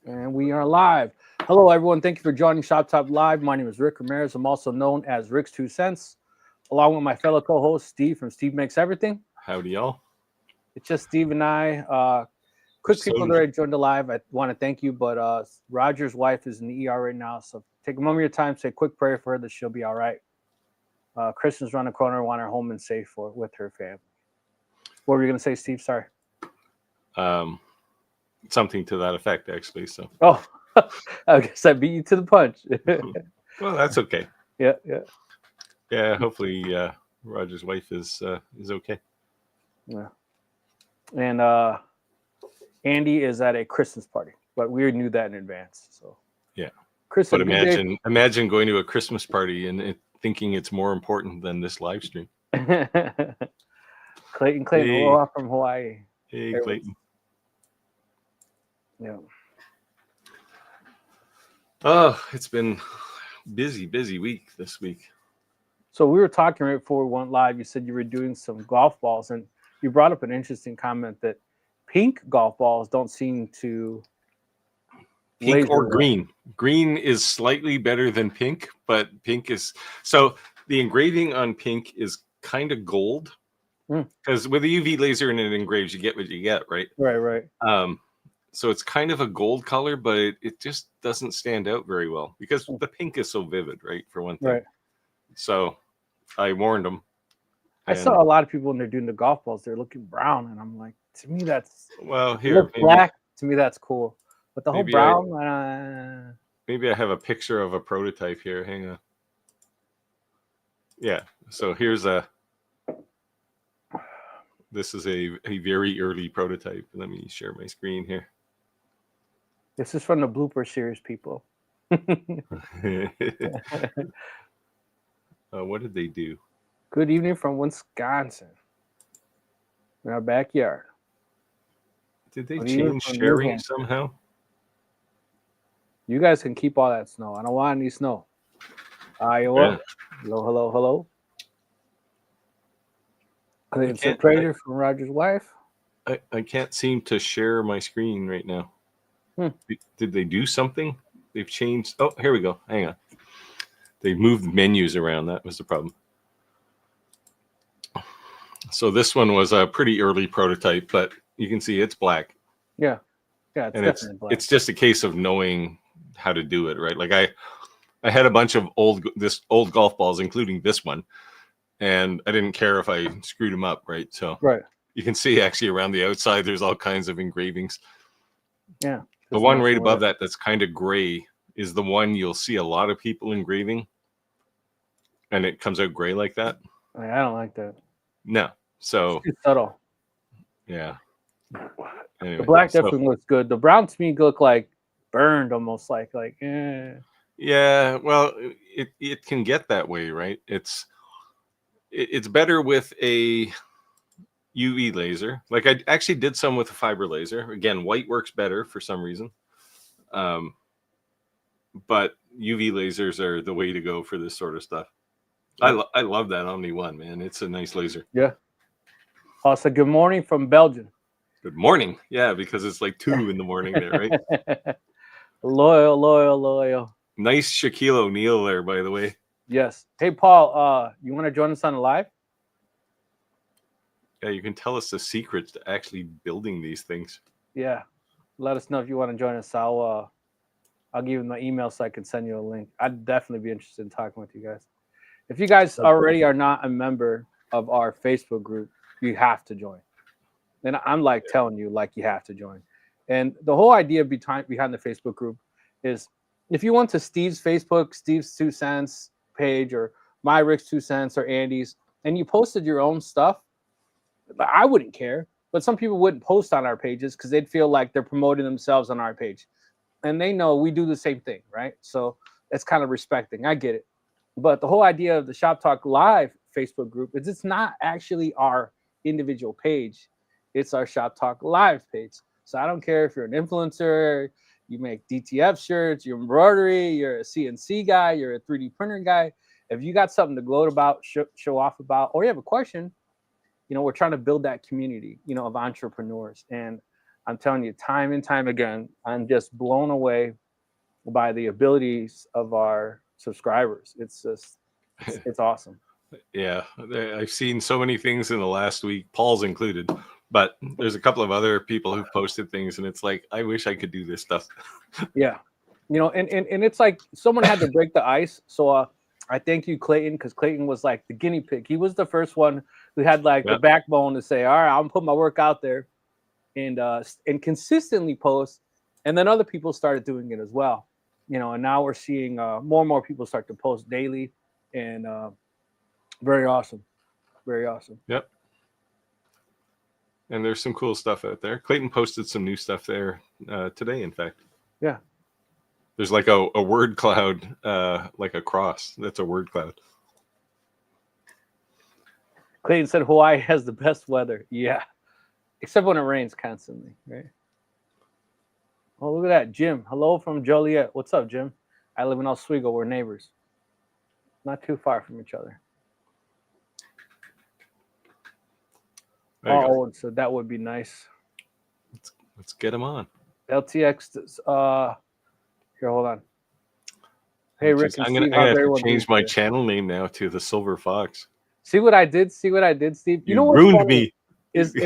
And we are live. Hello, everyone. Thank you for joining Shop Talk Live. My name is Rick Ramirez. I'm also known as Rick's 2 Cents, along with my fellow co-host Steve from Steve Makes Everything. Howdy, y'all. It's just Steve and I. Quick people that already joined the live. I want to thank you, but Roger's wife is in the ER right now, so take a moment of your time, say a quick prayer for her that she'll be all right. Kristen's around the corner. Want her home and safe with her family. What were you going to say, Steve? Sorry. Something to that effect, actually. So. Oh, I guess I beat you to the punch. Well, that's okay. Yeah. Hopefully, Roger's wife is okay. Yeah. And Andy is at a Christmas party, but we knew that in advance. So yeah. Kristen, but imagine going to a Christmas party and thinking it's more important than this live stream. Clayton, aloha from Hawaii. Hey, Clayton. Yeah. Oh, it's been busy week this week. So we were talking right before we went live. You said you were doing some golf balls, and you brought up an interesting comment that pink golf balls don't seem to pink or green. Green is slightly better than pink, but pink is so the engraving on pink is kind of gold because with a UV laser and it engraves, you get what you get, right? Right. So it's kind of a gold color, but it just doesn't stand out very well because the pink is so vivid, right? For one thing. Right. So I warned them. I saw a lot of people when they're doing the golf balls, they're looking brown, and I'm like, to me that's here black. To me that's cool, but the whole brown. Maybe I have a picture of a prototype here. Hang on. Yeah. So here's this is a very early prototype. Let me share my screen here. This is from the blooper series, people. What did they do? Good evening from Wisconsin. In our backyard. Did they change sharing somehow? You guys can keep all that snow. I don't want any snow. Iowa. Yeah. Hello. It's a trader from Roger's wife. I can't seem to share my screen right now. Did they do something? They've changed. Oh, here we go. Hang on. They moved menus around. That was the problem. So this one was a pretty early prototype, but you can see it's black. Yeah, it's definitely black. It's just a case of knowing how to do it, right? Like I had a bunch of old golf balls, including this one, and I didn't care if I screwed them up, right? So you can see actually around the outside, there's all kinds of engravings. Yeah. The one right above that that's kind of gray is the one you'll see a lot of people engraving, and it comes out gray like that. I don't like that. No. So it's too subtle. Yeah. Anyway, the black definitely looks good. The brown to me look like burned, almost like. Yeah, well, it can get that way, right? It's better with a UV laser. Like I actually did some with a fiber laser. Again, white works better for some reason. But UV lasers are the way to go for this sort of stuff. I love that Omni 1, man. It's a nice laser. Yeah. So good morning from Belgium. Good morning. Yeah, because it's like 2 in the morning there, right? Loyal. Nice Shaquille O'Neal there, by the way. Yes. Hey, Paul, you want to join us on the live? Yeah, you can tell us the secrets to actually building these things. Yeah. Let us know if you want to join us. I'll give you my email so I can send you a link. I'd definitely be interested in talking with you guys. If you guys already are not a member of our Facebook group, you have to join. And I'm telling you, you have to join. And the whole idea behind the Facebook group is if you went to Steve's Facebook, Steve's 2 Cents page, or my Rick's 2 Cents, or Andy's, and you posted your own stuff, I wouldn't care. But some people wouldn't post on our pages because they'd feel like they're promoting themselves on our page. And they know we do the same thing, right? So it's kind of respecting. I get it. But the whole idea of the Shop Talk Live Facebook group is it's not actually our individual page. It's our Shop Talk Live page. So I don't care if you're an influencer, you make DTF shirts, you're embroidery, you're a CNC guy, you're a 3D printer guy. If you got something to gloat about, show off about, or you have a question, we're trying to build that community, of entrepreneurs. And I'm telling you, time and time again, I'm just blown away by the abilities of our subscribers. It's just, it's awesome. Yeah, I've seen so many things in the last week, Paul's included, but there's a couple of other people who posted things, and it's like, I wish I could do this stuff. Yeah, you know, and it's like someone had to break the ice. So I thank you, Clayton, because Clayton was like the guinea pig. He was the first one who had like the backbone to say, all right, I'm gonna put my work out there and consistently post. And then other people started doing it as well, you know, and now we're seeing more and more people start to post daily, and very awesome. Very awesome. Yep. And there's some cool stuff out there. Clayton posted some new stuff there today, in fact. Yeah. There's like a word cloud, like a cross. That's a word cloud. Clayton said Hawaii has the best weather. Yeah. Except when it rains constantly, right? Oh, look at that. Jim. Hello from Joliet. What's up, Jim? I live in Oswego. We're neighbors. Not too far from each other. Oh, so that would be nice. Let's get him on. LTX. Here, hold on. Hey, Rick. I'm gonna have to change my channel name now to the Silver Fox. See what I did? See what I did, Steve? You know what ruined me. Is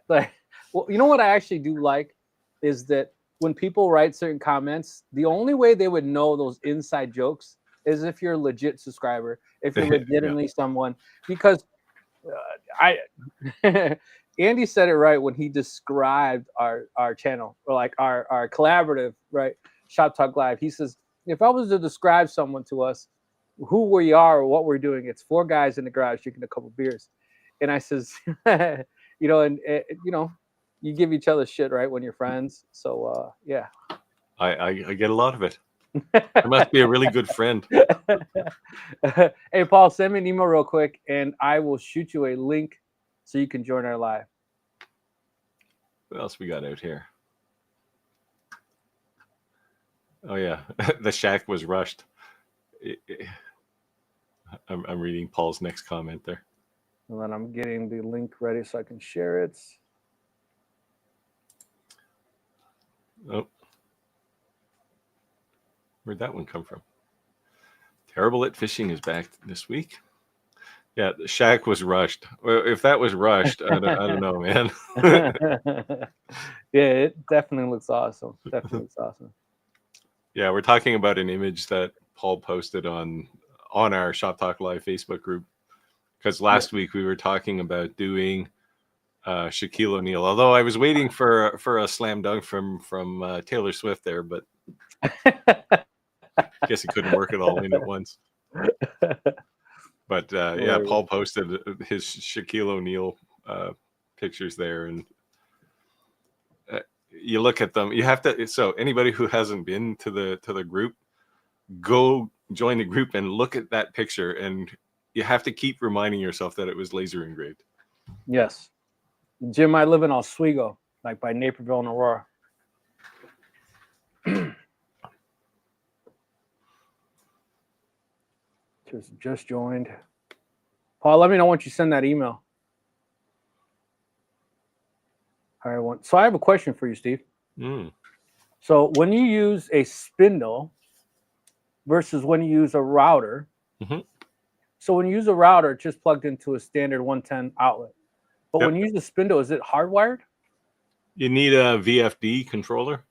like, well, you know what I actually do like is that when people write certain comments, the only way they would know those inside jokes is if you're a legit subscriber, if you're legitimately someone, because Andy said it right when he described our channel, or like our collaborative, right? Shop Talk Live. He says, if I was to describe someone to us, who we are or what we're doing, it's four guys in the garage drinking a couple beers. And I says, you know, and you know, you give each other shit, right, when you're friends. So yeah. I get a lot of it. I must be a really good friend. Hey, Paul, send me an email real quick, and I will shoot you a link so you can join our live. What else we got out here? Oh yeah, the shack was rushed. I'm reading Paul's next comment there. And then I'm getting the link ready so I can share it. Oh. Where'd that one come from? Terrible at Fishing is back this week. Yeah, the shack was rushed. Well, if that was rushed, I don't know, man. Yeah, it definitely looks awesome. Definitely looks awesome. Yeah, we're talking about an image that Paul posted on our Shop Talk Live Facebook group, because last week we were talking about doing Shaquille O'Neal. Although I was waiting for a slam dunk from Taylor Swift there, but I guess he couldn't work it all in at once. But yeah, Paul posted his Shaquille O'Neal pictures there, and you look at them. You have to. So anybody who hasn't been to the group, go join the group and look at that picture, and you have to keep reminding yourself that it was laser engraved. Yes, Jim, I live in Oswego, like by Naperville and Aurora. Just joined. Paul, let me know once you send that email. All right, so I have a question for you, Steve. So when you use a spindle versus when you use a router, so when you use a router, it's just plugged into a standard 110 outlet. But when you use a spindle, is it hardwired? You need a VFD controller.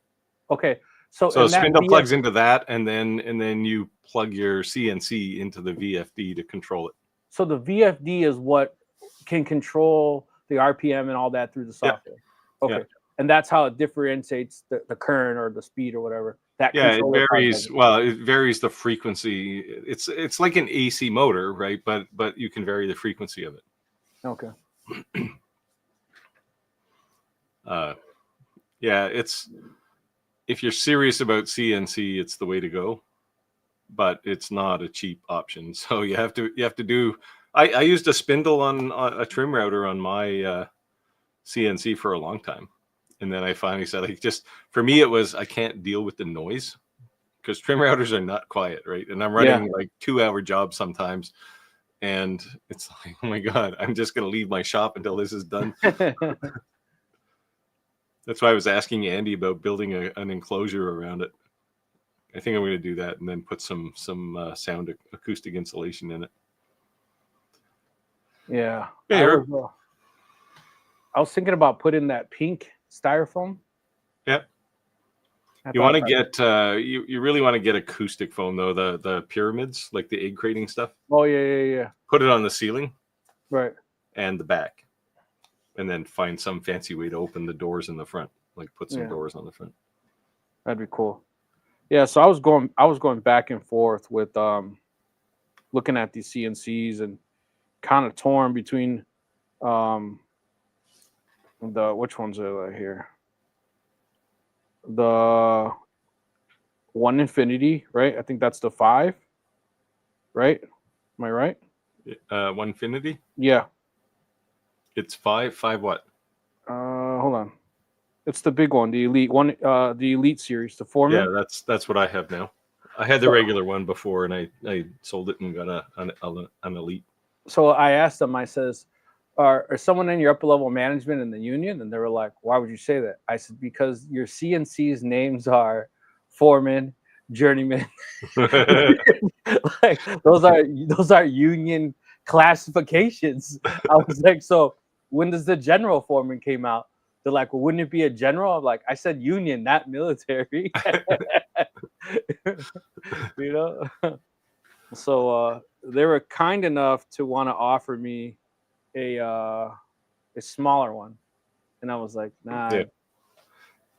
Okay. So a spindle plugs into that, and then you plug your CNC into the VFD to control it. So the VFD is what can control the RPM and all that through the software. Okay. Yeah. And that's how it differentiates the current or the speed or whatever. That it varies. Well, it varies the frequency. It's like an AC motor, right? But you can vary the frequency of it. Okay. Yeah, if you're serious about CNC, it's the way to go, but it's not a cheap option. So you have to do. I used a spindle on a trim router on my CNC for a long time, and then I finally said, like, just for me, it was I can't deal with the noise because trim routers are not quiet, right? And I'm running like 2-hour jobs sometimes, and it's like, oh my god, I'm just gonna leave my shop until this is done. That's why I was asking Andy about building an enclosure around it. I think I'm going to do that and then put some sound acoustic insulation in it. Yeah, Hey, I was thinking about putting that pink styrofoam. Yep. You want to get you really want to get acoustic foam though, the pyramids, like the egg crating stuff. Oh yeah. Put it on the ceiling, right, and the back, and then find some fancy way to open the doors in the front. Like put some doors on the front. That'd be cool. Yeah, so I was going back and forth with looking at these CNCs and kind of torn between which ones are here? The Onefinity, right? I think that's the 5, right? Am I right? Onefinity? Yeah. It's 5. 5 what? Hold on. It's the big one, the Elite one, the Elite series, the Foreman. Yeah, that's what I have now. I had the regular one before, and I sold it and got an Elite. So I asked them. I says, "Are someone in your upper level management in the union?" And they were like, "Why would you say that?" I said, "Because your CNC's names are Foreman, Journeyman. Like those are union classifications." I was like, "So when does the general foreman came out?" They're like, "Well, wouldn't it be a general?" I'm like, "I said union, not military." You know. So they were kind enough to want to offer me a smaller one, and I was like, "Nah."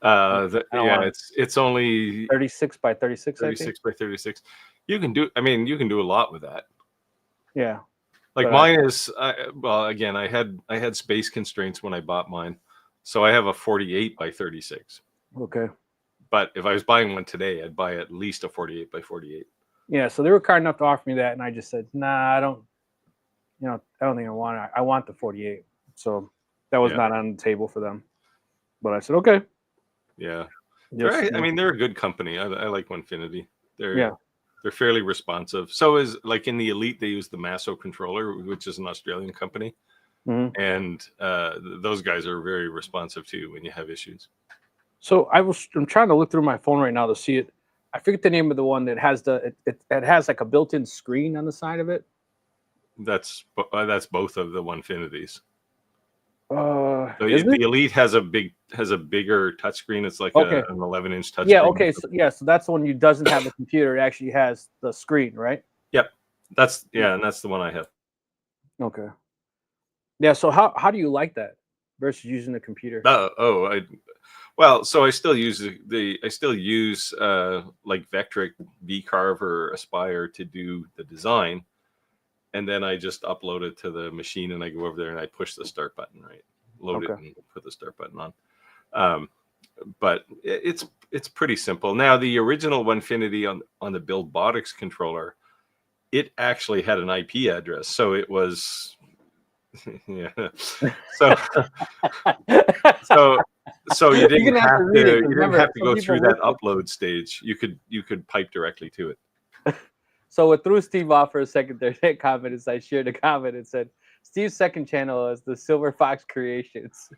Yeah, it's only 36 by 36. 36 by 36. You can do a lot with that. Yeah. Like mine is well, again, I had space constraints when I bought mine, so I have a 48 by 36. Okay. But if I was buying one today, I'd buy at least a 48 by 48. Yeah, so they were kind enough to offer me that, and I just said, "Nah, I don't think I want it. I want the 48." So that was not on the table for them. But I said, "Okay." Yeah. I mean, they're a good company. I like Onefinity. They're fairly responsive. So is like in the Elite, they use the Masso controller, which is an Australian company. Mm-hmm. And those guys are very responsive too when you have issues. So I'm trying to look through my phone right now to see it. I forget the name of the one that has it has like a built-in screen on the side of it. That's both of the Onefinities. The Elite has a bigger touchscreen. It's like an 11-inch touchscreen. Yeah. Okay. So that's the one you doesn't have a computer. It actually has the screen, right? Yep. And that's the one I have. Okay. Yeah. So how do you like that versus using a computer? Well, so I still use like Vectric, VCarve, or Aspire to do the design, and then I just upload it to the machine, and I go over there and I push the start button, right? Load it and put the start button on. But it's pretty simple. Now the original Onefinity on the Buildbotics controller, it actually had an IP address, so it was yeah. So you didn't have to go through that upload stage. You could pipe directly to it. So it threw Steve off for a second there. That comment I shared a comment and said Steve's second channel is the Silver Fox Creations.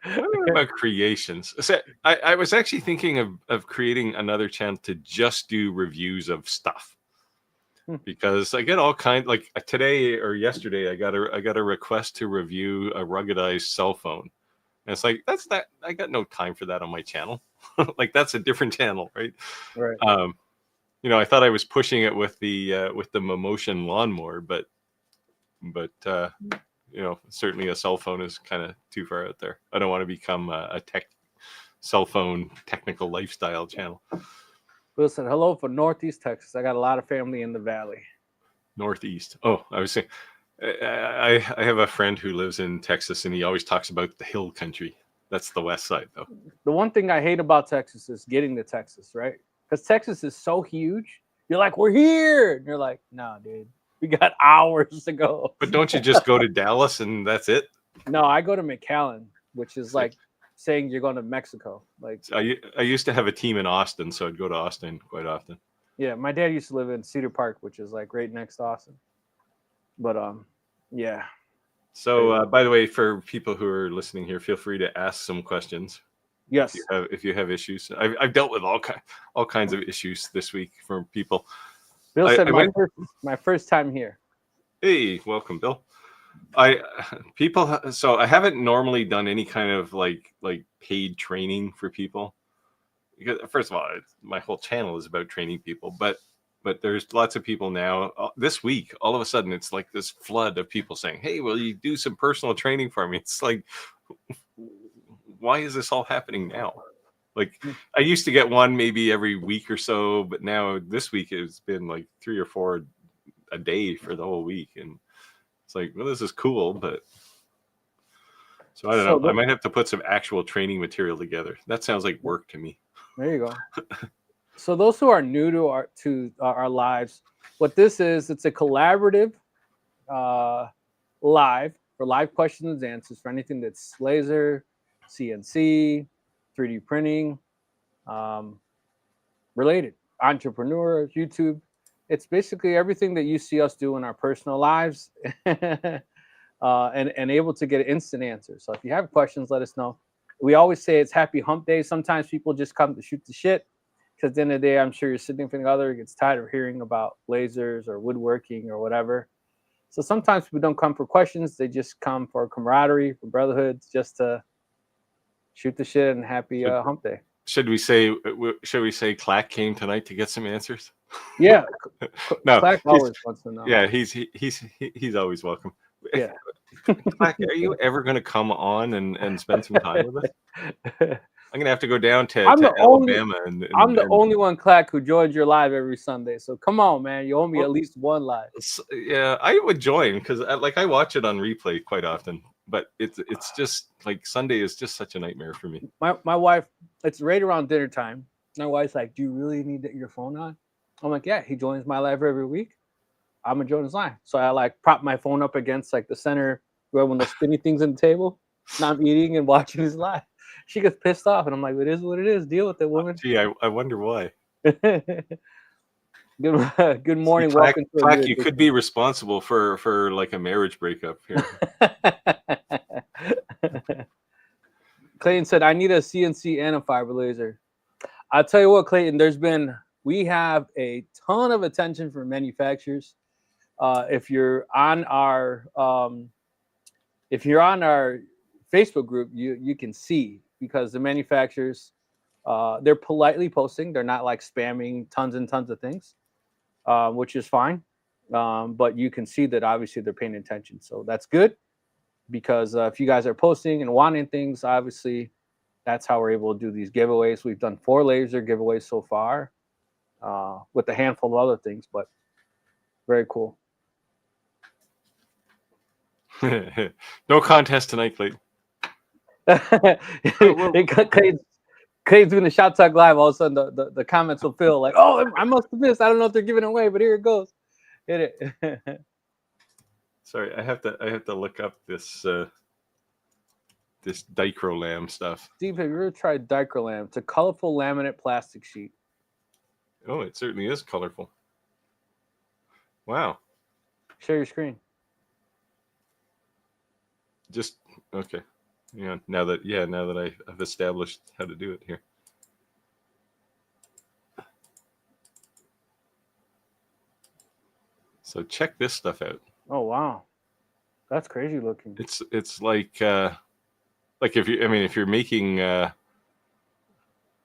I don't know about creations. So I was actually thinking of creating another channel to just do reviews of stuff. Because I get all kinds, like today or yesterday, I got a request to review a ruggedized cell phone. And it's like, I got no time for that on my channel. Like that's a different channel, right? Right. I thought I was pushing it with the Momotion lawnmower, but certainly a cell phone is kind of too far out there. I don't want to become a cell phone technical lifestyle channel. Listen, hello from Northeast Texas. I got a lot of family in the valley. Northeast. Oh, I was saying, I have a friend who lives in Texas, and he always talks about the hill country. That's the west side, though. The one thing I hate about Texas is getting to Texas, right? Because Texas is so huge. You're like, we're here. And you're like, no, dude, we got hours to go. But don't you just go to Dallas and that's it? No, I go to McAllen, which is like saying you're going to Mexico. Like I used to have a team in Austin, so I'd go to Austin quite often. Yeah, my dad used to live in Cedar Park, which is like right next to Austin. But yeah. So by the way, for people who are listening here, feel free to ask some questions. Yes. If you have issues. I've dealt with all kinds of issues this week from people. Bill said my first time here. Hey, welcome, Bill. So I haven't normally done any kind of like paid training for people, because first of all, my whole channel is about training people, but there's lots of people now. This week, all of a sudden, it's like this flood of people saying, "Hey, will you do some personal training for me?" It's like, why is this all happening now? Like, I used to get one maybe every week or so, but now this week it's been like 3 or 4 a day for the whole week, and it's like, well, this is cool, but so I don't know. I might have to put some actual training material together. That sounds like work to me. There you go. So those who are new to our lives, what this is, it's a collaborative live for live questions and answers for anything that's laser, CNC, 3D printing, related, entrepreneur, YouTube. It's basically everything that you see us do in our personal lives, and able to get instant answers. So if you have questions, let us know. We always say it's Happy Hump Day. Sometimes people just come to shoot the shit, because at the end of the day, I'm sure your significant other gets tired of hearing about lasers or woodworking or whatever. So sometimes people don't come for questions. They just come for camaraderie, for brotherhood, just to shoot the shit, and happy hump day. Should we say Clack came tonight to get some answers? Yeah. No, Clack always wants to know. Yeah, he's always welcome. Yeah. Clack, are you ever going to come on and spend some time with us? I'm going to have to go down to Alabama. I'm the only one, Clack, who joins your live every Sunday. So come on, man. You owe me at least one live. Yeah, I would join, because I watch it on replay quite often. But it's just like Sunday is just such a nightmare for me. My wife, it's right around dinner time. My wife's like, "Do you really need your phone on?" I'm like, "Yeah." He joins my live every week. I'm gonna join his live. So I like prop my phone up against like the center where when the spinny things on the table, and I'm eating and watching his live. She gets pissed off, and I'm like, "It is what it is. Deal with it, woman." Gee, I wonder why. Good morning. See, welcome to Clack, you could be responsible for like a marriage breakup here. Clayton said, "I need a CNC and a fiber laser." I'll tell you what, Clayton, we have a ton of attention from manufacturers. If you're on our Facebook group, you can see, because the manufacturers, they're politely posting. They're not like spamming tons and tons of things, which is fine. But you can see that obviously they're paying attention. So that's good, because if you guys are posting and wanting things, obviously that's how we're able to do these giveaways. We've done 4 laser giveaways so far, with a handful of other things, but very cool. No contest tonight, Clayton. Clayton's doing the Shop Talk Live. All of a sudden, the comments will fill like, "Oh, I must have missed. I don't know if they're giving it away, but here it goes." Hit it. Sorry, I have to look up this this Dichrolam stuff. Steve, have you ever tried Dichrolam? It's a colorful laminate plastic sheet. Oh, it certainly is colorful. Wow. Share your screen. Just okay. Yeah. Now that I've established how to do it here. So check this stuff out. Oh wow, that's crazy looking. It's like if you're making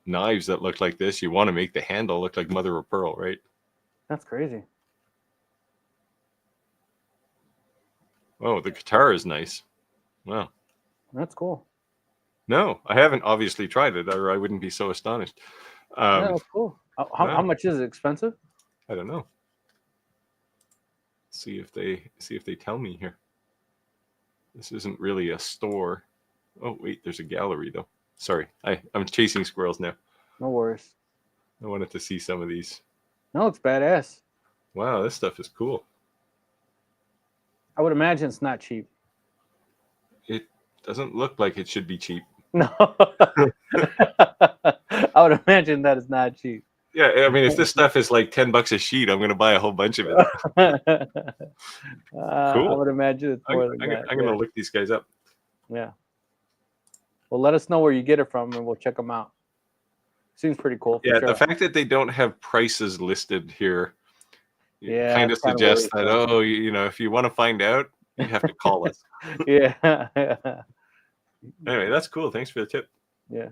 knives that look like this, you want to make the handle look like mother of pearl, right? That's crazy. Oh, the guitar is nice. Wow. That's cool. No, I haven't obviously tried it, or I wouldn't be so astonished. Yeah, that's cool. How much is it? Expensive? I don't know. See if they tell me here. This isn't really a store. Oh wait, there's a gallery though. Sorry, I'm chasing squirrels now. No worries. I wanted to see some of these. No, it's badass. Wow, this stuff is cool. I would imagine it's not cheap. It doesn't look like it should be cheap. No. I would imagine that it's not cheap. Yeah, I mean, if this stuff is like $10 a sheet, I'm going to buy a whole bunch of it. Cool. I would imagine it's more than that. I'm going to look these guys up. Yeah. Well, let us know where you get it from, and we'll check them out. Seems pretty cool. Yeah, sure. The fact that they don't have prices listed here, kind of suggests that if you want to find out, you have to call us. Yeah. Anyway, that's cool. Thanks for the tip. Yeah.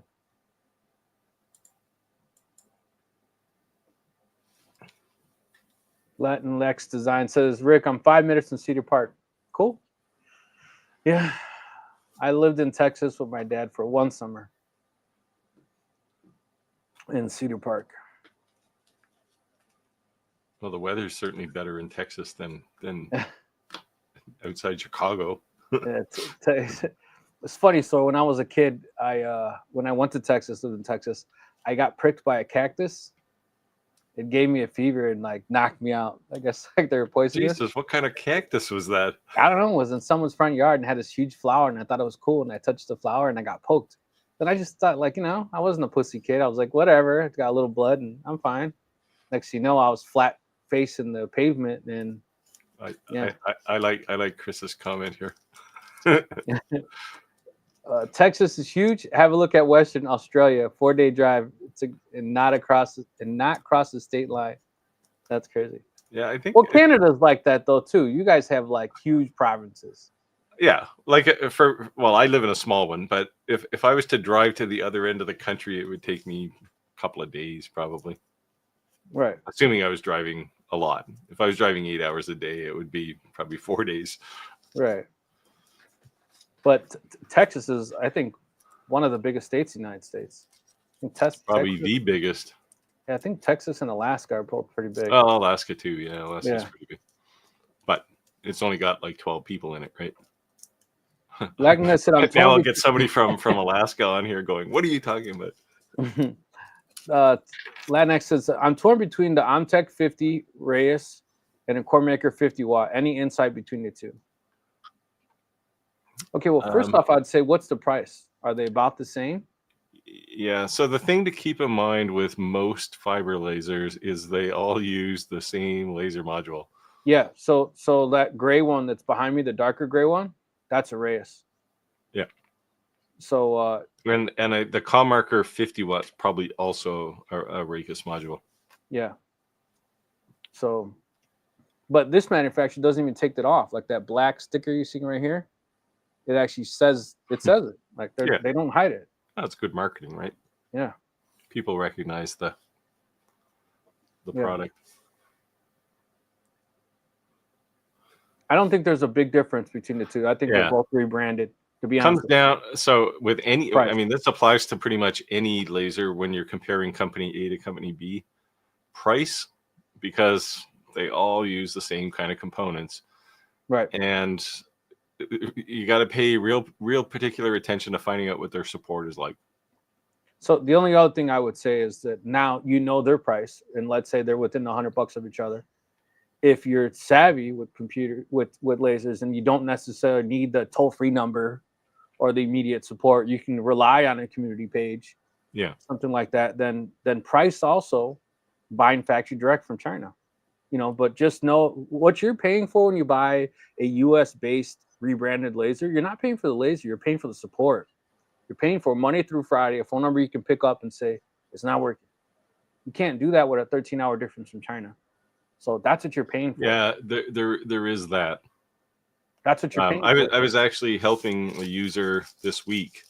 Latin Lex Design says, Rick, I'm 5 minutes in Cedar Park. Cool. Yeah. I lived in Texas with my dad for one summer in Cedar Park. Well, the weather's certainly better in Texas than outside Chicago. It's funny. So when I was a kid, when I went to Texas, lived in Texas, I got pricked by a cactus. It gave me a fever and like knocked me out. I guess like they were poisonous. Jesus, what kind of cactus was that? I don't know. It was in someone's front yard and had this huge flower, and I thought it was cool. And I touched the flower and I got poked. Then I just thought, like, I wasn't a pussy kid. I was like, whatever. It got a little blood and I'm fine. Next thing you know, I was flat facing the pavement, and I like Chris's comment here. Texas is huge. Have a look at Western Australia, 4-day drive. And not cross the state line. That's crazy. Yeah, I think. Well, Canada's like that though too. You guys have like huge provinces. Yeah, like I live in a small one, but if I was to drive to the other end of the country, it would take me a couple of days probably. Right. Assuming I was driving a lot. If I was driving 8 hours a day, it would be probably 4 days. Right. But Texas is, I think, one of the biggest states in the United States. I think probably the biggest. Yeah, I think Texas and Alaska are both pretty big. Oh, Alaska too. Yeah, Alaska's pretty big. But it's only got like 12 people in it, right? Like I said, now I'll get somebody from Alaska on here going, what are you talking about? Latinx says, I'm torn between the Amtech 50 Reyes and a Coremaker 50 watt. Any insight between the two? Okay, well, first off, I'd say, what's the price? Are they about the same? Yeah, so the thing to keep in mind with most fiber lasers is they all use the same laser module. Yeah, so that gray one that's behind me, the darker gray one, that's a Reyes. Yeah. So and the Commarker 50 watts probably also a Reyes module. Yeah. So, but this manufacturer doesn't even take that off. Like that black sticker you're seeing right here, it actually says it. Like they don't hide it. That's good marketing, right? Yeah. People recognize the product. I don't think there's a big difference between the two. I think they're both rebranded. To be honest, comes down. So with any, price. I mean, this applies to pretty much any laser when you're comparing company A to company B. Price, because they all use the same kind of components, right? And you got to pay real particular attention to finding out what their support is like. So the only other thing I would say is that now their price, and let's say they're within $100 of each other. If you're savvy with with lasers and you don't necessarily need the toll-free number or the immediate support, you can rely on a community page, something like that. Then price also buying factory direct from China, But just know what you're paying for when you buy a U.S.-based rebranded laser. You're not paying for the laser; you're paying for the support. You're paying for Monday through Friday, a phone number you can pick up and say it's not working. You can't do that with a 13-hour difference from China. So that's what you're paying for. Yeah, there is that. That's what you're paying for. I was actually helping a user this week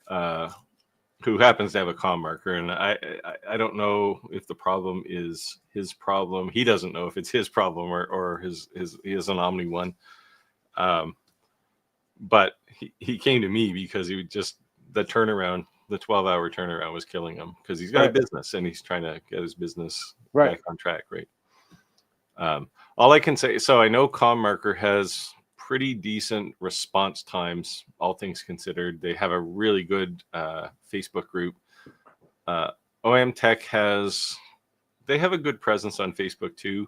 who happens to have a Commarker, and I don't know if the problem is his problem. He doesn't know if it's his problem or he has an Omni one. But he came to me because he would just the 12-hour turnaround was killing him because he's got a business and he's trying to get his business back on track, right? All I can say, so I know Commarker has pretty decent response times, all things considered. They have a really good Facebook group. OM Tech they have a good presence on Facebook too,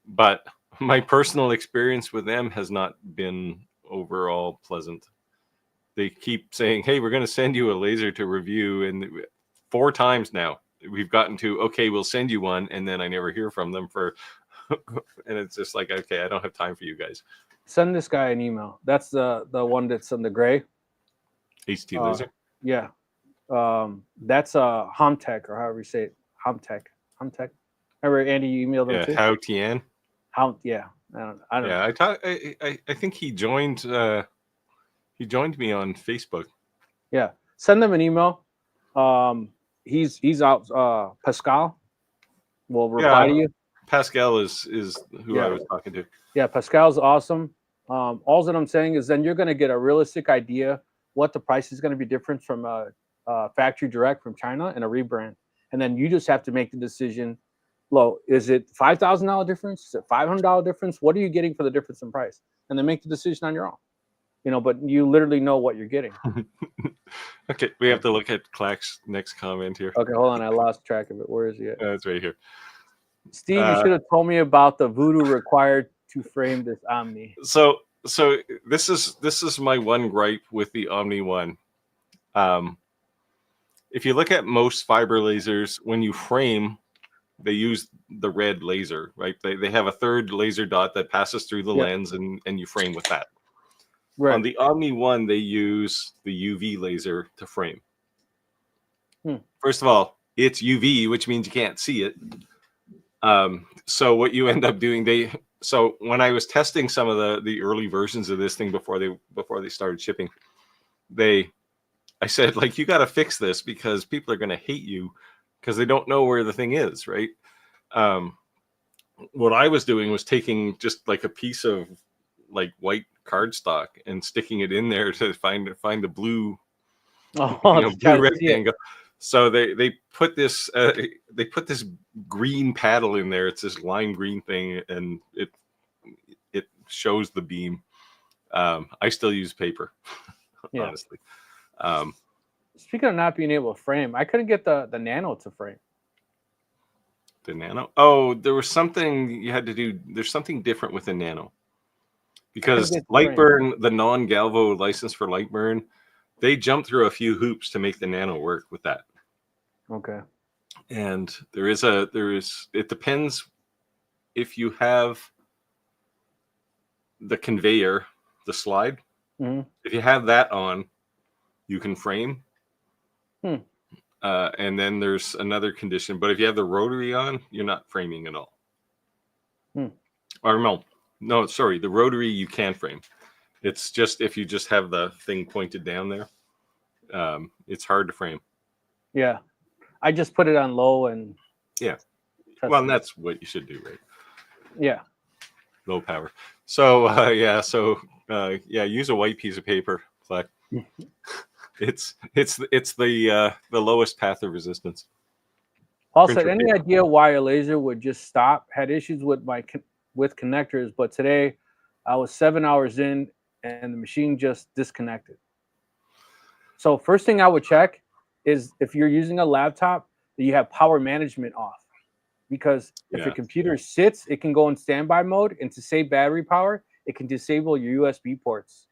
but my personal experience with them has not been overall pleasant. They keep saying, hey, we're going to send you a laser to review, and 4 times now we've gotten to, okay, we'll send you one, and then I never hear from them and it's just like, okay, I don't have time for you guys. Send this guy an email. That's the one that's in the gray. HT laser. Yeah. That's Homtech, or however you say it. Homtech. Remember, Andy, you emailed them too? Hao Tian. Yeah. I don't know. I think he joined me on Facebook. Yeah. Send them an email. He's out. Pascal will reply to you. Pascal is who I was talking to. Yeah, Pascal's awesome. All that I'm saying is then you're going to get a realistic idea what the price is going to be different from factory direct from China and a rebrand. And then you just have to make the decision. Is it $5,000 difference? Is it $500 difference? What are you getting for the difference in price? And then make the decision on your own. But you literally know what you're getting. Okay, we have to look at Clack's next comment here. Okay, hold on. I lost track of it. Where is he at? It's right here. Steve, you should have told me about the voodoo required to frame this Omni. So this is my one gripe with the Omni One. If you look at most fiber lasers, when you frame, they use the red laser, right? They have a third laser dot that passes through the lens, and you frame with that. Right. On the Omni One, they use the UV laser to frame. First of all, it's UV, which means you can't see it. So what you end up doing, so when I was testing some of the early versions of this thing before they started shipping, I said, like, you got to fix this because people are going to hate you because they don't know where the thing is, right? What I was doing was taking just like a piece of like white cardstock and sticking it in there to find the blue, blue rectangle. So they put this green paddle in there. It's this lime green thing, and it shows the beam. I still use paper, honestly. Speaking of not being able to frame, I couldn't get the Nano to frame. The Nano? Oh, there was something you had to do. There's something different with the Nano. Because Lightburn, the non-Galvo license for Lightburn, they jumped through a few hoops to make the Nano work with that. Okay. And it depends if you have the conveyor, the slide. Mm-hmm. If you have that on, you can frame. And then there's another condition. But if you have the rotary on, you're not framing at all. Or no, sorry, the rotary you can frame. It's just if you just have the thing pointed down there, it's hard to frame. Yeah, I just put it on low and well, and that's what you should do, right? Yeah, low power. So use a white piece of paper. Like it's the lowest path of resistance. Also, any idea why a laser would just stop? Had issues with with connectors, but today I was 7 hours in and the machine just disconnected. So first thing I would check is if you're using a laptop, that you have power management off, because if your computer sits, it can go in standby mode, and to save battery power, it can disable your USB ports.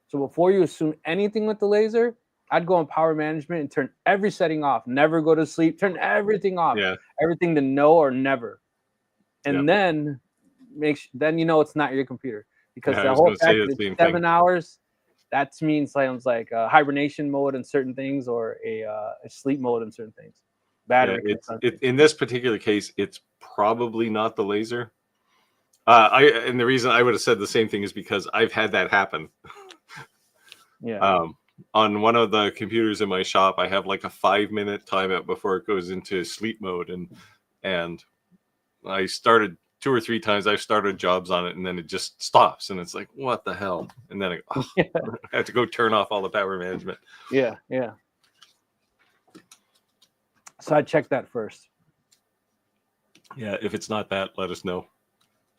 So before you assume anything with the laser, I'd go in power management and turn every setting off. Never go to sleep. Turn everything off. Everything to no or never. And then then you know it's not your computer, because the whole fact that it's 7 hours, that means sounds like a hibernation mode in certain things, or a sleep mode in certain things. Battery. In this particular case, it's probably not the laser. And the reason I would have said the same thing is because I've had that happen. On one of the computers in my shop, I have like a 5-minute timeout before it goes into sleep mode, and I started 2 or 3 times. I've started jobs on it, and then it just stops, and it's like, what the hell? And then I have to go turn off all the power management. Yeah. So I check that first. Yeah, if it's not that, let us know.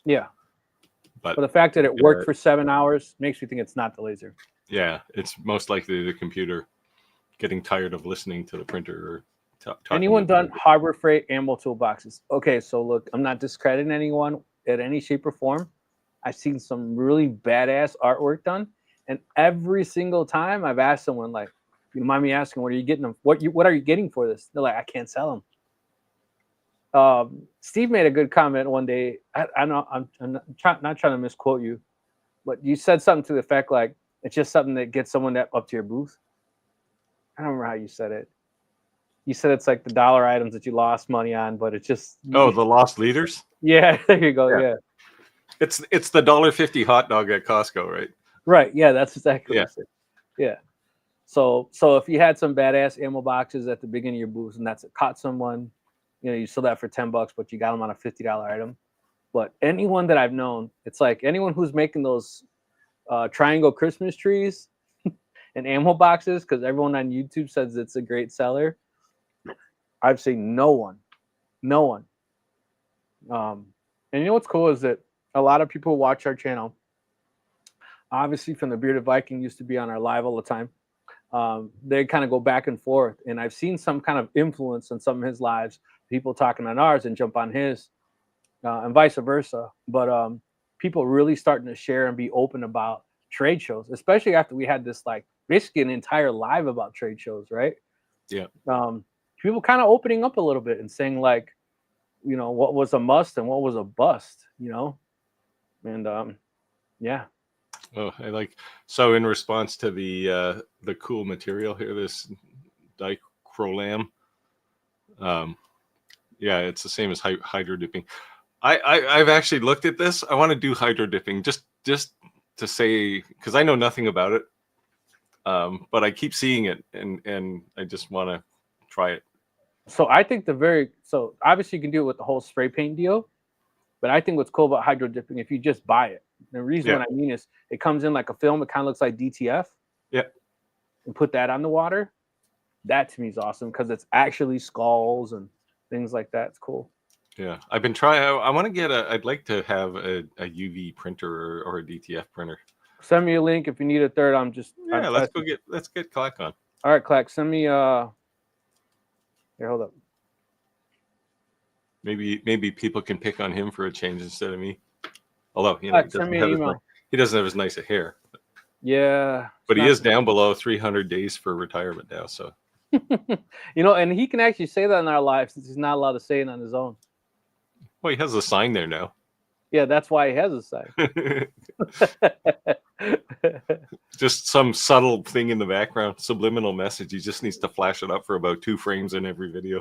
Yeah. But the fact that it worked for 7 hours makes me think it's not the laser. Yeah, it's most likely the computer getting tired of listening to the printer. Or anyone done Harbor Freight ammo toolboxes? Okay, so look, I'm not discrediting anyone in any shape or form. I've seen some really badass artwork done, and every single time I've asked someone, like, you mind me asking, what are you getting them? What are you getting for this? They're like, I can't sell them. Steve made a good comment one day. I know I'm not trying to misquote you, but you said something to the effect like, It's just something that gets someone up to your booth. I don't remember how you said it. You said it's like the dollar items that you lost money on, but it's just the lost leaders. Yeah, there you go. Yeah. It's the $1.50 hot dog at Costco, right? Right. Yeah, that's exactly what it. Yeah. So if you had some badass ammo boxes at the beginning of your booth, and that's caught someone, you sold that for $10, but you got them on a $50 item. But anyone that I've known, it's like anyone who's making those triangle Christmas trees and ammo boxes, because everyone on YouTube says it's a great seller. I've seen no one. And you know what's cool is that a lot of people watch our channel. Obviously, from the Bearded Viking used to be on our live all the time. They kind of go back and forth, and I've seen some kind of influence on some of his lives. People talking on ours and jump on his, and vice versa. But people really starting to share and be open about trade shows, especially after we had this like basically an entire live about trade shows, right? Yeah. People kind of opening up a little bit and saying like, what was a must and what was a bust, and yeah. Oh, so in response to the cool material here, this dichrolam, yeah, it's the same as hydro dipping. I've actually looked at this. I want to do hydro dipping just to say, because I know nothing about it, but I keep seeing it, and I just want to try it. So I think so obviously you can do it with the whole spray paint deal, but I think what's cool about hydro dipping, if you just buy it, the reason what I mean is it comes in like a film. It kind of looks like DTF. Yeah. And put that on the water. That to me is awesome because it's actually skulls and things like that. It's cool. Yeah, I've been trying. I want to get I'd like to have a UV printer or a DTF printer. Send me a link if you need a third. Let's get Clack on. All right, Clack, send me here, hold up. Maybe people can pick on him for a change instead of me. Although send me an email. He doesn't have as nice a hair. Yeah, but he is down below 300 days for retirement now. So and he can actually say that in our live since he's not allowed to say it on his own. Well, he has a sign there now. Yeah, that's why he has a sign. Just some subtle thing in the background, subliminal message. He just needs to flash it up for about 2 frames in every video.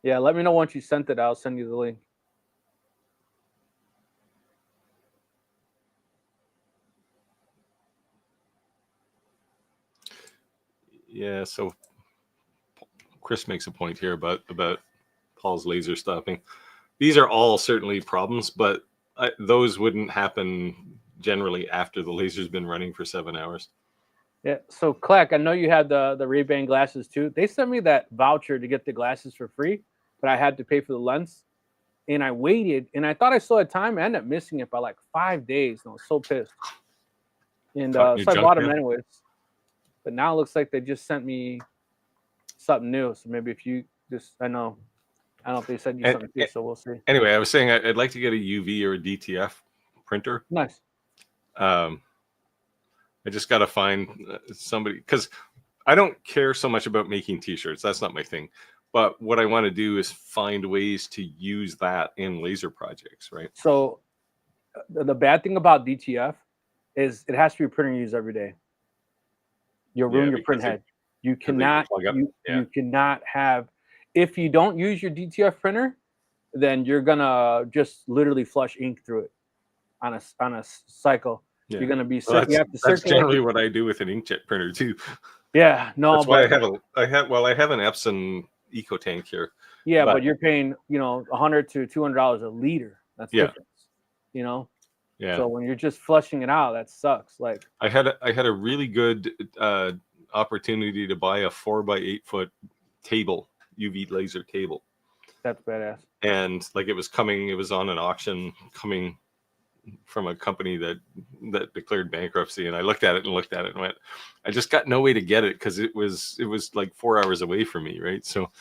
Yeah, let me know once you sent it. I'll send you the link. Yeah, so Chris makes a point here about Paul's laser stopping. These are all certainly problems, but those wouldn't happen generally after the laser's been running for 7 hours. Yeah, so Clack, I know you had the Ray-Ban glasses too. They sent me that voucher to get the glasses for free, but I had to pay for the lens. And I waited, and I thought I still had time. I ended up missing it by like 5 days, and I was so pissed. And so I bought them anyways. But now it looks like they just sent me something new. So maybe if you just, I don't know if they sent you something too, so we'll see. Anyway, I was saying I'd like to get a UV or a DTF printer. Nice. I just got to find somebody, because I don't care so much about making t-shirts. That's not my thing. But what I want to do is find ways to use that in laser projects, right? So the bad thing about DTF is it has to be printer used every day. You'll ruin your print head. You cannot you cannot have, if you don't use your DTF printer, then you're gonna just literally flush ink through it on a cycle. Yeah. You're gonna be you have to circulate. That's generally what I do with an inkjet printer too. Yeah, no, that's why I have an Epson Eco Tank here. Yeah, but you're paying $100 to $200 a liter. That's difference. Yeah. So when you're just flushing it out, that sucks. Like I had a really good opportunity to buy a 4x8 foot table, UV laser table. That's badass. And like it was on an auction coming from a company that declared bankruptcy, and I looked at it and went, I just got no way to get it because it was like 4 hours away from me, right? So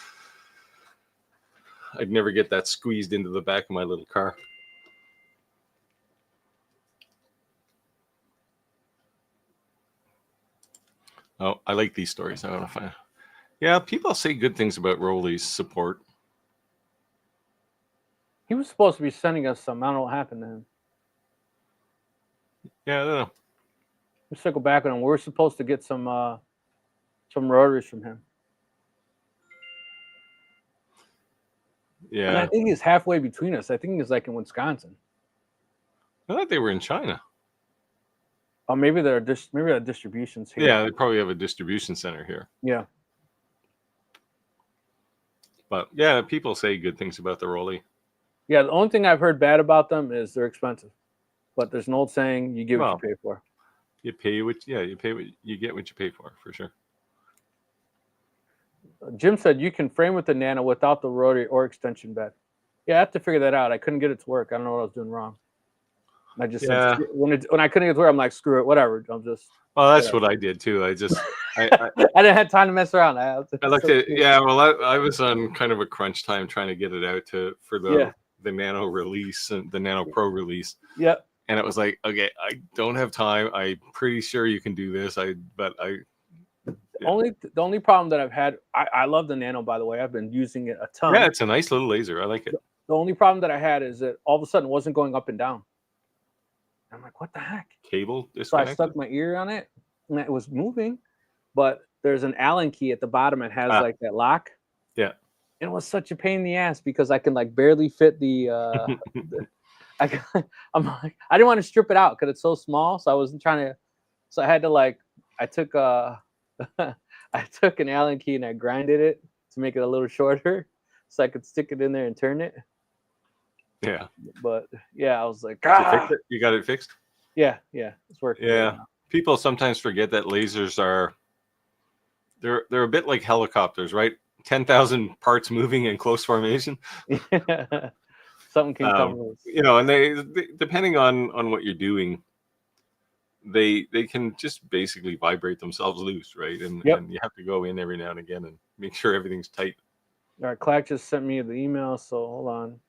I'd never get that squeezed into the back of my little car. Oh, I like these stories. I want to find. Yeah, people say good things about Rowley's support. He was supposed to be sending us some. I don't know what happened to him. Yeah, I don't know. We'll circle back on him. We're supposed to get some rotaries from him. Yeah. And I think he's halfway between us. I think he's like in Wisconsin. I thought they were in China. Oh, maybe they're distributions here. Yeah, they probably have a distribution center here. Yeah. But yeah, people say good things about the Rolly. Yeah, the only thing I've heard bad about them is they're expensive. But there's an old saying, you get what you pay for. You pay what you get what you pay for sure. Jim said you can frame with the Nano without the rotary or extension bed. Yeah, I have to figure that out. I couldn't get it to work. I don't know what I was doing wrong. I just said, when I couldn't get it to work, I'm like, screw it, whatever. I'm just. Well, that's what I did too. I just I didn't have time to mess around. I looked at I was on kind of a crunch time trying to get it out for the Nano release and the Nano Pro release. Yep. And it was like, okay, I don't have time. I'm pretty sure you can do this. The only problem that I've had, I love the Nano, by the way. I've been using it a ton. Yeah, it's a nice little laser. I like it. The only problem that I had is that all of a sudden it wasn't going up and down. I'm like, what the heck? Cable disconnected? So I stuck my ear on it and it was moving, but there's an Allen key at the bottom. It has like that lock. Yeah. It was such a pain in the ass because I can like barely fit the I'm like, I didn't want to strip it out because it's so small. So I wasn't trying to. So I had to I took an Allen key and I grinded it to make it a little shorter, so I could stick it in there and turn it. Yeah. But yeah, I was like, You got it fixed? Yeah, it's working. Yeah. People sometimes forget that lasers they're a bit like helicopters, right? 10,000 parts moving in close formation. Something can come loose. And they depending on what you're doing, they can just basically vibrate themselves loose, right? And you have to go in every now and again and make sure everything's tight. All right, Clack just sent me the email, so hold on.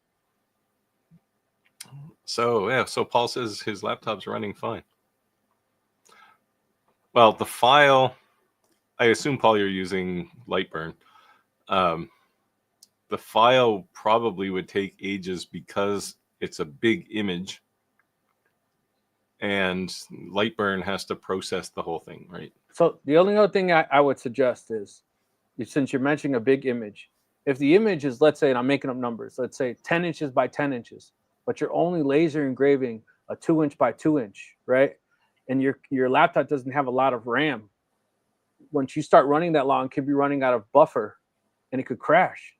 So Paul says his laptop's running fine. Well, the file, I assume, Paul, you're using Lightburn. The file probably would take ages because it's a big image and Lightburn has to process the whole thing, right? So the only other thing I would suggest is, since you're mentioning a big image, if the image is, let's say, and I'm making up numbers, let's say 10 inches by 10 inches, but you're only laser engraving a 2-inch by 2-inch, right? And your laptop doesn't have a lot of RAM. Once you start running that long, it could be running out of buffer and it could crash.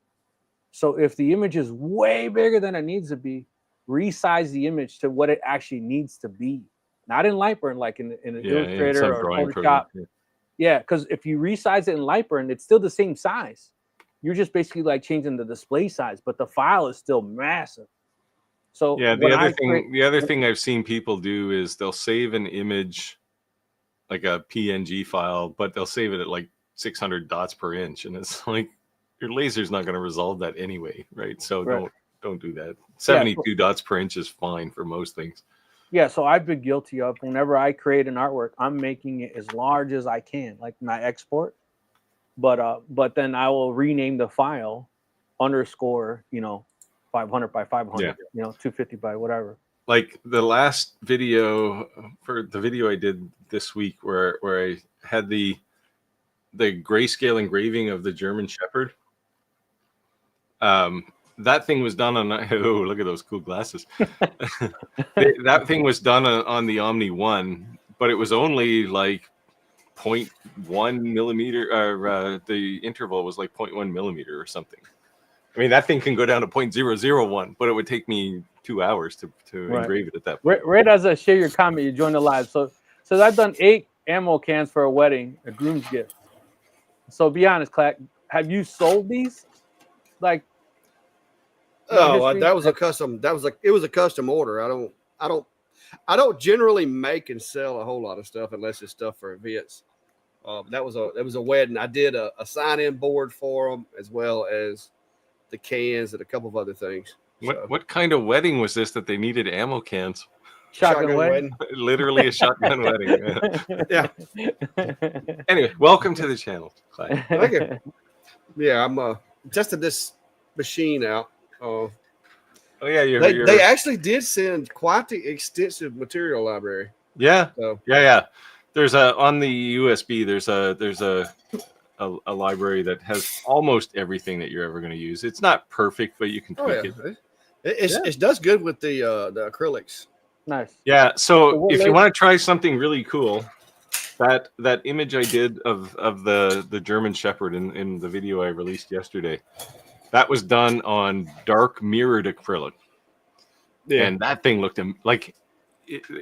So if the image is way bigger than it needs to be, resize the image to what it actually needs to be. Not in Lightburn, like in an Illustrator or Photoshop. Yeah, because if you resize it in Lightburn, it's still the same size. You're just basically like changing the display size, but the file is still massive. So yeah, the other thing I've seen people do is they'll save an image like a PNG file, but they'll save it at like 600 dots per inch, and it's like your laser's not going to resolve that anyway, right? So don't do that. 72 dots per inch is fine for most things. Yeah, so I've been guilty of, whenever I create an artwork, I'm making it as large as I can, like my export. But then I will rename the file underscore, 500 by 500, 250 by whatever. Like the last video, for the video I did this week where I had the grayscale engraving of the German Shepherd. That thing was done on, oh, look at those cool glasses. That thing was done on the Omni 1, but it was only like 0.1 millimeter, or the interval was like 0.1 millimeter or something. I mean, that thing can go down to 0.001, but it would take me 2 hours to engrave it at that point. Right as I share your comment, you join the live. So I've done 8 ammo cans for a wedding, a groom's gift. So be honest, Clack, have you sold these? Like, that was a custom. It was a custom order. I don't generally make and sell a whole lot of stuff unless it's stuff for events. That was a wedding. I did a sign-in board for them, as well as the cans and a couple of other things. What kind of wedding was this that they needed ammo cans? Shotgun wedding. Literally a shotgun wedding. Yeah. Anyway, welcome to the channel. Thank you. Yeah, I'm tested this machine out. Oh yeah, they actually did send quite the extensive material library. Yeah. So. Yeah. There's on the USB. There's a library that has almost everything that you're ever going to use. It's not perfect, but you can tweak it. It does good with the acrylics. Nice. Yeah. So if you laser? want to try something really cool, that image I did of the German Shepherd in the video I released yesterday, that was done on dark mirrored acrylic. Yeah. And that thing looked like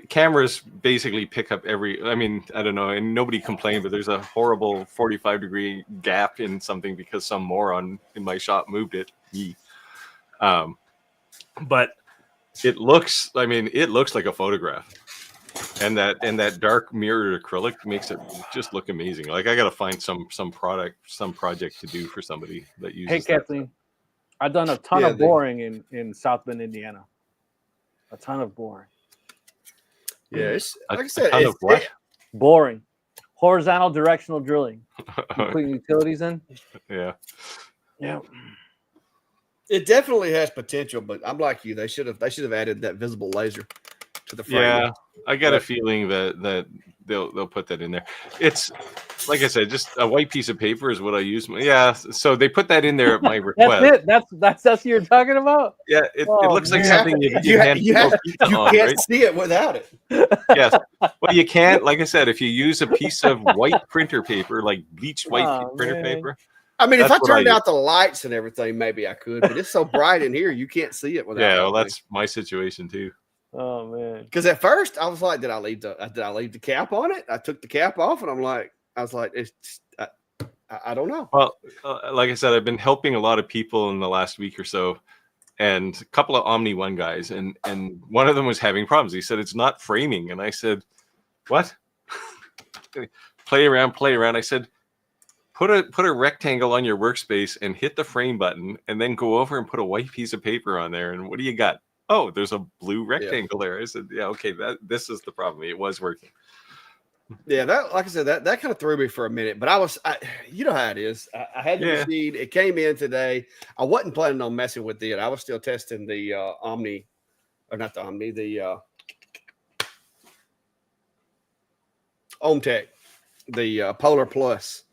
cameras basically pick up I don't know, and nobody complained, but there's a horrible 45-degree gap in something because some moron in my shop moved it. But it looks like a photograph. And that dark mirrored acrylic makes it just look amazing. Like I got to find some project to do for somebody that uses. Hey, Kathleen, I've done a ton of boring in South Bend, Indiana. A ton of boring. Yeah, it's like I said, it's what? Boring, horizontal directional drilling. Putting utilities in. Yeah. Yeah. It definitely has potential, but I'm like you. They should have added that visible laser to the frame. Yeah, I got a feeling that they'll put that in there. It's like I said, just a white piece of paper is what I use. Yeah, so they put that in there at my request. That's it. That's what you're talking about. Yeah, it looks like something you can't see it without it. Yes, well, you can't. Like I said, if you use a piece of white printer paper, like bleached white printer paper. I mean, if I turned out the lights and everything, maybe I could. But it's so bright in here, you can't see it without. Yeah, well, that's my situation too. Oh man! Because at first I was like, did I leave the cap on it? I took the cap off, and I was like, I don't know. Well, like I said, I've been helping a lot of people in the last week or so, and a couple of Omni One guys, and one of them was having problems. He said it's not framing, and I said, what? Play around. I said, put a rectangle on your workspace and hit the frame button, and then go over and put a white piece of paper on there, and what do you got? Oh, there's a blue rectangle there. I said, yeah, okay, this is the problem. It was working. Yeah, that, like I said, that kind of threw me for a minute, but you know how it is. I had the machine. It came in today. I wasn't planning on messing with it. I was still testing the Omni, or not the Omni, the Omtech, the Polar Plus,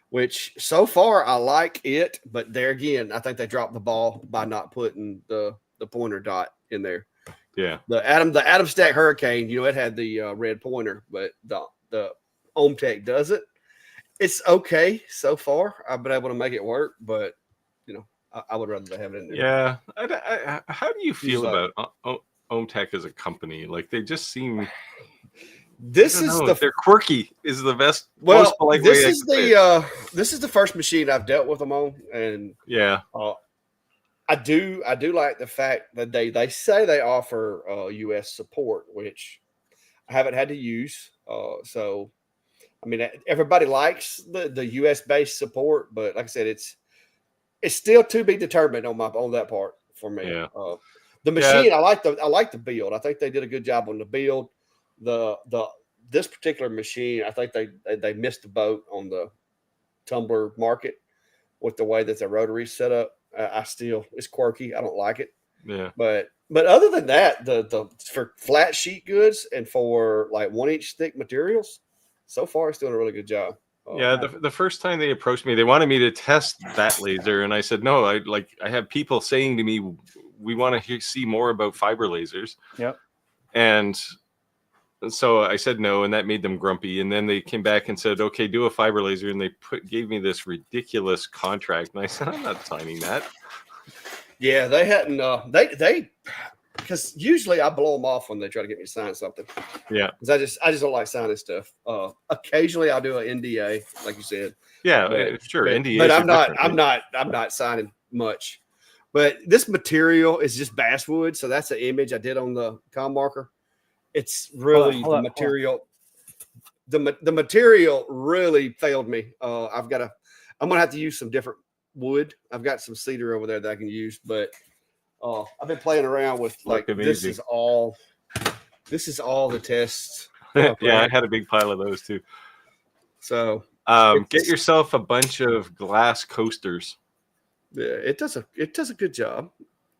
which so far I like it, but there again, I think they dropped the ball by not putting the pointer dot in there. Yeah. The Atom Stack Hurricane, it had the red pointer, but the Omtech does it. It's okay so far. I've been able to make it work, but I would rather have it in there. Yeah. How do you feel about Omtech as a company? Like they just seem. They're quirky. Is the best. Well, most polite this way is this is the first machine I've dealt with them on, and yeah. I do like the fact that they say they offer US support, which I haven't had to use. So, I mean, everybody likes the US based support, but like I said, it's still to be determined on that part for me. Yeah. The machine, I like the build. I think they did a good job on the build. This particular machine, I think they missed the boat on the tumbler market with the way that the rotary's set up. It's quirky. I don't like it. Yeah. But other than that, the for flat sheet goods and for like 1-inch thick materials, so far it's doing a really good job. Yeah, the first time they approached me, they wanted me to test that laser, and I said no. I have people saying to me, we want to see more about fiber lasers. Yep. And so I said no, and that made them grumpy. And then they came back and said, okay, do a fiber laser. And they gave me this ridiculous contract. And I said, I'm not signing that. Yeah, they hadn't, because usually I blow them off when they try to get me to sign something. Yeah. Because I just don't like signing stuff. Occasionally I'll do an NDA, like you said. Yeah, sure. NDA. But I'm not signing much. But this material is just basswood. So that's an image I did on the com marker. It's really the material. The material really failed me. I'm gonna have to use some different wood. I've got some cedar over there that I can use, but I've been playing around with this is all the tests. Yeah, I had a big pile of those too. So get yourself a bunch of glass coasters. Yeah, it does a good job.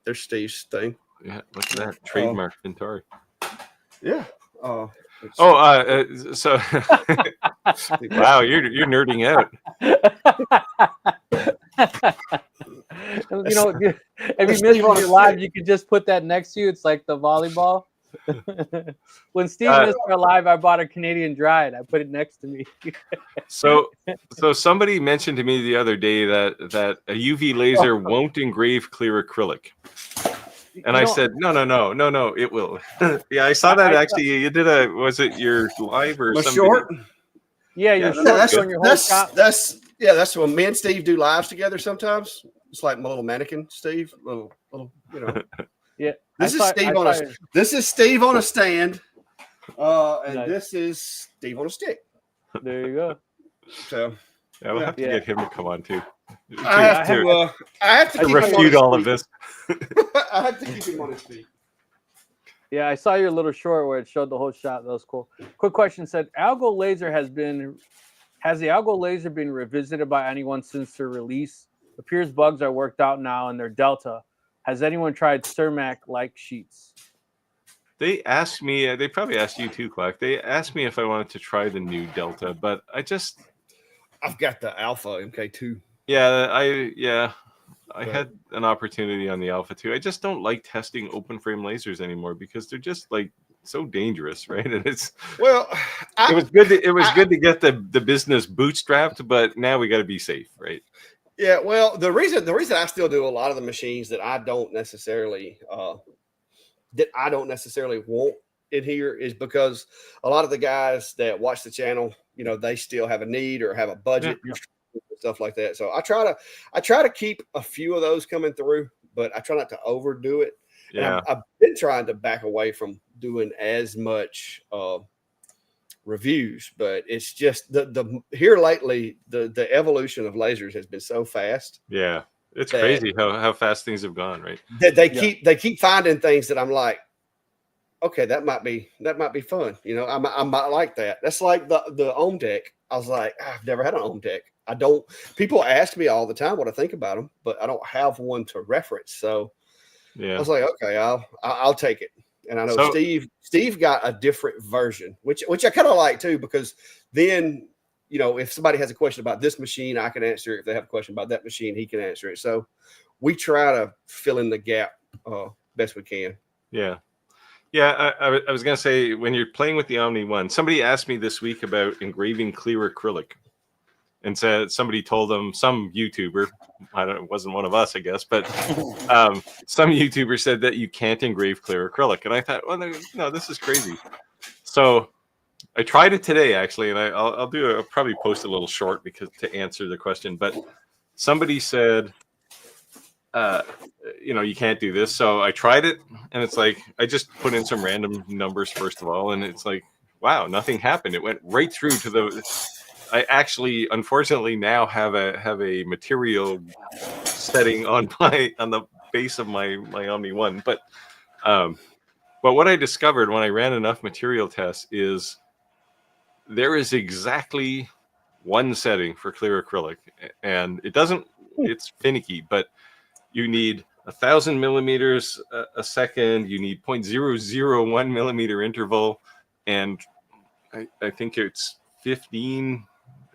There's Steve's thing. Yeah, look at that trademark Ventari. Yeah. So wow, you're nerding out. You know, if you missed your live, you could just put that next to you. It's like the volleyball. When Steve missed our live, I bought a Canadian Dry and I put it next to me. So somebody mentioned to me the other day that a UV laser won't engrave clear acrylic. And I said, no, it will. Yeah, I saw that actually. You did was it your live or something? Short? Yeah, your short on your whole shop. That's when me and Steve do lives together sometimes. It's like my little mannequin, Steve. Little, you know. Yeah. This is Steve on a stand. And nice. This is Steve on a stick. There you go. So yeah, we'll have to get him to come on too. I have to keep refute all of this. I have to keep him on his feet. Yeah, I saw your little short where it showed the whole shot. That was cool. Quick question said, has the algo laser been revisited by anyone since their release? Appears bugs are worked out now in their Delta. Has anyone tried Cermak-like sheets? They asked me, they probably asked you too, Clark. They asked me if I wanted to try the new Delta, but I've got the Alpha MK2. Yeah, I had an opportunity on the Alpha 2. I just don't like testing open frame lasers anymore because they're just like so dangerous, right? And it was good to get the business bootstrapped, but now we got to be safe, right? Yeah, well, the reason I still do a lot of the machines that I don't necessarily want in here is because a lot of the guys that watch the channel, you know, they still have a need or have a budget. Yeah. Stuff like that. So I try to keep a few of those coming through, but I try not to overdo it. Yeah. And I've been trying to back away from doing as much reviews, but it's just the here lately, the evolution of lasers has been so fast. Yeah. It's crazy how fast things have gone, right? That they keep finding things that I'm like, okay, that might be fun. You know, I might like that. That's like the Ohm Tech. I was like, I've never had an Ohm Tech. People ask me all the time what I think about them, but I don't have one to reference. So I was like, okay, I'll take it. And I know Steve got a different version, which I kind of like too, because then, you know, if somebody has a question about this machine, I can answer it. If they have a question about that machine, he can answer it. So we try to fill in the gap best we can. Yeah. Yeah, I was going to say, when you're playing with the Omni 1, somebody asked me this week about engraving clear acrylic. And said somebody told them, some YouTuber, it wasn't one of us, I guess, but some YouTuber said that you can't engrave clear acrylic. And I thought, well, no, this is crazy. So I tried it today, actually, and I'll probably post a little short to answer the question. But somebody said, you can't do this. So I tried it, and it's like, I just put in some random numbers, first of all, and it's like, wow, nothing happened. It went right through to the... I actually, unfortunately, now have a material setting on the base of my Omni 1. But what I discovered when I ran enough material tests is there is exactly one setting for clear acrylic, and it's finicky, but you need 1,000 millimeters a second. You need 0.001 millimeter interval, and I think it's 15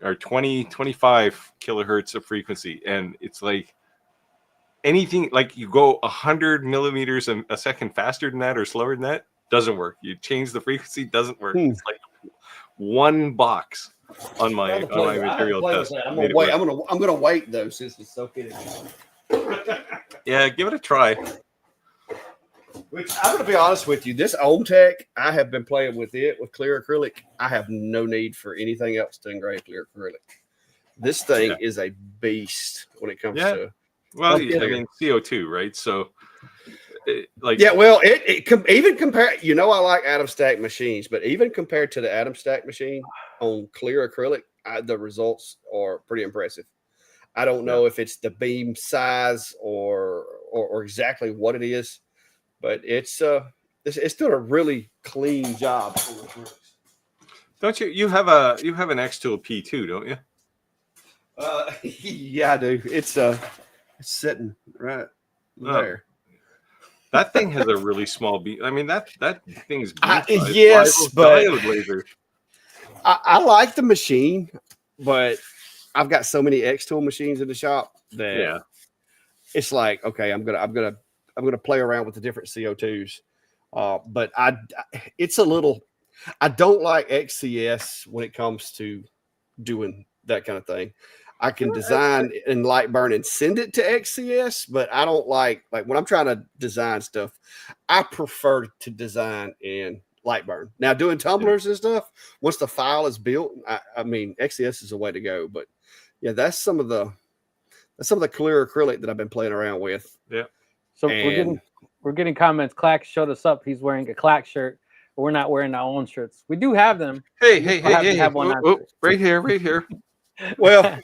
or 25 kilohertz of frequency. And it's like anything, like you go 100 millimeters a second faster than that or slower than that, doesn't work. You change the frequency, doesn't work. It's like one box on my material test. I'm gonna wait though, since it's so kidding. Yeah, give it a try. Which I'm going to be honest with you, this Ohm Tech, I have been playing with clear acrylic. I have no need for anything else to engrave clear acrylic. This thing is a beast when it comes to. Well, I mean CO2, right? So, even compared, I like Atom Stack machines, but even compared to the Atom Stack machine on clear acrylic, the results are pretty impressive. I don't know if it's the beam size or exactly what it is. But it's doing a really clean job. Don't you? You have an X-Tool P2, don't you? Yeah, I do. It's sitting right there. That thing has a really small beam. I mean, that thing's beam size. Yes, but diode laser. I like the machine, but I've got so many X tool machines in the shop that it's like, okay, I'm gonna play around with the different CO2s. But it's a little. I don't like XCS when it comes to doing that kind of thing. I can design in Lightburn and send it to XCS, but I don't like when I'm trying to design stuff, I prefer to design in Lightburn. Now doing tumblers and stuff, once the file is built, I mean XCS is the way to go. But yeah, that's some of the clear acrylic that I've been playing around with. Yeah. So we're getting comments. Clack showed us up. He's wearing a Clack shirt, but we're not wearing our own shirts. We do have them. Hey, have one right here. Well,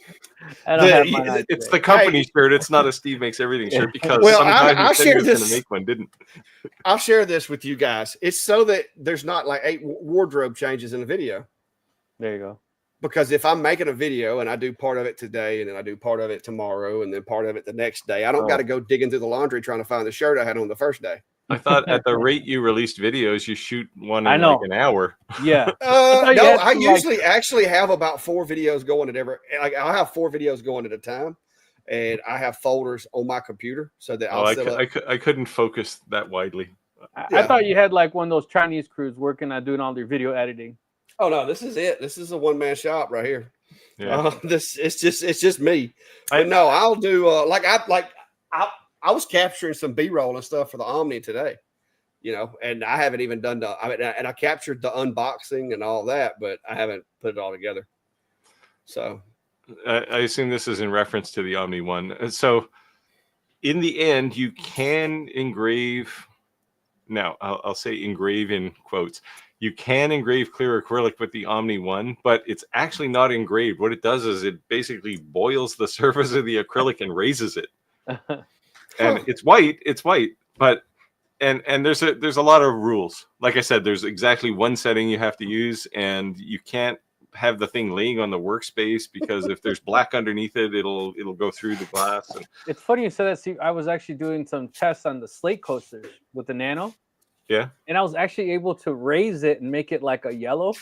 it's the company shirt. It's not a Steve Makes Everything shirt because some guy who said he was going to make one didn't. I'll share this with you guys. It's so that there's not like 8 wardrobe changes in a video. There you go. Because if I'm making a video and I do part of it today and then I do part of it tomorrow and then part of it the next day, I don't got to go digging through the laundry trying to find the shirt I had on the first day. I thought at the rate you released videos, you shoot one in like an hour. Yeah. No, I usually actually have about 4 videos going at every. Like I'll have 4 videos going at a time, and I have folders on my computer so that I couldn't focus that widely. I thought you had like one of those Chinese crews working on doing all their video editing. Oh no, this is it. This is a one-man shop right here. Yeah. It's just me. But no, I'll do I was capturing some B-roll and stuff for the Omni today, and I haven't even done and I captured the unboxing and all that, but I haven't put it all together. So I assume this is in reference to the Omni one. So in the end, you can engrave. Now I'll say engrave in quotes. You can engrave clear acrylic with the Omni one, but it's actually not engraved. What it does is it basically boils the surface of the acrylic and raises it. And it's white, but and there's a lot of rules. Like I said, there's exactly one setting you have to use, and you can't have the thing laying on the workspace because if there's black underneath it, it'll go through the glass. And it's funny you said that. See, I was actually doing some tests on the slate coasters with the Nano. Yeah. And I was actually able to raise it and make it like a yellow.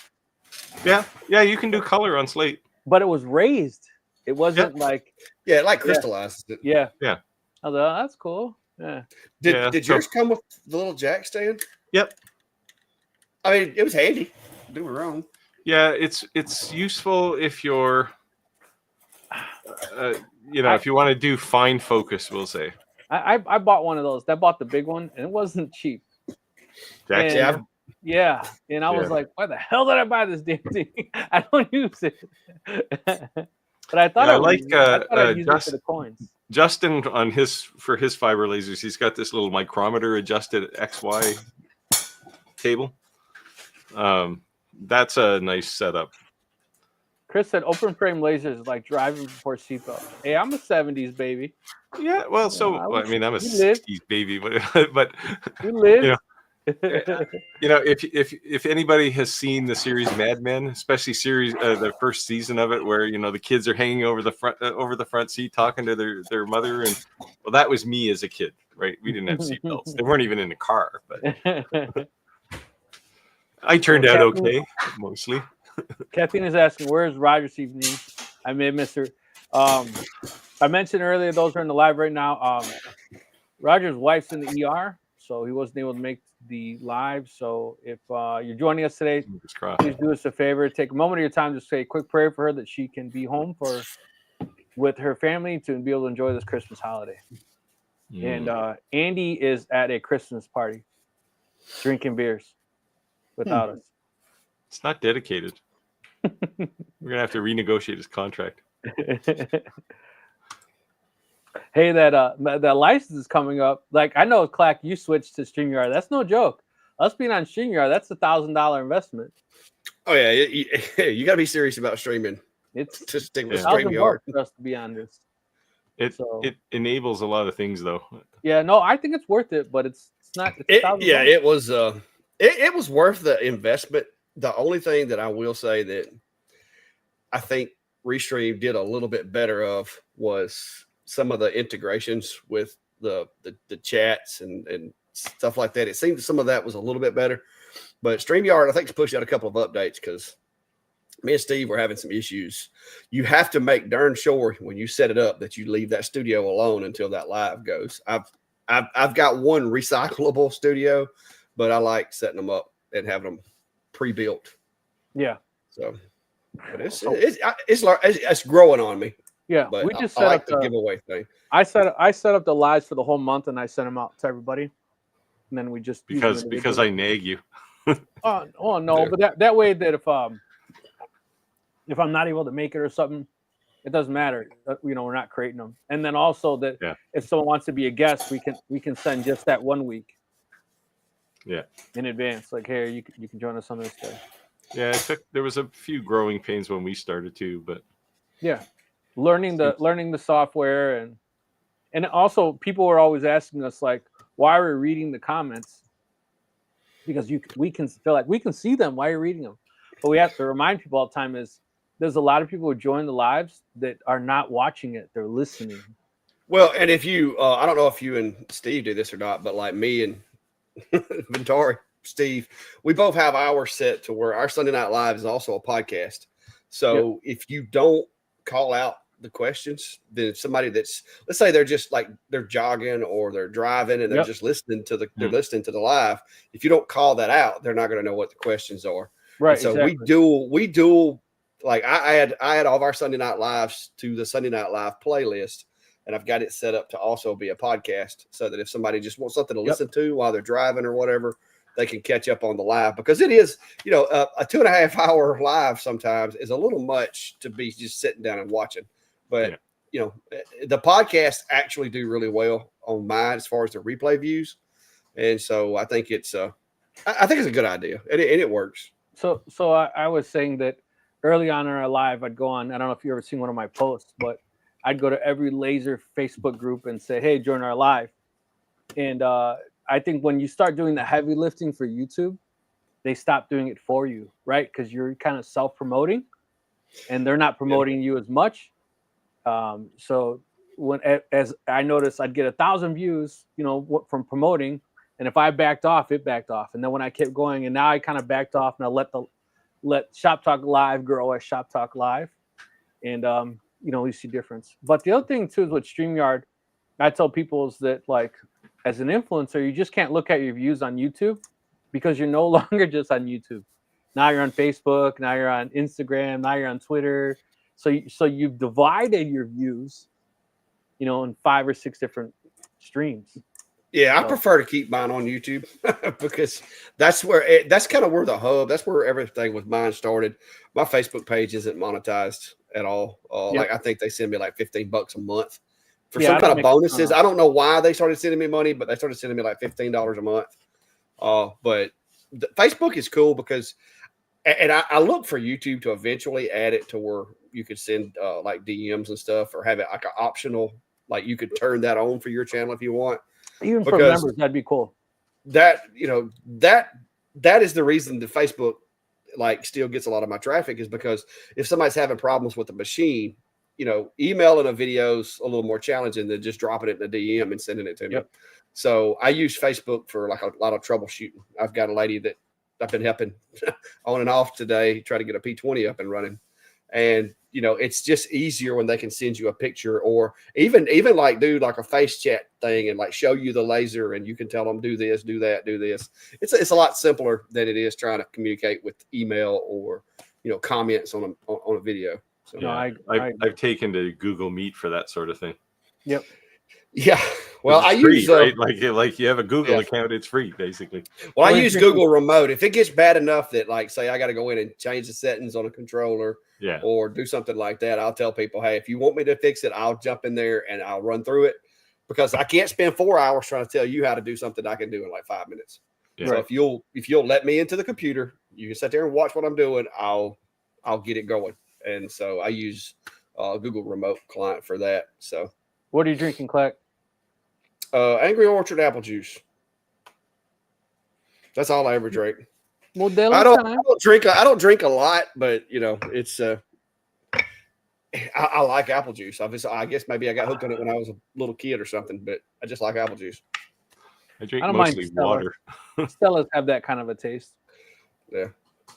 Yeah, you can do color on slate. But it was raised. It wasn't like crystallized. Yeah. I was like, oh, that's cool. Yeah. Did yours come with the little jack stand? Yep. I mean, it was handy. Don't do it wrong. Yeah, it's useful if you're, if you want to do fine focus, we'll say. I bought one of those. I bought the big one, and it wasn't cheap. Jack stand? Yeah, and I was like, why the hell did I buy this damn thing? I don't use it. But I thought I'd use it for the coins. Justin for his fiber lasers, he's got this little micrometer adjusted XY table. That's a nice setup. Chris said open frame lasers is like driving before seatbelt. Hey, I'm a 70s baby. Yeah, well, I'm a 60s baby, but you live. If anybody has seen the series Mad Men, especially the first season of it, where the kids are hanging over the front seat talking to their mother, and well, that was me as a kid, right? We didn't have seatbelts; they weren't even in the car, but I turned out okay, mostly. Kathleen is asking, "Where's Roger's evening?" I may have missed her. I mentioned earlier; those are in the live right now. Roger's wife's in the ER, so he wasn't able to make the live. So if you're joining us today, please do us a favor, take a moment of your time to say a quick prayer for her that she can be home with her family to be able to enjoy this Christmas holiday. And Andy is at a Christmas party drinking beers without us. It's not dedicated. We're gonna have to renegotiate his contract. Hey, that license is coming up. Like, I know, Clack, you switched to StreamYard. That's no joke. Us being on StreamYard, that's $1,000 investment. Oh yeah, you got to be serious about streaming. It's to stick with StreamYard for us to be on this. It enables a lot of things, though. Yeah, no, I think it's worth it, but it's not. It was it was worth the investment. The only thing that I will say that I think Restream did a little bit better of was some of the integrations with the chats and stuff like that. It seems some of that was a little bit better, but StreamYard, I think, has pushed out a couple of updates because me and Steve were having some issues. You have to make darn sure when you set it up that you leave that studio alone until that live goes. I've got one recyclable studio, but I like setting them up and having them pre-built. Yeah. So, but it's growing on me. Yeah, but we just I set like up the giveaway thing. I set up the lives for the whole month, and I sent them out to everybody, and then we just because I nag you. Oh no, but that way that if I'm not able to make it or something, it doesn't matter. We're not creating them. And then also that if someone wants to be a guest, we can send just that 1 week. Yeah. In advance, like, hey, you can join us on this day. Yeah, there was a few growing pains when we started too, but yeah, learning the software and also people were always asking us like, why are we reading the comments? Because we can feel like we can see them. Why are you reading them? But we have to remind people all the time is there's a lot of people who join the lives that are not watching it; they're listening. Well, and if you, I don't know if you and Steve do this or not, but like me and Ventari, Steve, we both have ours set to where our Sunday Night Live is also a podcast. So if you don't call out the questions, then if somebody that's, let's say they're just like they're jogging or they're driving and they're just listening to they're listening to the live. If you don't call that out, they're not going to know what the questions are. Right. And so exactly. we do like I had all of our Sunday Night Lives to the Sunday Night Live playlist. And I've got it set up to also be a podcast so that if somebody just wants something to listen to while they're driving or whatever, they can catch up on the live, because it is, a 2.5 hour live sometimes is a little much to be just sitting down and watching. But, the podcasts actually do really well on mine as far as the replay views. And so I think it's a good idea and it works. So I was saying that early on in our live, I'd go on, I don't know if you ever seen one of my posts, but I'd go to every laser Facebook group and say, hey, join our live. And I think when you start doing the heavy lifting for YouTube, they stop doing it for you, right? Because you're kind of self-promoting and they're not promoting you as much. So as I noticed, I'd get 1,000 views, from promoting. And if I backed off, it backed off. And then when I kept going, and now I kind of backed off and I let Shop Talk Live grow as Shop Talk Live. And, you see difference. But the other thing too is with StreamYard, I tell people is that like as an influencer, you just can't look at your views on YouTube because you're no longer just on YouTube. Now you're on Facebook, now you're on Instagram, now you're on Twitter. So you've divided your views, in 5 or 6 different streams. Yeah, I prefer to keep mine on YouTube because that's kind of where the hub, that's where everything with mine started. My Facebook page isn't monetized at all. Like I think they send me like $15 a month for some kind of bonuses. I don't know why they started sending me money, but they started sending me like $15 a month. But Facebook is cool because, and I look for YouTube to eventually add it to where you could send like DMs and stuff, or have it like an optional, like you could turn that on for your channel if you want. Even for members, that'd be cool. That is the reason that Facebook like still gets a lot of my traffic, is because if somebody's having problems with the machine, emailing a video is a little more challenging than just dropping it in a DM and sending it to me. So I use Facebook for like a lot of troubleshooting. I've got a lady that I've been helping on and off today, try to get a P20 up and running. And, it's just easier when they can send you a picture, or even like do like a face chat thing and like show you the laser and you can tell them do this, do that, do this. It's a lot simpler than it is trying to communicate with email or, comments on a video. So I've taken to Google Meet for that sort of thing. Yep. Yeah. Well, I use right? Like you have a Google account, it's free basically. Well, I use Google Remote. If it gets bad enough that like say I got to go in and change the settings on a controller, or do something like that, I'll tell people, hey, if you want me to fix it, I'll jump in there and I'll run through it, because I can't spend 4 hours trying to tell you how to do something I can do in like 5 minutes. Yeah. So if you'll let me into the computer, you can sit there and watch what I'm doing. I'll get it going. And so I use Google Remote Client for that. So what are you drinking, Clack? Angry Orchard apple juice. That's all I ever drink. Modelo I don't drink a lot, but it's I like apple juice. I guess maybe I got hooked on it when I was a little kid or something, but I just like apple juice. I drink I don't mind mostly Stella. water. Stellas have that kind of a taste. Yeah.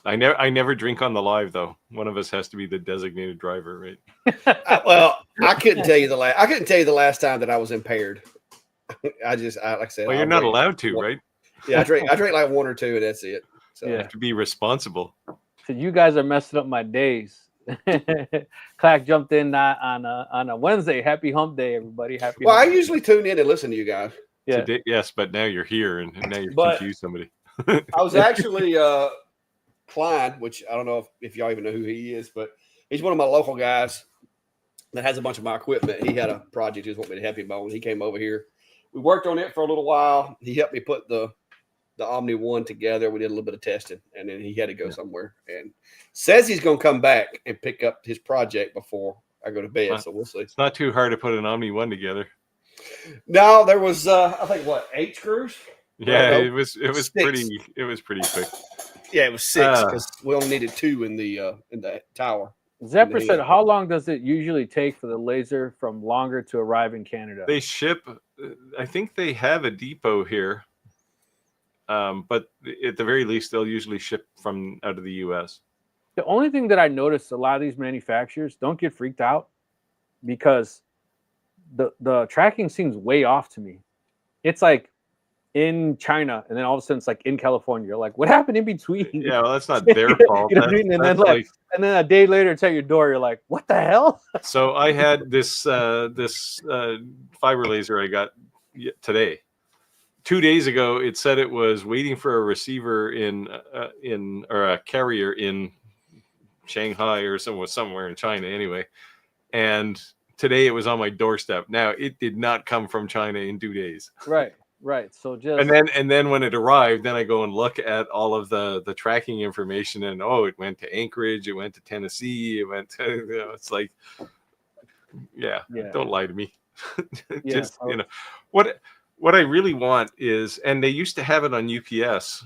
I never drink on the live though. One of us has to be the designated driver, right? I couldn't tell you the last time that I was impaired. Like I said. Well, you're not allowed to, right? Yeah, I drink like one or two, and that's it. So You have to be responsible. So you guys are messing up my days. Clack jumped in on a Wednesday. Happy Hump Day, everybody! Happy. Well, hump I usually tune in and listen to you guys. Yeah. Today, yes, but now you're here, and now you're confused somebody. I was actually Klein, which I don't know if y'all even know who he is, but he's one of my local guys that has a bunch of my equipment. He had a project he was wanting me to help him on. He came over here. We worked on it for a little while. He helped me put the Omni 1 together. We did a little bit of testing, and then he had to go somewhere. And says he's going to come back and pick up his project before I go to bed. So we'll see. It's not too hard to put an Omni 1 together. No, there was I think 8 screws. Yeah, No, it was 6. pretty quick. Yeah, it was 6 because we only needed 2 in the tower. Zephyr said, "How long does it usually take for the laser from longer to arrive in Canada?" They ship. I think they have a depot here, but at the very least, they'll usually ship from out of the U.S. The only thing that I noticed, a lot of these manufacturers don't get freaked out because the tracking seems way off to me. It's like in China, and then all of a sudden it's like in California. You're like, what happened in between? Yeah, well, that's not their fault. You know what I mean? And then and then a day later it's at your door. You're like, what the hell? So I had this fiber laser I got today. 2 days ago, it said it was waiting for a receiver or a carrier in Shanghai or somewhere in China anyway. And today it was on my doorstep. Now it did not come from China in 2 days. Right. So just and then when it arrived, then I go and look at all of the tracking information, and it went to Anchorage, it went to Tennessee, it went to it's like, yeah. Don't lie to me. Just what I really want is, and they used to have it on UPS,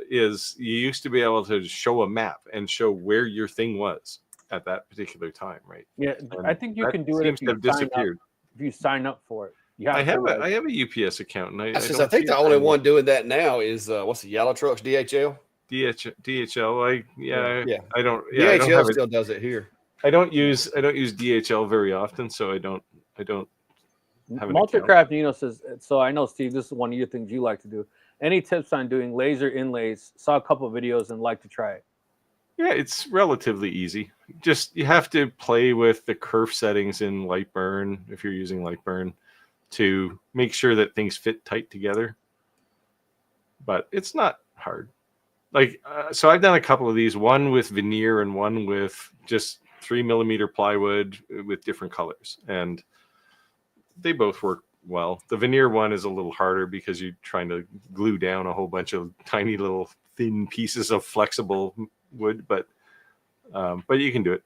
is you used to be able to show a map and show where your thing was at that particular time, right? Yeah, And I think you can do it seems if to have disappeared. if you sign up for it. I have a UPS account, and I think the only one doing that now is what's the yellow trucks, DHL. DHL. I don't. DHL I don't have still does it here. I don't use DHL very often, so I don't have an Multicraft says, so I know, Steve, this is one of your things you like to do. Any tips on doing laser inlays? Saw a couple of videos and like to try it. Yeah, it's relatively easy. Just you have to play with the kerf settings in Lightburn if you're using Lightburn to make sure that things fit tight together. But it's not hard. So I've done a couple of these, one with veneer and one with just 3mm plywood with different colors, and they both work well. The veneer one is a little harder because you're trying to glue down a whole bunch of tiny little thin pieces of flexible wood, but you can do it.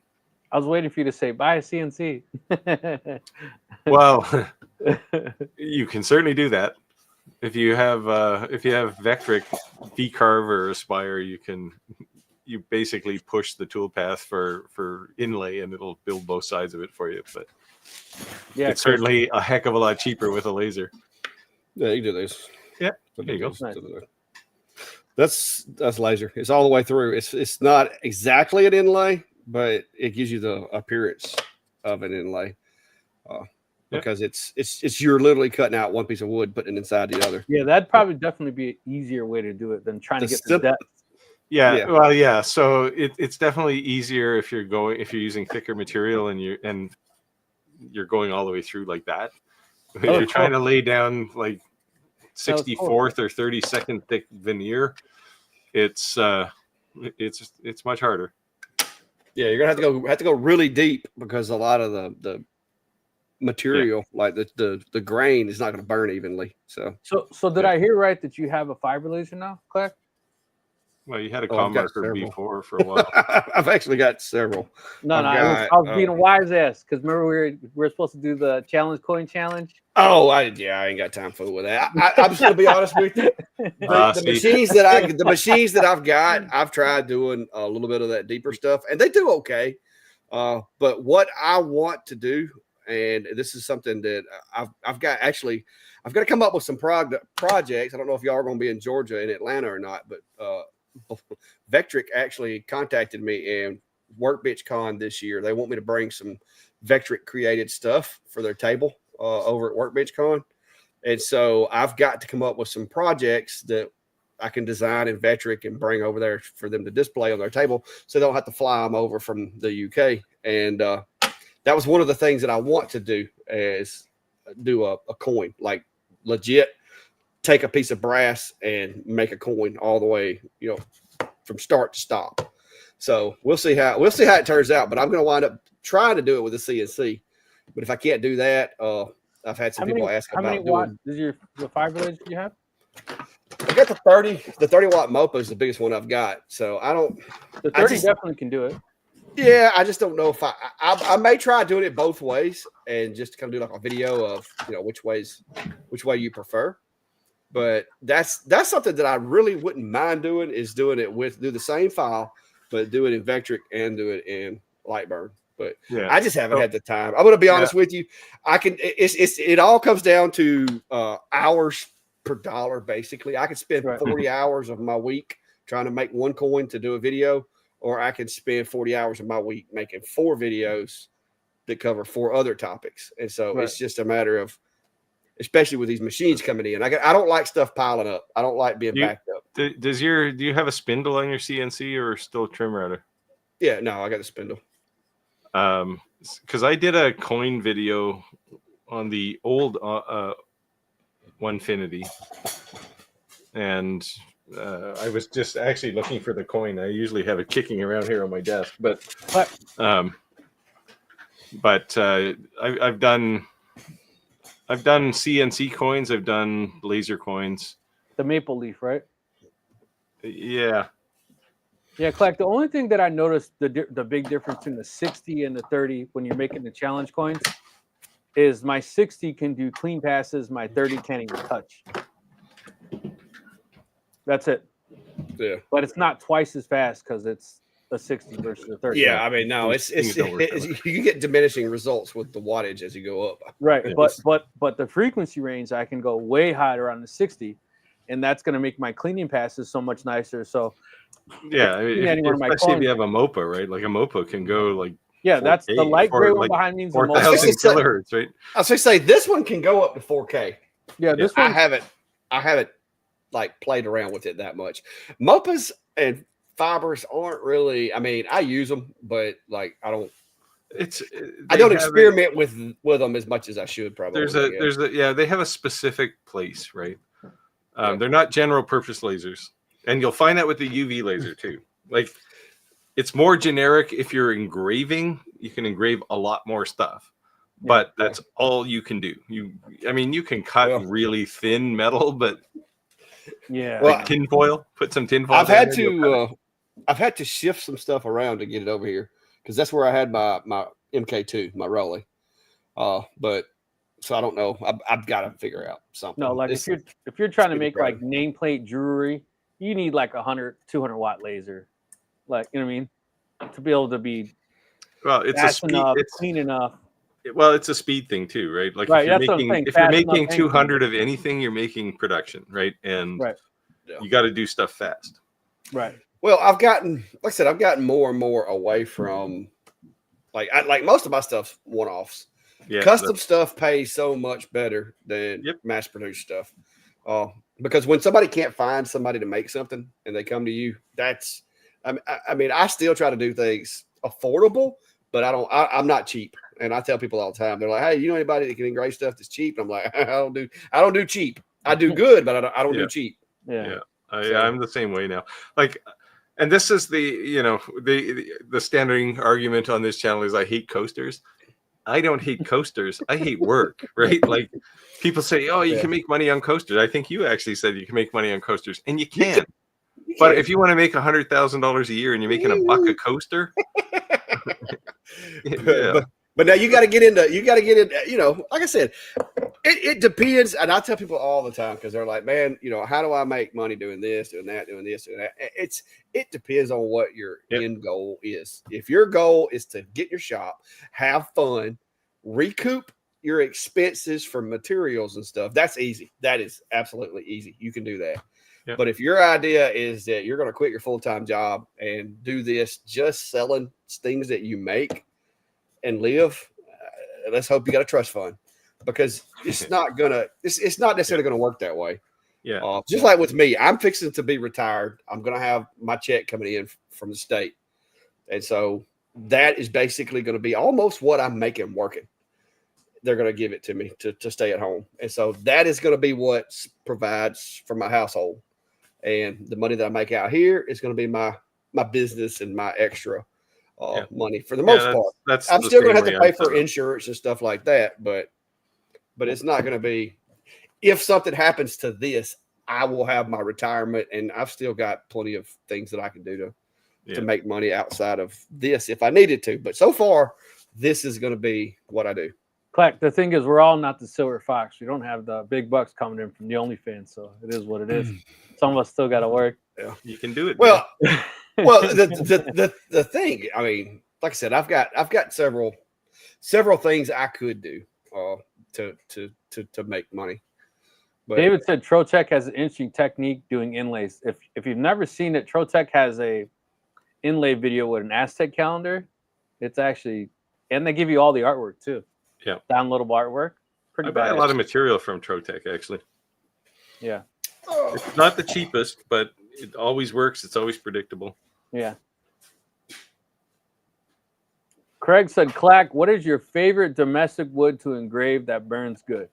I was waiting for you to say buy a CNC. Well, you can certainly do that. If you have Vectric V-Carve or Aspire, you basically push the toolpath for inlay, and it'll build both sides of it for you. But yeah, it's certainly a heck of a lot cheaper with a laser. Yeah, you can do this. Yeah, there you go. Nice. That's laser. It's all the way through. It's not exactly an inlay, but it gives you the appearance of an inlay. Because it's you're literally cutting out one piece of wood, putting it inside the other. Yeah, that'd probably definitely be an easier way to do it than trying to get the depth. Yeah, well, yeah. So it's definitely easier if you're using thicker material and you're going all the way through like that. If you're trying to lay down like 64th or 32nd thick veneer, it's much harder. Yeah, you're gonna have to go really deep because a lot of the material, like the grain, is not going to burn evenly. So did I hear right that you have a fiber laser now, Claire? Well, you had a com marker before for a while. I've actually got several. I was being a wise ass because remember we were supposed to do the coin challenge. Oh, I ain't got time for that. I'm just gonna be honest with you. The machines that I've got, I've tried doing a little bit of that deeper stuff, and they do okay. But what I want to do, and this is something that I've got to come up with some projects. I don't know if y'all are going to be in Georgia, in Atlanta or not, but Vectric actually contacted me, and Workbench Con this year, they want me to bring some Vectric created stuff for their table over at Workbench Con. And so I've got to come up with some projects that I can design in Vectric and bring over there for them to display on their table, so they don't have to fly them over from the UK. And that was one of the things that I want to do, is do a coin, like legit take a piece of brass and make a coin all the way, from start to stop. So we'll see how it turns out, but I'm going to wind up trying to do it with a CNC. But if I can't do that, I've had some people ask about doing. How many watt is the fiber laser you have? I got the 30 watt MOPA is the biggest one I've got. So I don't. The 30 definitely can do it. Yeah, I just don't know if I may try doing it both ways and just kind of do like a video of which way you prefer. But that's something that I really wouldn't mind doing, is do the same file, but do it in Vectric and do it in Lightburn. But I just haven't had the time. I'm going to be honest with you. It all comes down to hours per dollar, basically. I could spend 40 hours of my week trying to make one coin to do a video, or I could spend 40 hours of my week making 4 videos that cover 4 other topics. And so it's just a matter of, especially with these machines coming in, I don't like stuff piling up. I don't like being backed up. Do you have a spindle on your CNC or still a trim router? Yeah, no, I got a spindle. Because I did a coin video on the old Onefinity, and I was just actually looking for the coin. I usually have it kicking around here on my desk, but I've done CNC coins. I've done laser coins. The maple leaf, right? Yeah. Yeah, Clark, the only thing that I noticed the big difference between the 60 and the 30 when you're making the challenge coins is my 60 can do clean passes, my 30 can't even touch. That's it. Yeah. But it's not twice as fast because it's a 60 versus a 30. Yeah, I mean, no, it's you get diminishing results with the wattage as you go up. Right, but the frequency range, I can go way higher on the 60, and that's going to make my cleaning passes so much nicer. So yeah, especially if you have a MOPA, right? Like a MOPA can go like 4K, that's the light gray one behind me. 4,000 kilohertz, right? I was going to say this one can go up to 4K. Yeah, this one I haven't like played around with it that much. MOPAs and fibers aren't really. I mean, I use them, but like I don't experiment with them as much as I should. Probably they have a specific place, right? They're not general purpose lasers. And you'll find that with the UV laser too. Like it's more generic. If you're engraving, you can engrave a lot more stuff, but that's all you can do. You can cut really thin metal, but like tin foil, put some tin foil. I've had to shift some stuff around to get it over here because that's where I had my MK2, my Rolly. But so I don't know. I've got to figure out something. No, like if you're trying to make like nameplate jewelry, you need like 100, 200 watt laser, like, you know what I mean, to be able to be fast enough, clean enough. Well, it's a speed thing too, right? Like if you're making 200 of anything, you're making production, right? And you got to do stuff fast. Right. Well, I've gotten more and more away from like most of my stuff's one-offs. Yeah, custom stuff pays so much better than mass-produced stuff. Because when somebody can't find somebody to make something and they come to you, I still try to do things affordable, but I'm not cheap. And I tell people all the time, they're like, hey, you know anybody that can engrave stuff that's cheap? And I'm like, I don't do cheap. I do good, but I don't do cheap. Yeah. I'm the same way now. Like, and this is the standard argument on this channel is I hate coasters. I don't hate coasters. I hate work, right? Like people say, oh, you can make money on coasters. I think you actually said you can make money on coasters, and you can. But if you want to make $100,000 a year and you're making $1 a coaster, but now you got to get into, like I said, it depends. And I tell people all the time, because they're like, man, how do I make money doing this, doing that, doing this, doing that? It depends on what your end goal is. If your goal is to get your shop, have fun, recoup your expenses for materials and stuff, that's easy. That is absolutely easy. You can do that. Yep. But if your idea is that you're going to quit your full-time job and do this just selling things that you make and live, let's hope you got a trust fund, because it's not gonna. It's not necessarily going to work that way. Yeah. Just like with me, I'm fixing to be retired. I'm going to have my check coming in from the state, and so that is basically going to be almost what I'm making working. They're going to give it to me to stay at home, and so that is going to be what provides for my household. And the money that I make out here is going to be my business and my extra money for the most part. I'm still going to have to pay for insurance and stuff like that, but it's not going to be. If something happens to this, I will have my retirement, and I've still got plenty of things that I can do to make money outside of this if I needed to. But so far, this is going to be what I do. Clack, the thing is, we're all not the silver fox. We don't have the big bucks coming in from the Onlyfans, so it is what it is. Some of us still got to work. Yeah, you can do it. Well, the thing, I mean, like I said, I've got several things I could do to make money. But David said Trotec has an interesting technique doing inlays. If you've never seen it, Trotec has a inlay video with an Aztec calendar. It's actually, and they give you all the artwork too. Yeah, downloadable artwork. I buy a lot of material from Trotec actually. Yeah, it's not the cheapest, but it always works. It's always predictable. Yeah. Craig said, Clack, what is your favorite domestic wood to engrave that burns good?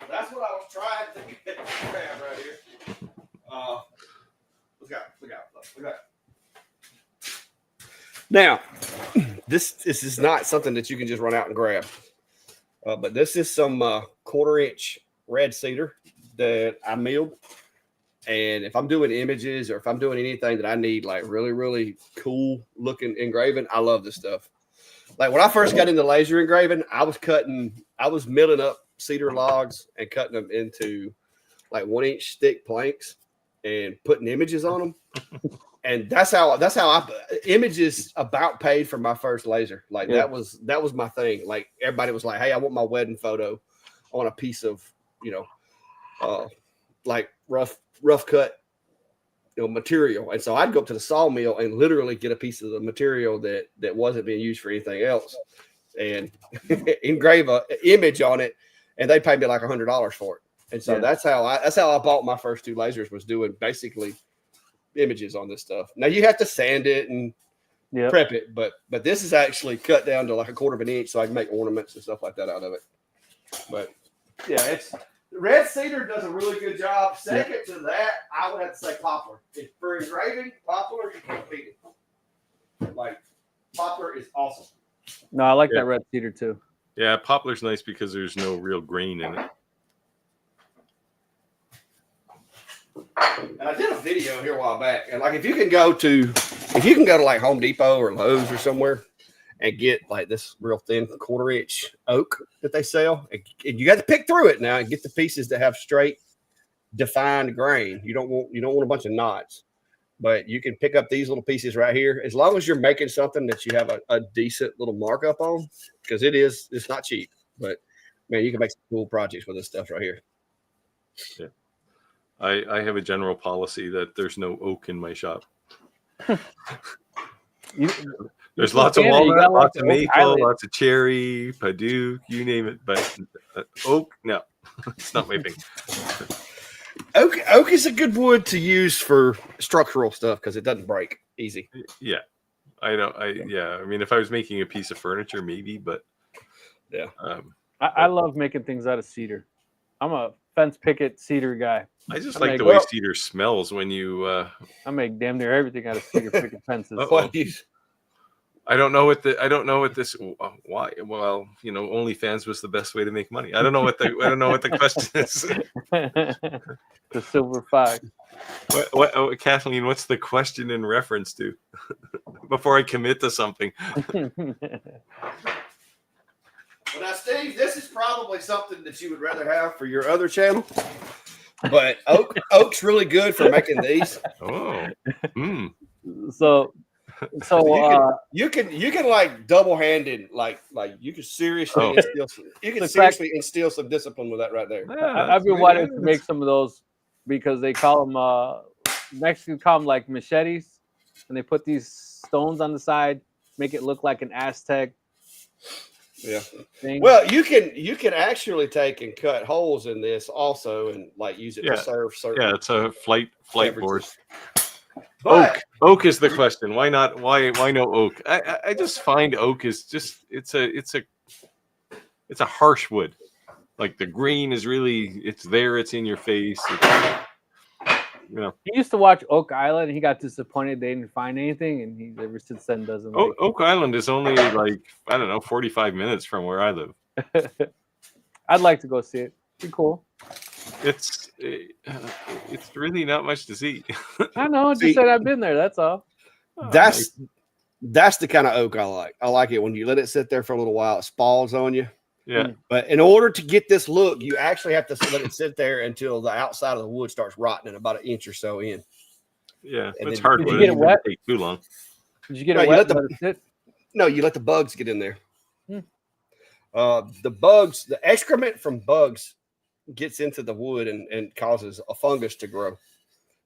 That's what I was trying to get right here. Look out. Now, this is not something that you can just run out and grab. But this is some 1/4-inch red cedar that I milled. And if I'm doing images or if I'm doing anything that I need like really, really cool looking engraving, I love this stuff. Like when I first got into laser engraving, I was milling up cedar logs and cutting them into like 1-inch thick planks and putting images on them. And that's how images about paid for my first laser. Like that was my thing. Like everybody was like, hey, I want my wedding photo on a piece of, like rough cut, material. And so I'd go up to the sawmill and literally get a piece of the material that wasn't being used for anything else and engrave an image on it. And they paid me like $100 for it. And so that's how I bought my first 2 lasers, was doing basically images on this stuff. Now you have to sand it and prep it, but this is actually cut down to like 1/4 of an inch, so I can make ornaments and stuff like that out of it. But yeah, it's red cedar does a really good job. Second to that, I would have to say poplar. If for engraving, poplar, you can't beat it. Like poplar is awesome. No, I like that red cedar too. Yeah, poplar's nice because there's no real grain in it. And I did a video here a while back, and like if you can go to like Home Depot or Lowe's or somewhere and get like this real thin 1/4-inch oak that they sell, and you got to pick through it now and get the pieces that have straight, defined grain. You don't want a bunch of knots, but you can pick up these little pieces right here as long as you're making something that you have a decent little markup on, because it's not cheap, but man, you can make some cool projects with this stuff right here. Yeah. I have a general policy that there's no oak in my shop. There's lots of walnut, lots of maple, lots of cherry, Purdue, you name it. But oak, no, it's not my thing. Oak is a good wood to use for structural stuff because it doesn't break easy. Yeah, I know. I mean, if I was making a piece of furniture, maybe, but yeah. I love making things out of cedar. I'm a fence picket cedar guy. I just like the way cedar smells when you. I make damn near everything out of cedar picket fences. I don't know what this. Why? Well, OnlyFans was the best way to make money. I don't know what the question is. The silver fox. What, Kathleen? What's the question in reference to? Before I commit to something. Well, now, Steve, this is probably something that you would rather have for your other channel, but oak's really good for making these. Oh, So So you can like double-handed, like you can seriously instill some discipline with that right there. I've been wanting to make some of those because they call them Mexicans call them like machetes, and they put these stones on the side, make it look like an Aztec. Yeah. Thing. Well, you can actually take and cut holes in this also, and like use it to serve certain. Yeah, it's a flight board. But, oak is the question. Why not? Why no oak? I just find oak is just it's a harsh wood. Like the grain is really it's in your face. He used to watch Oak Island. And he got disappointed they didn't find anything, and he ever since then doesn't like. Oak Island is only like 45 minutes from where I live. I'd like to go see it. Be cool. It's really not much to see. I know. Just said I've been there. That's all. That's the kind of oak I like. I like it when you let it sit there for a little while. It spalls on you. Yeah. But in order to get this look, you actually have to let it sit there until the outside of the wood starts rotting about an inch or so in. Yeah, and it's hard. Did you get it wet? Take too long. Did you get it wet? No, you let the bugs get in there. The bugs, the excrement from bugs gets into the wood and causes a fungus to grow.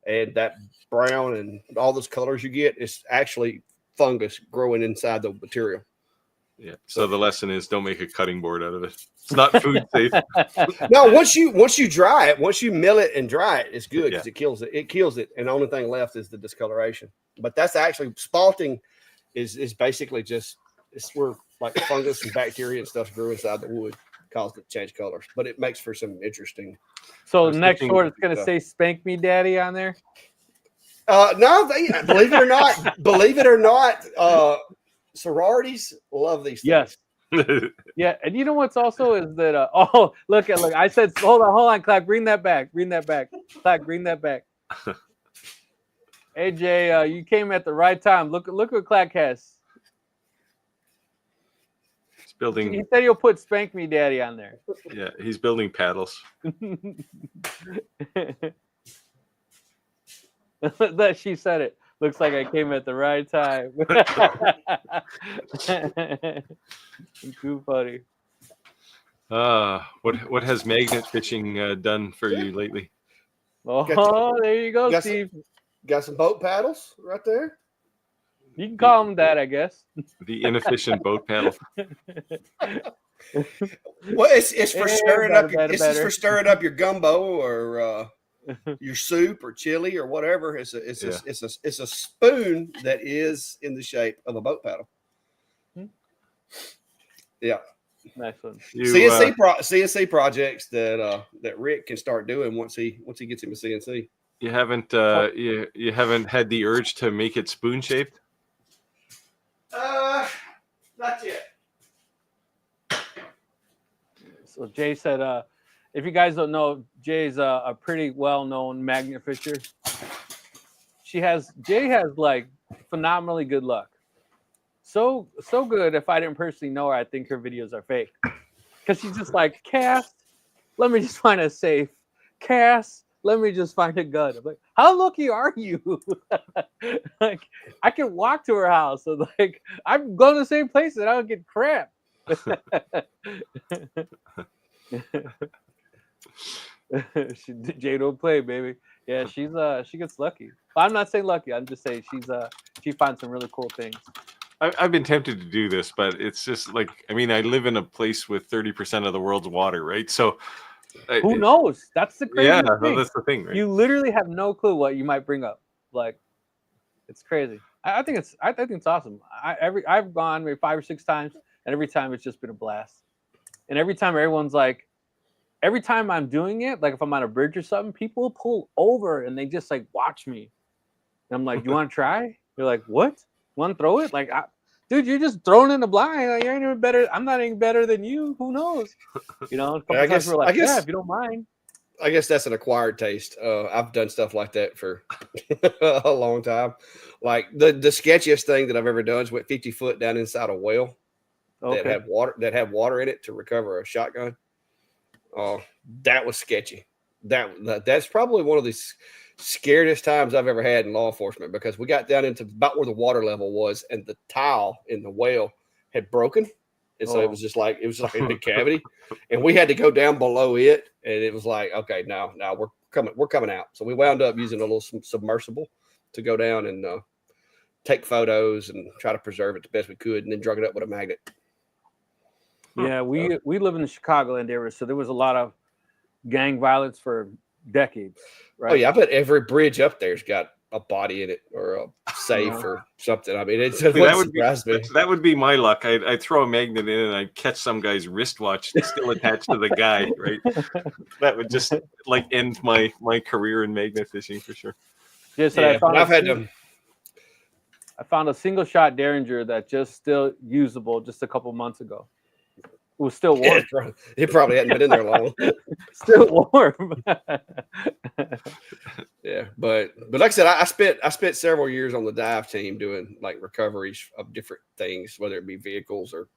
And that brown and all those colors you get is actually fungus growing inside the material. Yeah. So the lesson is don't make a cutting board out of it. It's not food safe. No, once you dry it, once you mill it and dry it, it's good because it kills it. It kills it, and the only thing left is the discoloration. But that's actually spalting is basically just it's where like fungus and bacteria and stuff grew inside the wood, caused it to change colors. But it makes for some interesting. So the next short is going to say "Spank Me, Daddy" on there. No, believe it or not, sororities love these things. Yes. Yeah, and you know what's also is that look, I said hold on, Clark, bring that back. Clark, bring that back. AJ, you came at the right time. Look what Clark has. He's building. He said he'll put "Spank Me, Daddy" on there. Yeah, he's building paddles. That she said it. Looks like I came at the right time. Too funny. What has magnet fishing done for you lately? Oh, there you go, Steve. Got some boat paddles right there. You can call them that, I guess. The inefficient boat paddle. Well, it's for stirring up. This is for stirring up your gumbo or your soup or chili or whatever. It's a spoon that is in the shape of a boat paddle. Yeah, nice one. CNC projects that Rick can start doing once he gets him a CNC. You haven't you haven't had the urge to make it spoon shaped? Not yet. So Jay said, if you guys don't know, Jay's a pretty well-known magnet fisher. Jay has like phenomenally good luck. So good. If I didn't personally know her, I think her videos are fake. Because she's just like, cast, let me just find a safe. Cast, let me just find a gun. I'm like, how lucky are you? Like, I can walk to her house. So like, I'm going to the same place and I don't get crap. Jay don't play, baby. Yeah, she gets lucky. I'm not saying lucky. I'm just saying she finds some really cool things. I've been tempted to do this, but it's just like, I mean, I live in a place with 30% of the world's water, right? So who knows? That's the crazy thing. No, that's the thing, right? You literally have no clue what you might bring up. Like, it's crazy. I think it's awesome. I've gone maybe 5 or 6 times, and every time it's just been a blast. And every time every time I'm doing it, like if I'm on a bridge or something, people pull over and they just like watch me. And I'm like, "You want to try?" They're like, "What? Want to throw it?" Like, dude, you're just throwing in the blind. Like, you ain't even better. I'm not any better than you. Who knows? You know. A couple times we're like, "Yeah, if you don't mind." I guess that's an acquired taste. I've done stuff like that for a long time. Like the sketchiest thing that I've ever done is went 50 foot down inside a well that had water in it to recover a shotgun. That was sketchy. That's probably one of the scariest times I've ever had in law enforcement, because we got down into about where the water level was, and the tile in the well had broken. And so it was just like a big cavity, and we had to go down below it. And it was like, okay, now we're coming out. So we wound up using a little submersible to go down and take photos and try to preserve it the best we could, and then drug it up with a magnet. Yeah, we live in the Chicagoland area, so there was a lot of gang violence for decades. Right? Oh yeah, I bet every bridge up there's got a body in it or a safe or something. I mean, that would be my luck. I'd throw a magnet in and I'd catch some guy's wristwatch still attached to the guy, right? That would just like end my career in magnet fishing for sure. Yeah, so I found a single shot Derringer that just still usable just a couple months ago. It was still warm. It probably hadn't been in there long. Still warm. Yeah, but like I said, I spent several years on the dive team doing like recoveries of different things, whether it be vehicles or,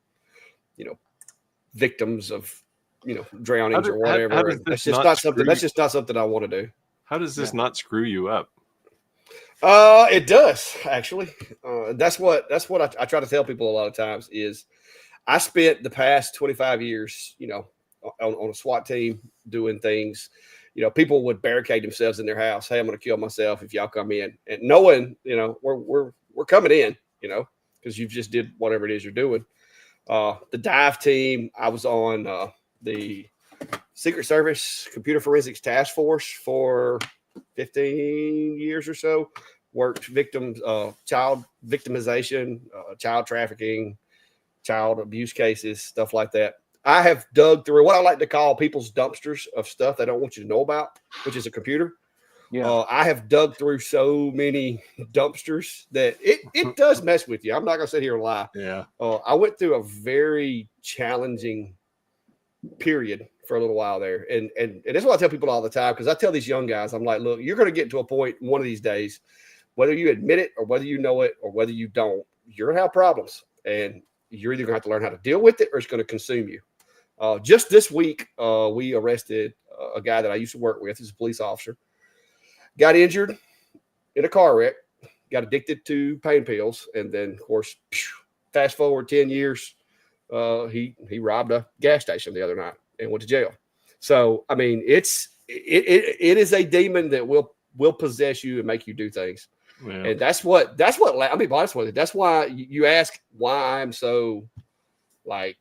victims of, drownings or whatever. That's just not something I want to do. How does this not screw you up? It does actually. That's what I try to tell people a lot of times is I spent the past 25 years, on a SWAT team doing things. People would barricade themselves in their house. Hey, I'm going to kill myself if y'all come in, and knowing, we're coming in, because you've just did whatever it is you're doing. The dive team, I was on the Secret Service Computer Forensics Task Force for 15 years or so. Worked victims, child victimization, child trafficking, child abuse cases, stuff like that. I have dug through what I like to call people's dumpsters of stuff they don't want you to know about, which is a computer. Yeah. I have dug through so many dumpsters that it does mess with you. I'm not going to sit here and lie. Yeah. I went through a very challenging period for a little while there. And that's what I tell people all the time, because I tell these young guys, I'm like, look, you're going to get to a point one of these days, whether you admit it or whether you know it or whether you don't, you're going to have problems. And you're either going to have to learn how to deal with it or it's going to consume you. Just this week, we arrested a guy that I used to work with. He's a police officer. Got injured in a car wreck, got addicted to pain pills, and then, of course, fast forward 10 years, he robbed a gas station the other night and went to jail. So, I mean, it is a demon that will possess you and make you do things. Yeah. And that's what I mean, honest with it. That's why you ask why I'm so, like,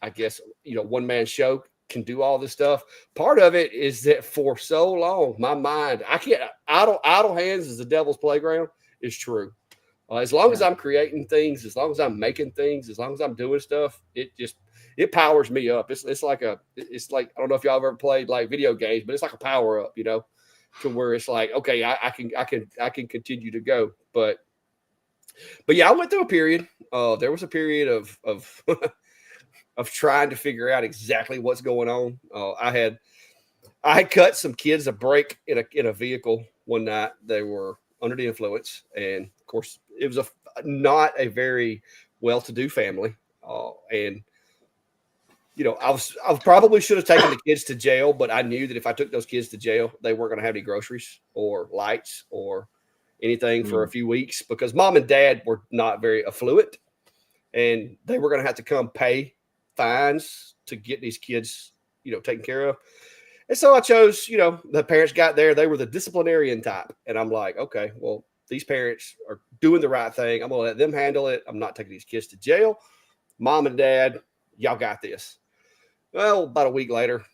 I guess, one man show can do all this stuff. Part of it is that for so long, my mind, idle hands is the devil's playground is true. As long as I'm creating things, as long as I'm making things, as long as I'm doing stuff, it powers me up. It's like I don't know if y'all have ever played like video games, but it's like a power up, to where it's like, okay, I can continue to go. But yeah, I went through a period. There was a period of of trying to figure out exactly what's going on. I had cut some kids a break in a vehicle one night. They were under the influence, and of course, it was not a very well-to-do family. And I probably should have taken the kids to jail, but I knew that if I took those kids to jail, they weren't going to have any groceries or lights or anything for a few weeks, because mom and dad were not very affluent, and they were going to have to come pay fines to get these kids, taken care of. And so I chose, the parents got there. They were the disciplinarian type. And I'm like, okay, well, these parents are doing the right thing. I'm going to let them handle it. I'm not taking these kids to jail. Mom and dad, y'all got this. Well, about a week later,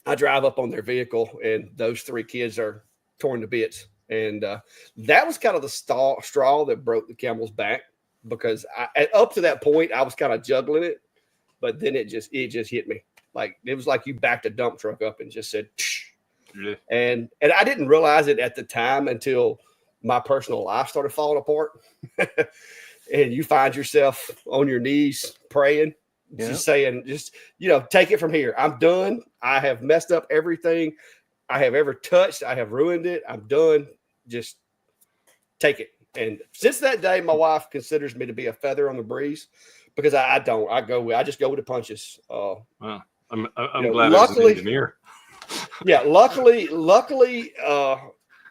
I drive up on their vehicle, and those three kids are torn to bits. And that was kind of the straw that broke the camel's back, because up to that point, I was kind of juggling it. But then it just hit me. Like, it was like you backed a dump truck up and just said, yeah. And I didn't realize it at the time until my personal life started falling apart. And you find yourself on your knees praying, just saying, take it from here. I'm done. I have messed up everything I have ever touched. I have ruined it. I'm done. Just take it. And since that day, my wife considers me to be a feather on the breeze, because I don't. I just go with the punches. Wow. I'm glad I was an engineer. Yeah, luckily,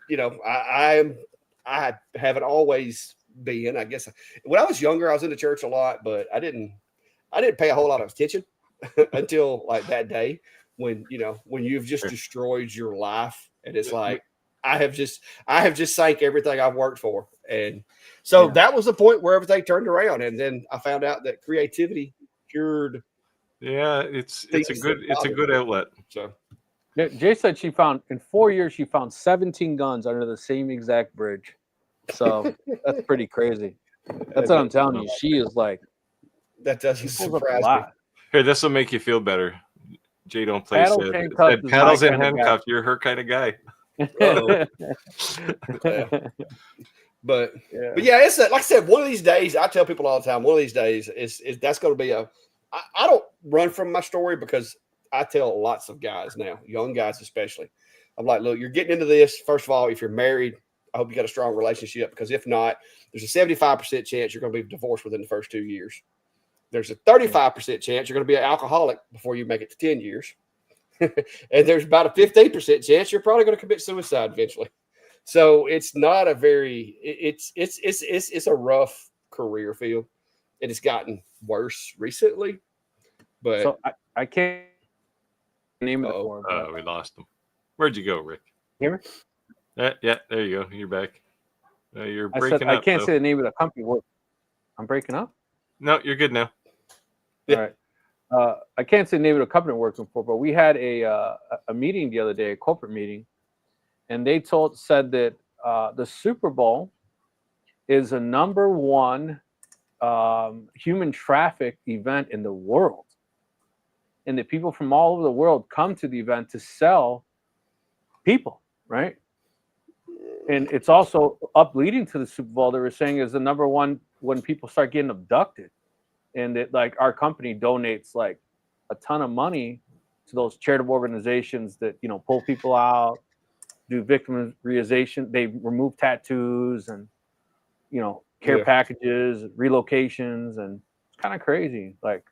you know, I haven't always been. I guess when I was younger, I was in the church a lot, but I didn't pay a whole lot of attention until like that day when when you've just destroyed your life, and it's like I have just sank everything I've worked for, and so that was the point where everything turned around, and then I found out that creativity cured. Yeah, it's a good outlet. So. Jay said she found in 4 years she found 17 guns under the same exact bridge. So that's pretty crazy. That's what I'm telling you. She is like, that doesn't surprise me. Here, this will make you feel better. Jay don't play Paddles said handcuffed paddles and handcuffed. You're her kind of guy. But yeah, it's like I said, one of these days, I tell people all the time, one of these days is that's going to be I don't run from my story because I tell lots of guys now, young guys especially. I'm like, look, you're getting into this. First of all, if you're married, I hope you got a strong relationship, because if not, there's a 75% chance you're going to be divorced within the first 2 years. There's a 35% chance you're going to be an alcoholic before you make it to 10 years. And there's about a 15% chance you're probably going to commit suicide eventually. So it's not a very, it's a rough career field, and it's gotten worse recently. But so I can't name it for him. We lost him. Where'd you go, Rick? Hear me? Yeah, there you go. You're back. You're breaking up. I can't say the name of the company. I'm breaking up? No, you're good now. All right. I can't say the name of the company I'm working for, but we had a meeting the other day, a corporate meeting, and they said that the Super Bowl is the #1 human traffic event in the world, and that people from all over the world come to the event to sell people, right? And it's also up leading to the Super Bowl. They were saying is the #1 when people start getting abducted, and that like our company donates like a ton of money to those charitable organizations that pull people out, do victimization. They remove tattoos and care packages, relocations, and it's kind of crazy. Like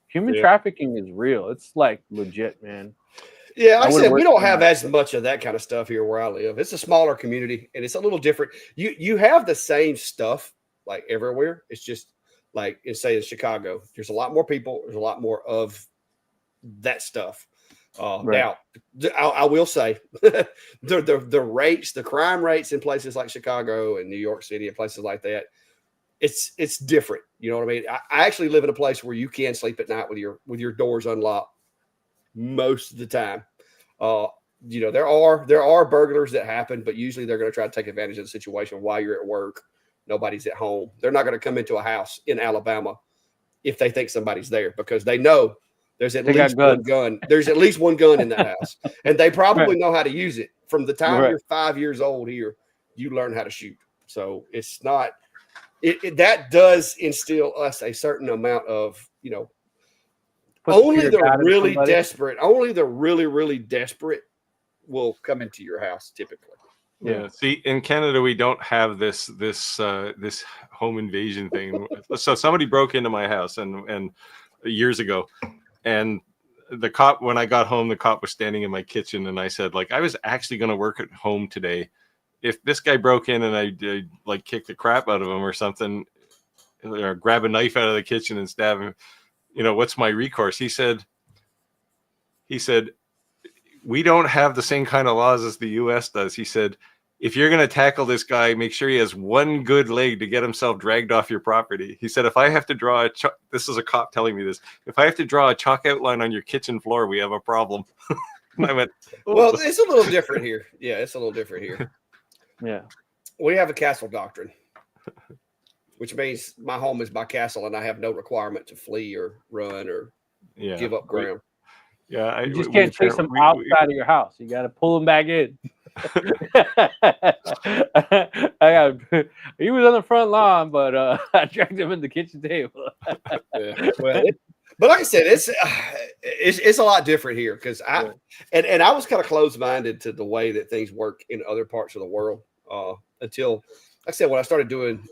human trafficking is real. It's like legit, man. Yeah, like I said, we don't have as much of that kind of stuff here where I live. It's a smaller community, and it's a little different. You have the same stuff like everywhere. It's just like in Chicago, there's a lot more people. There's a lot more of that stuff. Now, I will say the rates, the crime rates in places like Chicago and New York City and places like that, it's different. You know what I mean? I actually live in a place where you can sleep at night with your doors unlocked most of the time. There are burglars that happen, but usually they're going to try to take advantage of the situation while you're at work. Nobody's at home. They're not going to come into a house in Alabama if they think somebody's there, because they know there's at least one gun. There's at least one gun in that house, and they probably know how to use it. From the time you're 5 years old here, you learn how to shoot. So it's not that does instill us a certain amount of only the really desperate, only the really, really desperate will come into your house typically. Yeah. See, in Canada, we don't have this home invasion thing. So somebody broke into my house and years ago, and the cop, when I got home, the cop was standing in my kitchen, and I said, like, I was actually going to work at home today. If this guy broke in and I like kick the crap out of him or something, or grab a knife out of the kitchen and stab him, what's my recourse? He said, we don't have the same kind of laws as the US does. He said, if you're going to tackle this guy, make sure he has one good leg to get himself dragged off your property. He said, if I have to draw this is a cop telling me this, if I have to draw a chalk outline on your kitchen floor, we have a problem. And I went, well, it's a little different here. Yeah, it's a little different here. Yeah. We have a castle doctrine, which means my home is my castle, and I have no requirement to flee or run or give up ground. Yeah, you just can't chase them outside of your house. You got to pull them back in. He was on the front lawn, but I dragged him in the kitchen table. Well, but like I said, it's a lot different here because I was kind of closed-minded to the way that things work in other parts of the world until, like I said, when I started doing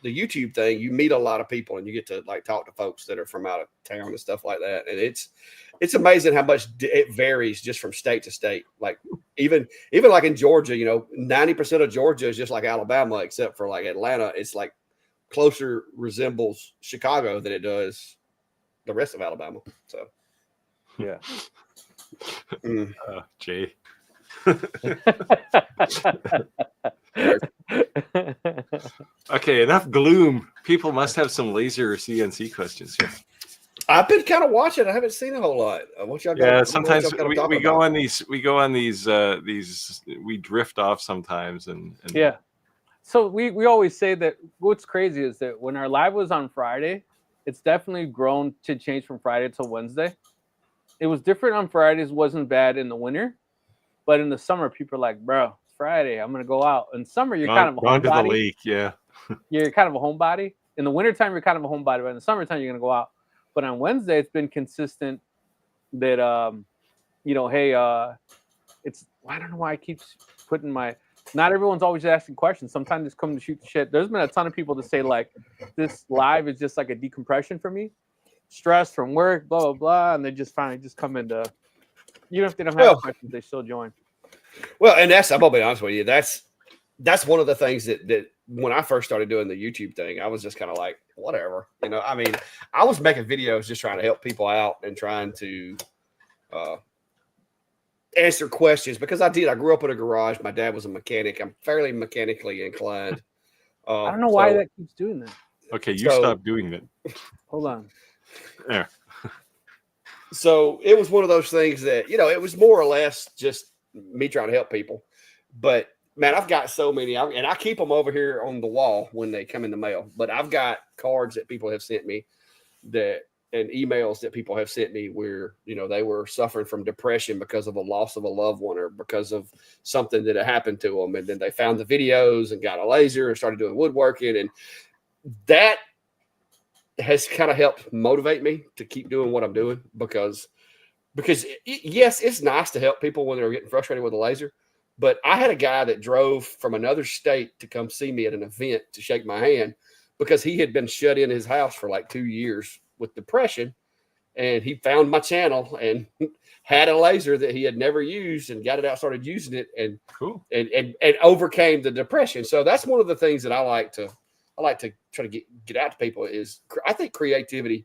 YouTube thing, you meet a lot of people and you get to like talk to folks that are from out of town and stuff like that. And it's amazing how much it varies just from state to state. Like even like in Georgia, 90% of Georgia is just like Alabama, except for like Atlanta. It's like closer resembles Chicago than it does the rest of Alabama. So yeah. Jay. Okay, enough gloom. People must have some laser CNC questions here. I've been kind of watching. I haven't seen a whole lot. Sometimes we go on these. We drift off sometimes, and yeah. So we always say that what's crazy is that when our live was on Friday, it's definitely grown to change from Friday to Wednesday. It was different on Fridays, wasn't bad in the winter, but in the summer, people are like, bro, it's Friday, I'm going to go out. In summer, you're kind of a homebody. To the lake, yeah. You're kind of a homebody. In the wintertime, you're kind of a homebody, but in the summertime, you're going to go out. But on Wednesday, it's been consistent that, it's, I don't know why I keep putting not everyone's always asking questions. Sometimes it's coming to shoot the shit. There's been a ton of people that say like, this live is just like a decompression for me. Stress from work, blah, blah, blah. And they just finally just come into, even if they don't have questions, they still join. Well, and I'm going to be honest with you. That's one of the things that when I first started doing the YouTube thing, I was just kind of like, whatever. I mean, I was making videos just trying to help people out and trying to answer questions because I grew up in a garage. My dad was a mechanic. I'm fairly mechanically inclined. I don't know why that keeps doing that. Okay, stop doing that. Hold on. Yeah. So it was one of those things that, it was more or less just me trying to help people. But man, I've got so many, and I keep them over here on the wall when they come in the mail. But I've got cards that people have sent me and emails that people have sent me where, they were suffering from depression because of a loss of a loved one or because of something that had happened to them. And then they found the videos and got a laser and started doing woodworking. And that has kind of helped motivate me to keep doing what I'm doing because yes, it's nice to help people when they're getting frustrated with a laser. But I had a guy that drove from another state to come see me at an event to shake my hand because he had been shut in his house for like 2 years with depression. And he found my channel and had a laser that he had never used and got it out, started using it and and overcame the depression. So that's one of the things that I like to try to get out to people is I think creativity.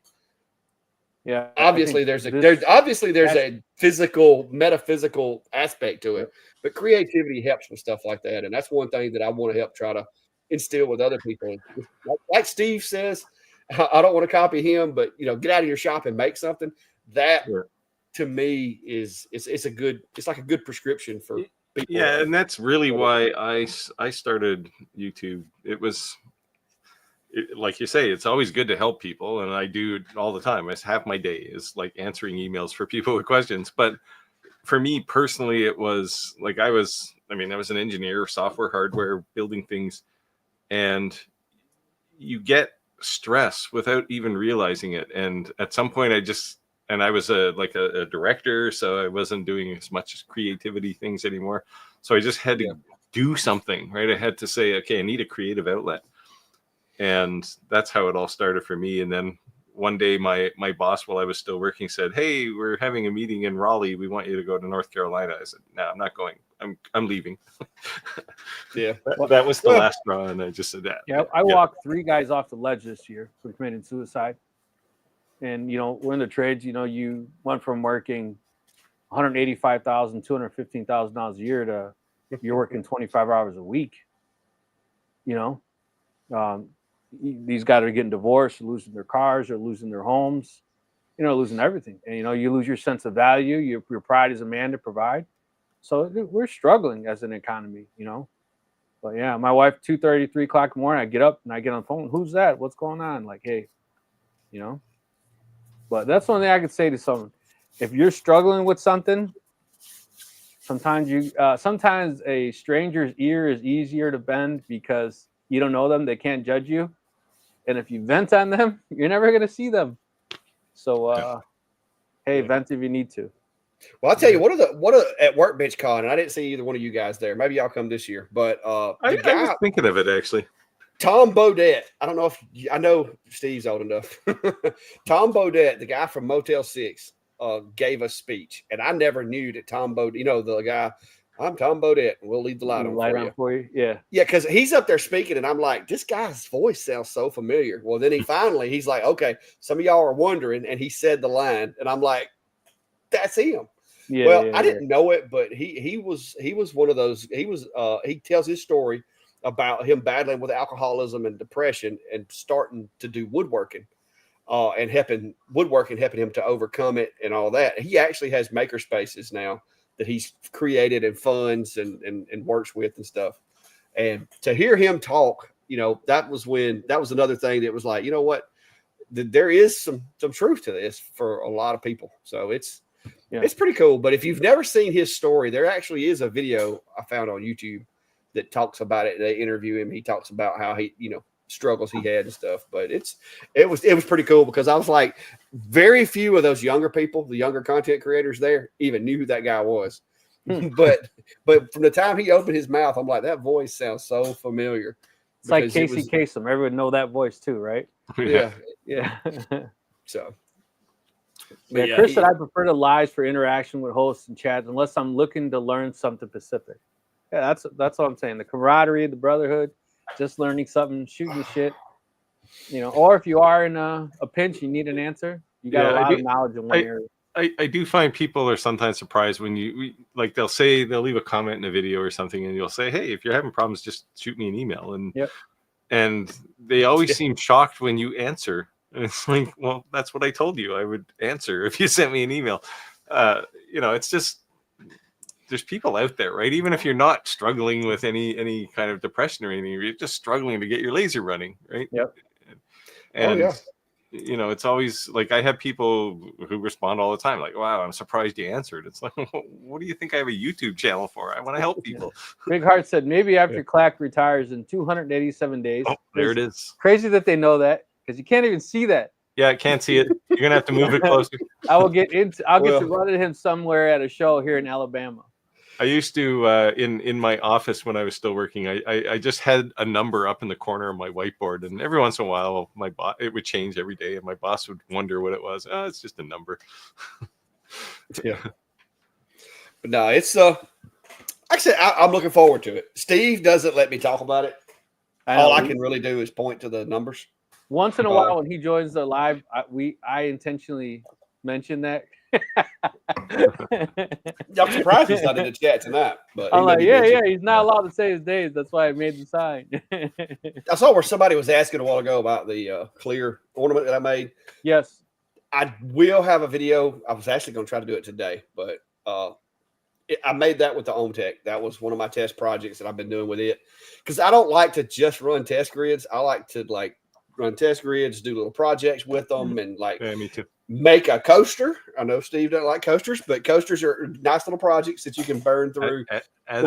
Yeah. Obviously there's a physical, metaphysical aspect to it, but creativity helps with stuff like that. And that's one thing that I want to help try to instill with other people. Like Steve says, I don't want to copy him, but get out of your shop and make something. That to me is it's like a good prescription for people. Yeah, and that's really why I started YouTube. It was like you say, it's always good to help people, and I do it all the time. It's half my day is like answering emails for people with questions. But for me personally, it was like I was an engineer, software, hardware, building things, and you get stress without even realizing it. And at some point, I was a director, so I wasn't doing as much creativity things anymore. So I just had to do something, right? I had to say, okay, I need a creative outlet. And that's how it all started for me. And then one day my boss, while I was still working, said, hey, we're having a meeting in Raleigh. We want you to go to North Carolina. I said, no, I'm not going. I'm leaving. Yeah. That was the last straw. And I just said that. Yeah. I walked 3 guys off the ledge this year for committing suicide. And, we're in the trades, you went from working $185,000, $215,000 a year to you're working 25 hours a week, these guys are getting divorced, losing their cars, or losing their homes, losing everything. And, you lose your sense of value, your pride as a man to provide. So we're struggling as an economy, But yeah, my wife, 2:30, 3 o'clock in the morning, I get up and I get on the phone. Who's that? What's going on? Like, hey, But that's one thing I could say to someone. If you're struggling with something, sometimes a stranger's ear is easier to bend because you don't know them. They can't judge you. And if you vent on them, you're never going to see them. So, hey, vent if you need to. Well, I'll tell you, what are at Workbench Con, and I didn't see either one of you guys there. Maybe y'all come this year. But I was thinking of it, actually. Tom Bodette. I don't know if I know Steve's old enough. Tom Bodette, the guy from Motel 6, gave a speech, and I never knew that Tom Bodette, you know, the guy, I'm Tom Bodette, and we'll leave the light on for you. Yeah. Yeah, because he's up there speaking, and I'm like, this guy's voice sounds so familiar. Well, then he's like, okay, some of y'all are wondering, and he said the line, and I'm like, that's him. Yeah. Well, yeah, I didn't know it, but he was one of those. He tells his story about him battling with alcoholism and depression and starting to do woodworking, and helping him to overcome it and all that. He actually has maker spaces now that he's created and funds and works with and stuff. And to hear him talk, you know, that was another thing that was like, you know what, there is some truth to this for a lot of people. So it's pretty cool. But if you've never seen his story, there actually is a video I found on YouTube that talks about it. They interview him. He talks about how he, you know, struggles he had and stuff. But it was pretty cool, because I was like, very few of those younger people, the younger content creators there, even knew who that guy was. but from the time he opened his mouth, I'm like, that voice sounds so familiar. It's like Casey Kasem. Everyone know that voice too, right? Yeah. So. Yeah, Chris said I prefer the lives for interaction with hosts and chats unless I'm looking to learn something specific. Yeah, that's what I'm saying. The camaraderie, the brotherhood, just learning something, shooting the shit. You know, or if you are in a pinch, you need an answer. You got a lot of knowledge in one area. I do find people are sometimes surprised when they'll leave a comment in a video or something, and you'll say, hey, if you're having problems, just shoot me an email. And they always seem shocked when you answer. And it's like, well, that's what I told you I would answer if you sent me an email. You know, it's just, there's people out there, right? Even if you're not struggling with any kind of depression or anything, you're just struggling to get your laser running, right? Yep. And you know, it's always like, I have people who respond all the time, like, wow, I'm surprised you answered. It's like, what do you think I have a YouTube channel for? I want to help people. Big Heart said, maybe after Clack retires in 287 days. Oh, there it is. Crazy that they know that, because you can't even see that. Yeah, I can't see it. You're gonna have to move it closer. I'll get to run into him somewhere at a show here in Alabama. I used to in my office when I was still working, I just had a number up in the corner of my whiteboard, and every once in a while it would change every day, and my boss would wonder what it was. Oh, it's just a number. Yeah. But no, it's like I said, I'm looking forward to it. Steve doesn't let me talk about it. All I can really do is point to the numbers. Once in a while, when he joins the live, I intentionally mention that. I'm surprised he's not in the chat tonight. But I'm like, he's not allowed to say his days. That's why I made the sign. I saw where somebody was asking a while ago about the clear ornament that I made. Yes. I will have a video. I was actually going to try to do it today, but I made that with the OMTech. That was one of my test projects that I've been doing with it, because I don't like to just run test grids. I like to run test grids, do little projects with them, and me too. Make a coaster. I know Steve doesn't like coasters, but coasters are nice little projects that you can burn through. I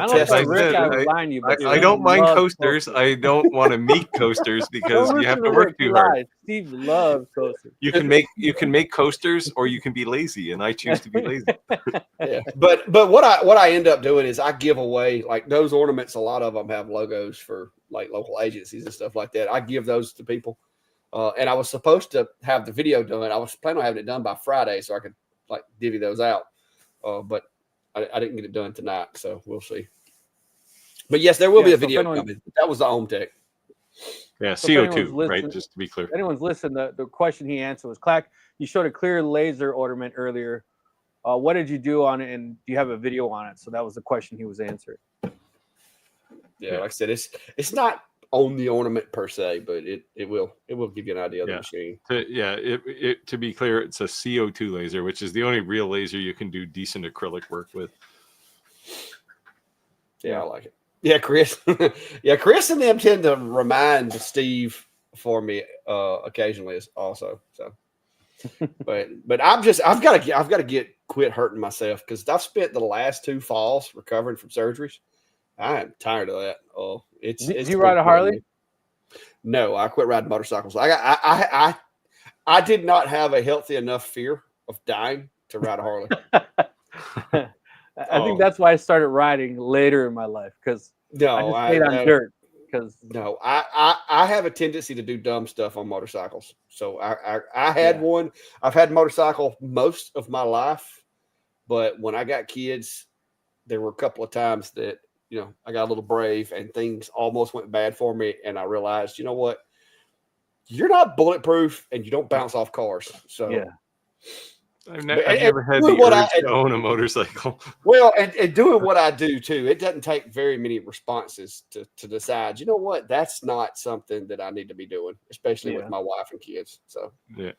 don't mind coasters. I don't want to make coasters because you have to work too hard. Steve loves coasters. You can make coasters, or you can be lazy, and I choose to be lazy. Yeah, but what I end up doing is I give away, like, those ornaments. A lot of them have logos for like local agencies and stuff like that. I give those to people. And I was supposed to have the video done. I was planning on having it done by Friday so I could divvy those out. But I didn't get it done tonight, so we'll see. But yes, there will be a video coming. That was the OMTech. Yeah, CO2, right? Just to be clear. If anyone's listened, the question he answered was, Clack, you showed a clear laser ornament earlier. What did you do on it, and do you have a video on it? So that was the question he was answering. Yeah, like I said, it's not on the ornament per se, but it will give you an idea of the machine. To be clear, it's a CO2 laser, which is the only real laser you can do decent acrylic work with. Yeah, I like it. Yeah, Chris. Chris and them tend to remind Steve for me occasionally also. So, but I've got to quit hurting myself, because I've spent the last 2 falls recovering from surgeries. I am tired of that. Oh, Did you ride a Harley? No, I quit riding motorcycles. I did not have a healthy enough fear of dying to ride a Harley. I think that's why I started riding later in my life, because I just stayed on dirt. Because no, I have a tendency to do dumb stuff on motorcycles. So I had one. I've had a motorcycle most of my life, but when I got kids, there were a couple of times that, you know, I got a little brave and things almost went bad for me. And I realized, you know what? You're not bulletproof and you don't bounce off cars. So yeah. I've never had the urge to own a motorcycle. Well, and doing what I do too, it doesn't take very many responses to decide, you know what, that's not something that I need to be doing, especially with my wife and kids. So yeah.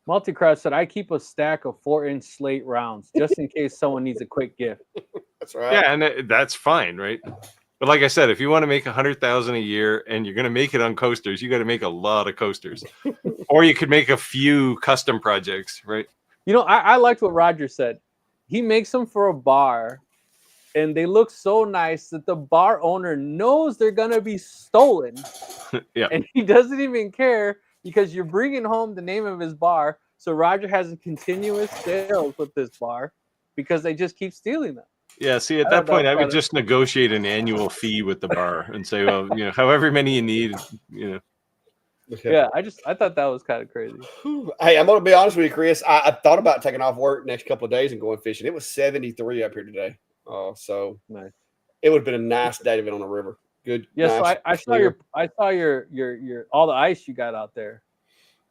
Multicross said, I keep a stack of 4-inch slate rounds just in case someone needs a quick gift. That's right. Yeah, and that's fine, right? But like I said, if you want to make 100,000 a year and you're going to make it on coasters, you got to make a lot of coasters, or you could make a few custom projects, right? You know, I liked what Roger said. He makes them for a bar, and they look so nice that the bar owner knows they're going to be stolen. Yeah. And he doesn't even care because you're bringing home the name of his bar. So Roger has a continuous sales with this bar because they just keep stealing them. Yeah, see, at that point, I would just negotiate an annual fee with the bar and say, well, you know, however many you need, you know. Yeah, I thought that was kind of crazy. Hey, I'm going to be honest with you, Chris. I thought about taking off work next couple of days and going fishing. It was 73 up here today. So nice. It would have been a nice day to be on the river. Good. Yeah, nice, so I saw your all the ice you got out there.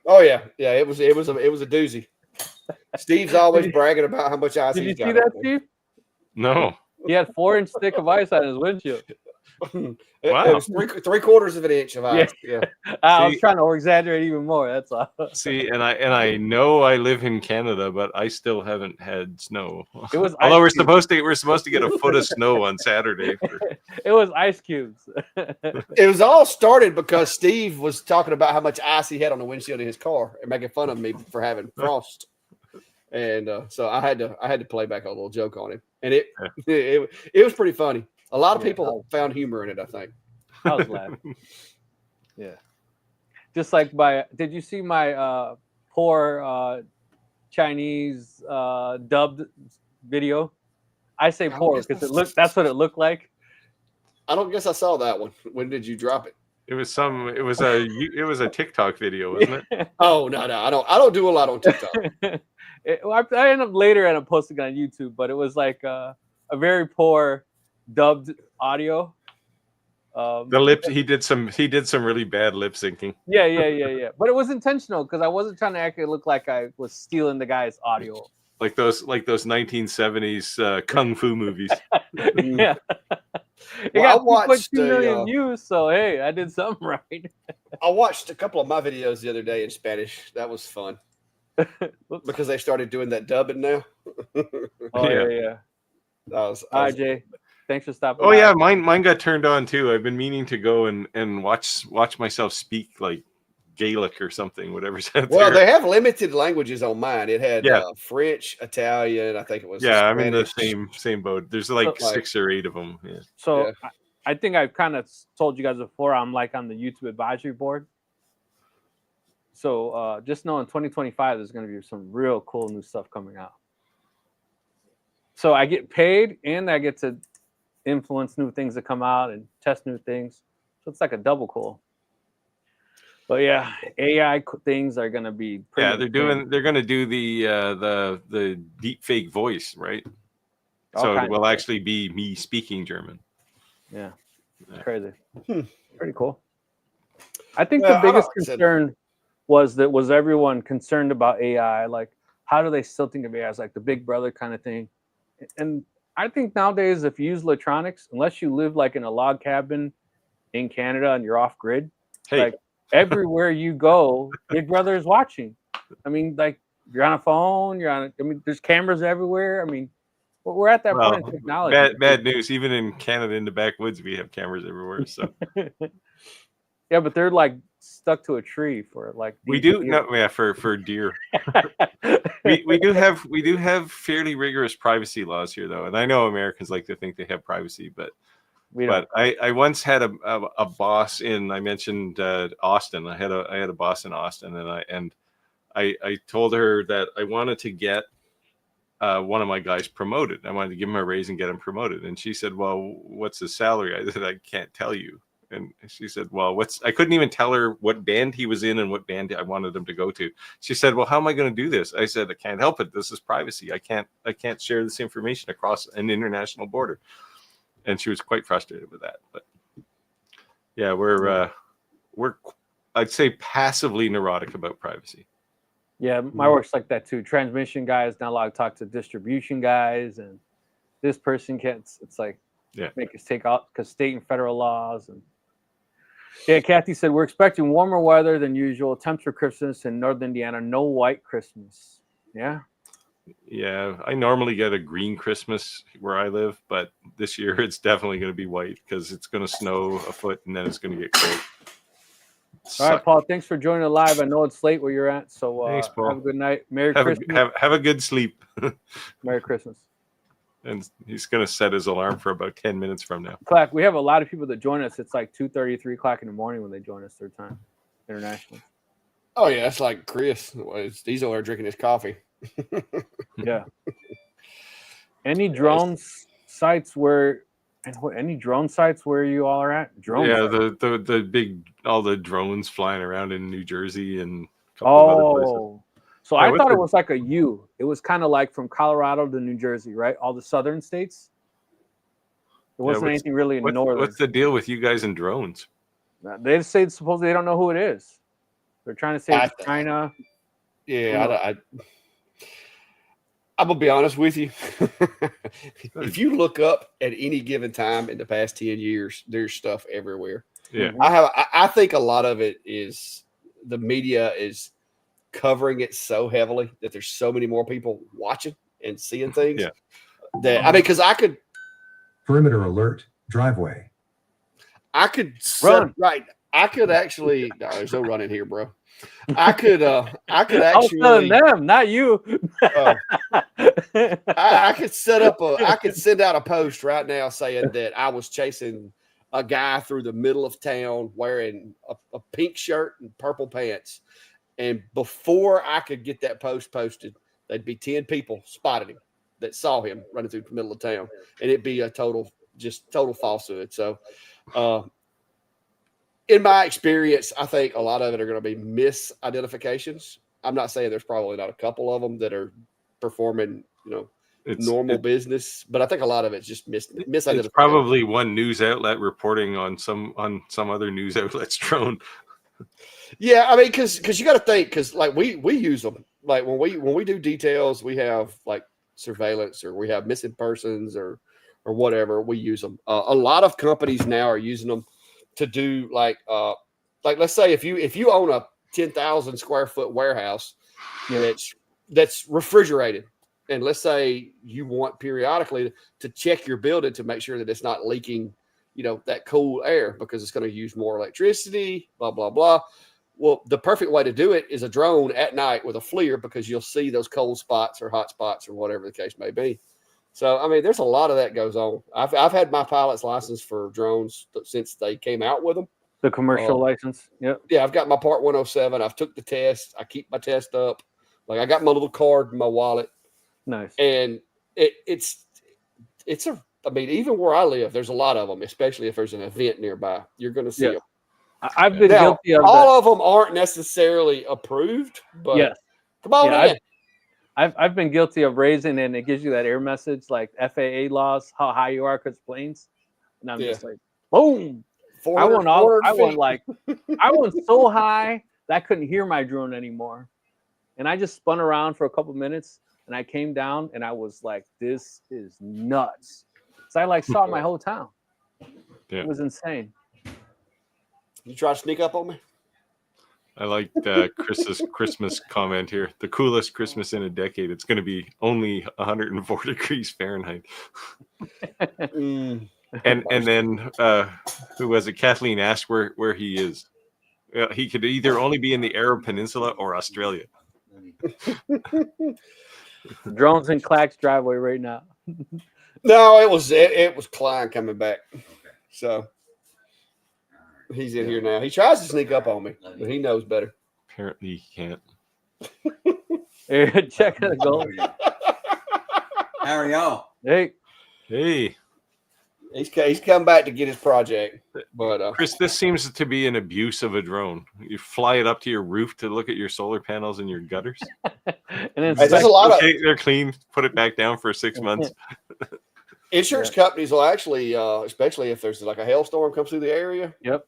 Oh yeah. Yeah, it was a doozy. Steve's always bragging about how much ice he's got. Did you see that, Steve? No. He had 4-inch stick of ice on his windshield. Wow. It was three-quarters of an inch of ice. Yeah. I was trying to exaggerate even more. That's all. See, and I know I live in Canada, but I still haven't had snow. It was although we're supposed to get a foot of snow on Saturday. It was ice cubes. It was all started because Steve was talking about how much ice he had on the windshield of his car and making fun of me for having frost. And so I had to play back a little joke on him, and it was pretty funny. A lot of people found humor in it, I think. I was laughing. Yeah. Just like did you see my poor Chinese dubbed video? I say poor because that's what it looked like. I don't guess I saw that one. When did you drop it? It was a TikTok video, wasn't it? Oh no, I don't do a lot on TikTok. I ended up later posting it on YouTube, but it was like a very poor dubbed audio. The lips he did some really bad lip syncing. Yeah. But it was intentional because I wasn't trying to actually look like I was stealing the guy's audio. Like those 1970s kung fu movies. Yeah. It got 2.2 million views, so hey, I did something right. I watched a couple of my videos the other day in Spanish. That was fun. Because they started doing that dubbing now. Oh yeah. Hi Jay. Thanks for stopping. Oh yeah, mine got turned on too. I've been meaning to go and watch myself speak like Gaelic or something, whatever's out there. Well, they have limited languages on mine. It had French, Italian, I think it was. Yeah, I'm in the same boat. There's like 6 or 8 of them. Yeah. So I think I've kind of told you guys before, I'm like on the YouTube advisory board. So just know in 2025, there's going to be some real cool new stuff coming out. So I get paid and I get to influence new things that come out and test new things. So it's like a double cool. But yeah, AI things are going to be they're going to do the deep fake voice, right? So it will actually be me speaking German. Yeah. It's crazy. Pretty cool. I think the biggest concern was everyone concerned about AI, like how do they still think of AI as like the big brother kind of thing? And I think nowadays, if you use electronics, unless you live like in a log cabin in Canada and you're off grid, like everywhere you go, Big Brother is watching. I mean, like you're on a phone, there's cameras everywhere. I mean, we're at that point in technology. Bad news. Even in Canada, in the backwoods, we have cameras everywhere. So yeah, but they're like stuck to a tree for like for deer. we do have fairly rigorous privacy laws here, though, and I know Americans like to think they have privacy, but I once had a boss I mentioned Austin. I had a boss in Austin, and I told her that I wanted to get one of my guys promoted. I wanted to give him a raise and get him promoted, and she said, "Well, what's his salary?" I said, "I can't tell you." And she said, well, I couldn't even tell her what band he was in and what band I wanted him to go to. She said, well, how am I going to do this? I said, I can't help it. This is privacy. I can't share this information across an international border. And she was quite frustrated with that. But yeah, we're I'd say passively neurotic about privacy. Yeah, my work's like that too. Transmission guys not allowed to talk to distribution guys, and this person can't. It's like make us take out because state and federal laws. And yeah, Kathy said we're expecting warmer weather than usual. Temps for Christmas in Northern Indiana. No white Christmas. Yeah. Yeah, I normally get a green Christmas where I live, but this year it's definitely going to be white because it's going to snow a foot and then it's going to get cold. All right, Paul. Thanks for joining the live. I know it's late where you're at, so thanks, Paul. Have a good night. Merry Christmas. Have a good sleep. Merry Christmas. And he's going to set his alarm for about 10 minutes from now. Clack, we have a lot of people that join us. It's like 2:30, 3 o'clock in the morning when they join us third time internationally. Oh yeah, that's like Chris. He's over there drinking his coffee. Yeah. Any drone sites where you all are at? Drone sites. the big all the drones flying around in New Jersey and a couple of other places. So I thought it was like a U. It was kind of like from Colorado to New Jersey, right? All the southern states. There wasn't anything really in northern. What's the deal with you guys and drones? They say supposedly they don't know who it is. They're trying to say it's China. Yeah, I'm gonna be honest with you. If you look up at any given time in the past 10 years, there's stuff everywhere. Yeah, I think a lot of it is the media is covering it so heavily that there's so many more people watching and seeing things. Yeah. That I mean, because I could perimeter alert driveway. I could run right. I could actually. No, there's no running here, bro. I could actually. I was telling them, not you. I could set up I could send out a post right now saying that I was chasing a guy through the middle of town wearing a pink shirt and purple pants. And before I could get that post posted, there'd be 10 people spotted him that saw him running through the middle of town. And it'd be a total falsehood. So, in my experience, I think a lot of it are going to be misidentifications. I'm not saying there's probably not a couple of them that are performing, normal business, but I think a lot of it's just misidentification. It's probably one news outlet reporting on some other news outlet's drone. Yeah, I mean, because you got to think, because like we use them, like when we do details, we have like surveillance or we have missing persons or whatever. We use them. A lot of companies now are using them to do like let's say if you own a 10,000 square foot warehouse that's refrigerated, and let's say you want periodically to check your building to make sure that it's not leaking, that cool air because it's going to use more electricity, blah blah blah. Well, the perfect way to do it is a drone at night with a FLIR because you'll see those cold spots or hot spots or whatever the case may be. So, I mean, there's a lot of that goes on. I've had my pilot's license for drones since they came out with them. The commercial license. Yep. Yeah, I've got my Part 107. I've took the test. I keep my test up. Like I got my little card in my wallet. Nice. And it's I mean, even where I live, there's a lot of them, especially if there's an event nearby. You're going to see them. I've been guilty of all of them aren't necessarily approved, but come on in. I've been guilty of raising, and it gives you that error message like FAA laws, how high you are because planes, and I'm just like, boom! I went so high that I couldn't hear my drone anymore, and I just spun around for a couple minutes, and I came down, and I was like, this is nuts. So I saw my whole town. Yeah. It was insane. You try to sneak up on me? I like Chris's Christmas comment here. The coolest Christmas in a decade. It's going to be only 104 degrees Fahrenheit. And then who was it? Kathleen asked where he is. He could either only be in the Arab Peninsula or Australia. Drones in Clack's driveway right now. No, it was Klein coming back. So he's in here now. He tries to sneak up on me, but he knows better. Apparently he can't. Check the goal. How are y'all? Hey. Hey. He's come back to get his project. But Chris, this seems to be an abuse of a drone. You fly it up to your roof to look at your solar panels and your gutters. And then there's a lot of they're clean. Put it back down for 6 months. insurance companies will actually, especially if there's like a hailstorm comes through the area. Yep.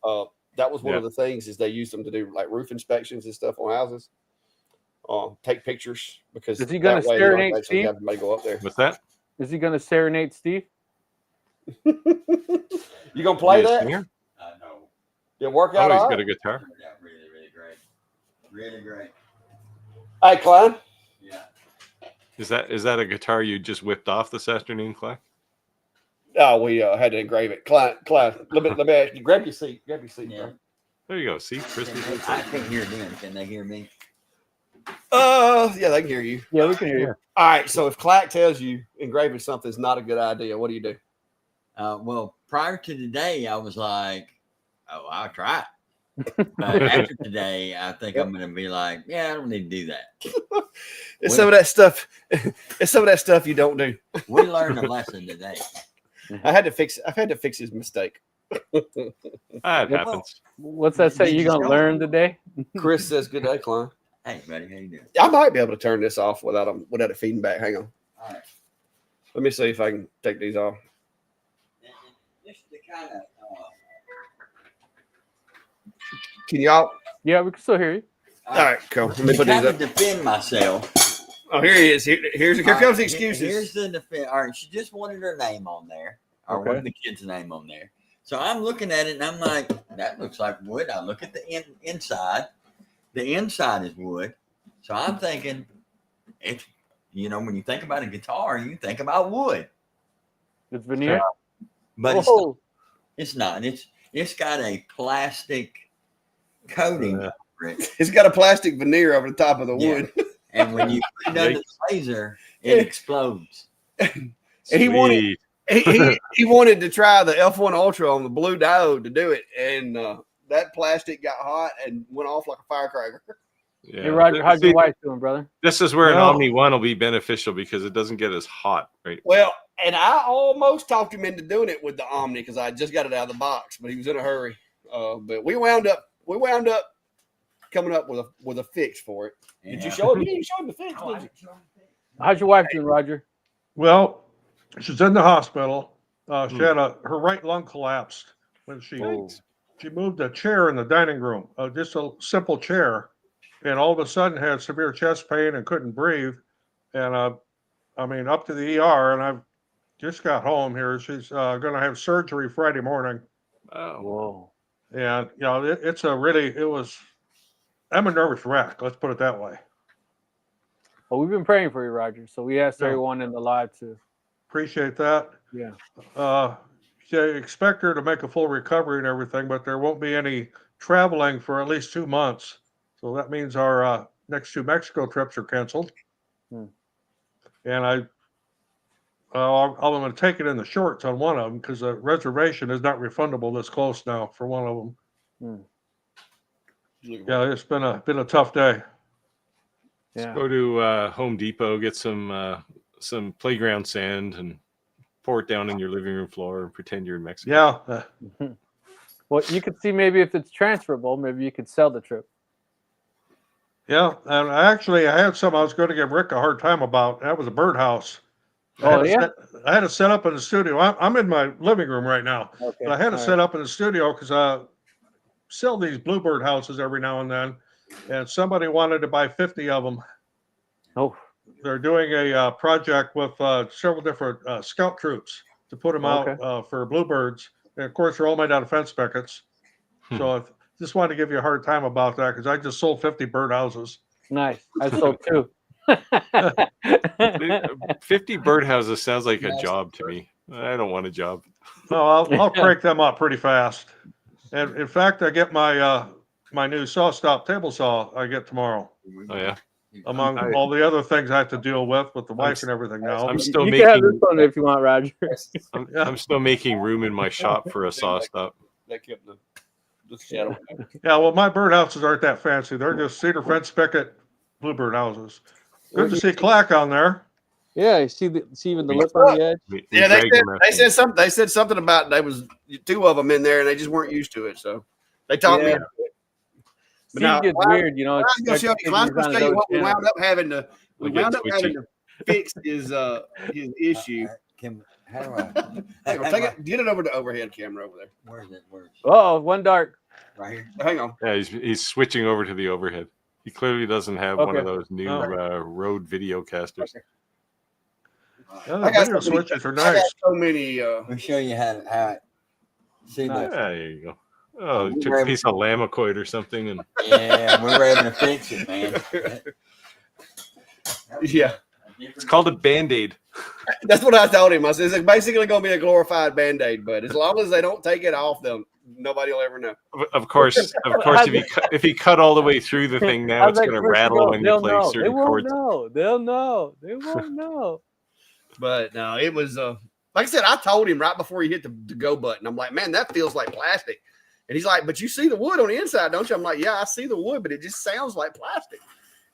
That was one of the things is they use them to do like roof inspections and stuff on houses. Take pictures because is he going to serenade Steve? Have somebody go up there. What's that? Is he going to serenade Steve? You gonna play that? No. Did it work out? He's all got right? a guitar. Really, really great. Really great. Hey, Klein. Yeah. Is that a guitar you just whipped off this afternoon, Clay? Oh, we had to engrave it. Klein, let me ask you. Grab your seat. Yeah. There you go. See, Chris. I can't hear them. Can they hear me? Yeah, they can hear you. Yeah, we can hear you. All right. So if Clack tells you engraving something is not a good idea, what do you do? Well, prior to today, I was like, "Oh, I'll try it." But after today, I think I'm going to be like, "Yeah, I don't need to do that." It's some of that stuff. It's some of that stuff you don't do. We learned a lesson today. I've had to fix his mistake. It happens. What's that say? You going to learn today? Chris says, "Good day, Klein." Hey, buddy, how you doing? I might be able to turn this off without it feeding back. Hang on. All right. Let me see if I can take these off. Just to kind of. Can y'all? Yeah, we can still hear you. All right, cool. Let me put these kind up. of defend myself. Oh, here he is. Here comes the excuses. Here's the defense. All right, she just wanted her name on there, or one of the kids' name on there. So I'm looking at it and I'm like, that looks like wood. I look at the inside. The inside is wood. So I'm thinking, it's when you think about a guitar, you think about wood. It's veneer. But it's not. It's got a plastic coating over it. It's got a plastic veneer over the top of the wood. And when you put it under the laser, it explodes. And he wanted to try the F1 Ultra on the blue diode to do it, and that plastic got hot and went off like a firecracker. Yeah. Hey, Roger, how's your wife doing, brother? This is where an Omni 1 will be beneficial because it doesn't get as hot, right? Well, and I almost talked him into doing it with the Omni because I just got it out of the box, but he was in a hurry. But we wound up coming up with a fix for it. Yeah. Did you show him? You didn't show him the fix, did you? How's your wife doing, Roger? Well, she's in the hospital. She had her right lung collapsed when she moved a chair in the dining room, just a simple chair, and all of a sudden had severe chest pain and couldn't breathe. And up to the ER, and I've just got home here. She's going to have surgery Friday morning. Oh, whoa! And I'm a nervous wreck. Let's put it that way. Well, we've been praying for you, Roger. So we asked everyone in the live to appreciate that. Yeah. They expect her to make a full recovery and everything, but there won't be any traveling for at least 2 months. So that means our next 2 Mexico trips are canceled. And I'm going to take it in the shorts on one of them because the reservation is not refundable this close now for one of them. Yeah, it's been a tough day. Yeah. Let's go to Home Depot, get some playground sand and pour it down in your living room floor and pretend you're in Mexico. Yeah. Well, you could see maybe if it's transferable, maybe you could sell the trip. Yeah, and I had some I was going to give Rick a hard time about. That was a birdhouse. Oh, yeah? I had to set up in the studio. I'm in my living room right now. Okay. But I had to set up in the studio because I sell these bluebird houses every now and then. And somebody wanted to buy 50 of them. Oh. They're doing a project with several different scout troops to put them out for bluebirds. And of course, they're all made out of fence pickets. So I just wanted to give you a hard time about that because I just sold 50 birdhouses. Nice. I sold 2. 50 birdhouses sounds like a job to me. I don't want a job. No, I'll crank them up pretty fast. And in fact, I get my my new saw stop table saw I get tomorrow. Oh yeah. Among all the other things I have to deal with the wife and everything now. I'm still you making. can have this one if you want, Roger. I'm still making room in my shop for a saw stop. That kept the shadow. Yeah, well, my birdhouses aren't that fancy. They're just cedar fence picket bluebird houses. Good to see Clack on there. Yeah, you see even the We- lip on the edge. We Yeah, dragged him they after said something. They said something about there was 2 of them in there, and they just weren't used to it. So they talked me. Yeah. Into it. But Steve now, gets weird, you know. I'm gonna show you, I'm gonna show you what we wound up having to. We I'll get wound up having twitchy. to fix his issue. How do I? Hang on, take it, get it over to overhead camera over there. Where's it? Where's it? Oh, one dark. Right here. Hang on. Yeah, he's switching over to the overhead. He clearly doesn't have one of Okay. those new Rode video casters. Yeah, I the got video so many- switches are I got nice. so many. We'll show you how. See Nice. the. Yeah, there you go. Oh, he took a piece of lamicoid or something, and Yeah, we were able to fix it, man. Yeah, it's called a Band-Aid. that's what I told him. I said it's basically going to be a glorified Band-Aid, but as long as they don't take it off them, nobody will ever know. Of course, if he cut all the way through the thing, now it's going to rattle when you play certain They won't chords. know. They'll know. They won't know. But no, it was like I said. I told him right before he hit the go button. I'm like, man, that feels like plastic. And he's like, but you see the wood on the inside, don't you? I'm like, yeah, I see the wood, but it just sounds like plastic.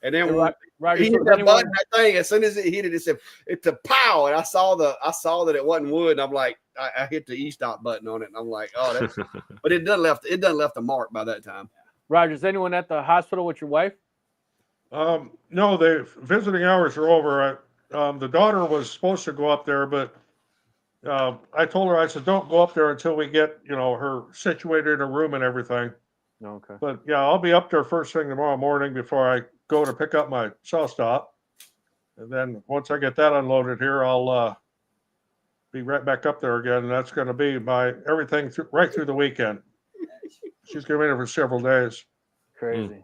And then when Roger, he hit the button, that thing, as soon as it hit it, it said it's a pow, and I saw that it wasn't wood, and I'm like, I hit the e-stop button on it, and I'm like, oh, that's, but it done left a mark by that time. Roger, is anyone at the hospital with your wife? No, the visiting hours are over. The daughter was supposed to go up there, but I told her, I said, don't go up there until we get, her situated in a room and everything. Okay. But yeah, I'll be up there first thing tomorrow morning before I go to pick up my saw stop. And then once I get that unloaded here, I'll be right back up there again. And that's going to be my everything right through the weekend. She's going to be there for several days. Crazy.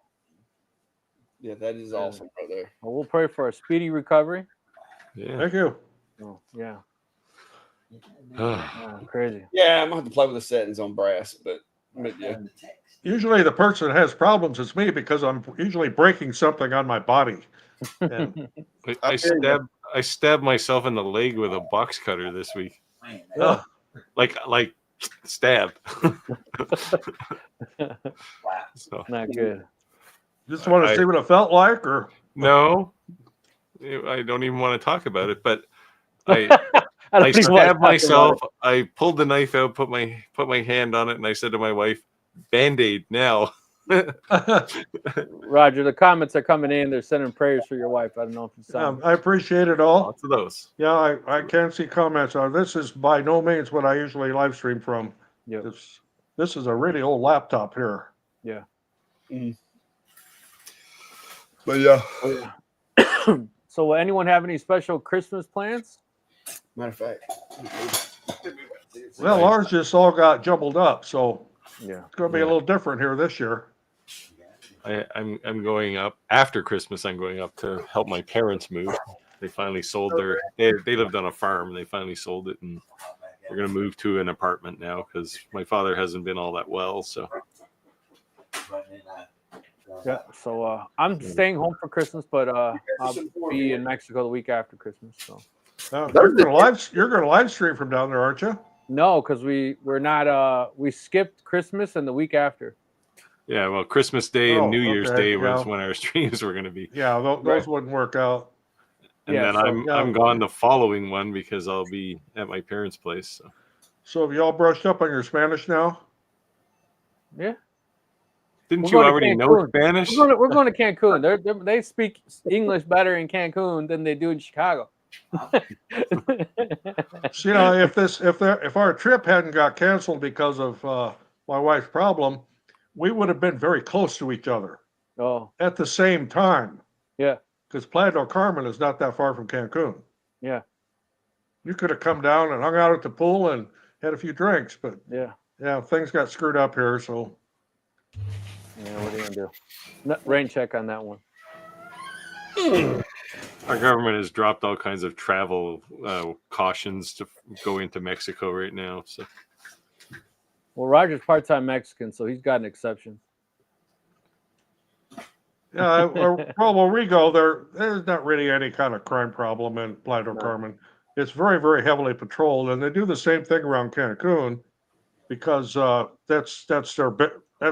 Yeah, that is awesome right there. Well, we'll pray for a speedy recovery. Yeah. Thank you. Oh, yeah. Crazy. Yeah, I'm gonna have to play with the settings on brass, but yeah. Usually the person that has problems is me because I'm usually breaking something on my body. And I stabbed myself in the leg with a box cutter this week. Oh. Like stabbed. So, Not good. just want to see what it felt like, or no, I don't even want to talk about it. But I don't even wanna stabbed talk myself. about I pulled the knife out, put my hand on it, and I said to my wife, "Band-Aid now." Roger, the comments are coming in. They're sending prayers for your wife. I don't know if you saw. I appreciate it all. Lots of those. Yeah, I can see comments on this. Is by no means what I usually live stream from. Yep. This is a really old laptop here. Yeah. But yeah. So, will anyone have any special Christmas plans? Matter of fact. Well, ours just all got jumbled up, so Yeah. it's going to be a little different here this year. I'm going up after Christmas. I'm going up to help my parents move. They finally sold they lived on a farm. They finally sold it, and they're going to move to an apartment now because my father hasn't been all that well. So Yeah. So I'm staying home for Christmas, but I'll be in Mexico the week after Christmas. So You're going to live stream from down there, aren't you? no, because we're not. We skipped Christmas and the week after. yeah, well, Christmas Day and New Year's okay, Day was yeah. when our streams were going to be, Yeah, those wouldn't work out. and Yeah, then so- I'm gone the following one because I'll be at my parents' place. So have you all brushed up on your Spanish now? Yeah. Didn't We're you going to already know Cancun. Spanish? We're going to Cancun. They speak English better in Cancun than they do in Chicago. So, if our trip hadn't got canceled because of my wife's problem, we would have been very close to each other Oh, at the same time. yeah. Because Playa del Carmen is not that far from Cancun. Yeah. You could have come down and hung out at the pool and had a few drinks, but Yeah. things got screwed up here. So Yeah. What are you going to do? No, rain check on that one. Our government has dropped all kinds of travel cautions to go into Mexico right now. So Well, Roger's part-time Mexican, so he's got an exception. yeah, where we go, there's not really any kind of crime problem in Playa del Carmen. It's very, very heavily patrolled, and they do the same thing around Cancun because that's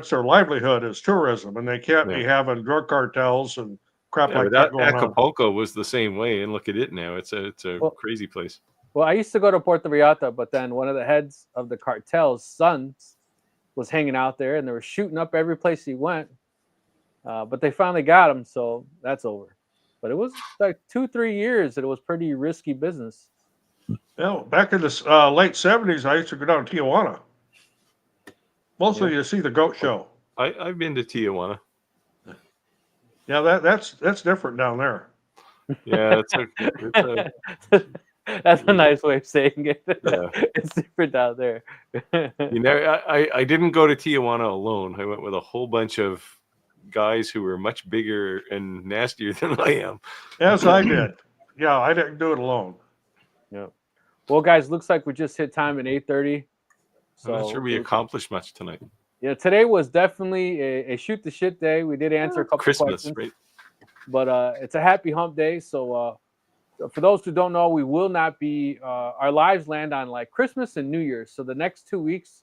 their livelihood is tourism, and they can't be having drug cartels and crap Yeah, like but that going on. Acapulco was the same way, and look at it now. It's a crazy place. Well, I used to go to Puerto Vallarta, but then one of the heads of the cartel's sons was hanging out there, and they were shooting up every place he went. But they finally got him, so that's over. But it was like 2-3 years that it was pretty risky business. Back in the late 70s, I used to go down to Tijuana. Mostly to see the goat show. I've been to Tijuana. Yeah, that's different down there. Yeah, that's a nice way of saying it. Yeah. It's different down there. I didn't go to Tijuana alone. I went with a whole bunch of guys who were much bigger and nastier than I am. Yes, I did. Yeah, I didn't do it alone. Yeah. Well, guys, looks like we just hit time at 8:30. So I'm not sure we accomplished much tonight. Yeah, today was definitely a shoot the shit day. We did answer a couple Christmas, questions, right? But it's a happy hump day. So for those who don't know, we will not be our lives land on like Christmas and New Year's. So the next 2 weeks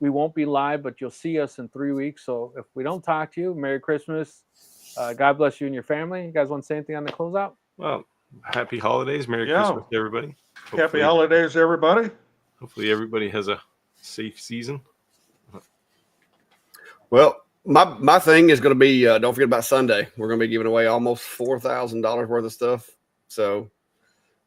we won't be live, but you'll see us in 3 weeks. So if we don't talk to you, Merry Christmas. God bless you and your family. You guys want to say anything on the closeout? Well, happy holidays. Merry Christmas to everybody. Happy holidays, everybody. Hopefully everybody has a safe season. Well, my thing is going to be don't forget about Sunday. We're going to be giving away almost $4,000 worth of stuff. So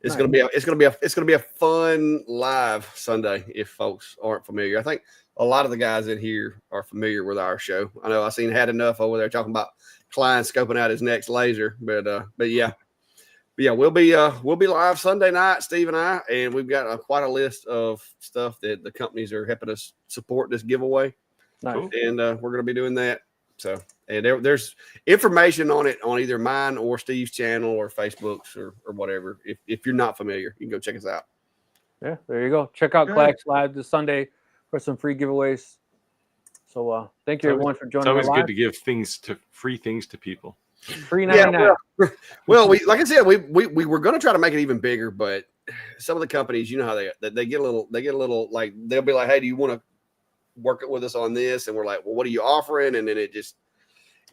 it's going to be a fun live Sunday if folks aren't familiar. I think a lot of the guys in here are familiar with our show. I know I've seen Had Enough over there talking about Klein scoping out his next laser, but yeah, we'll be live Sunday night, Steve and I, and we've got quite a list of stuff that the companies are helping us support this giveaway. Nice. And we're going to be doing that. So, and there's information on it on either mine or Steve's channel or Facebook's or whatever. If you're not familiar, you can go check us out. Yeah, there you go. Check out Clax Live this Sunday for some free giveaways. So thank you everyone for joining. It's always good to give free things to people. Free 99. Yeah, well, we like I said, we were going to try to make it even bigger, but some of the companies, you know how they get a little like they'll be like, hey, do you want to work it with us on this? And we're like, well, what are you offering? And then it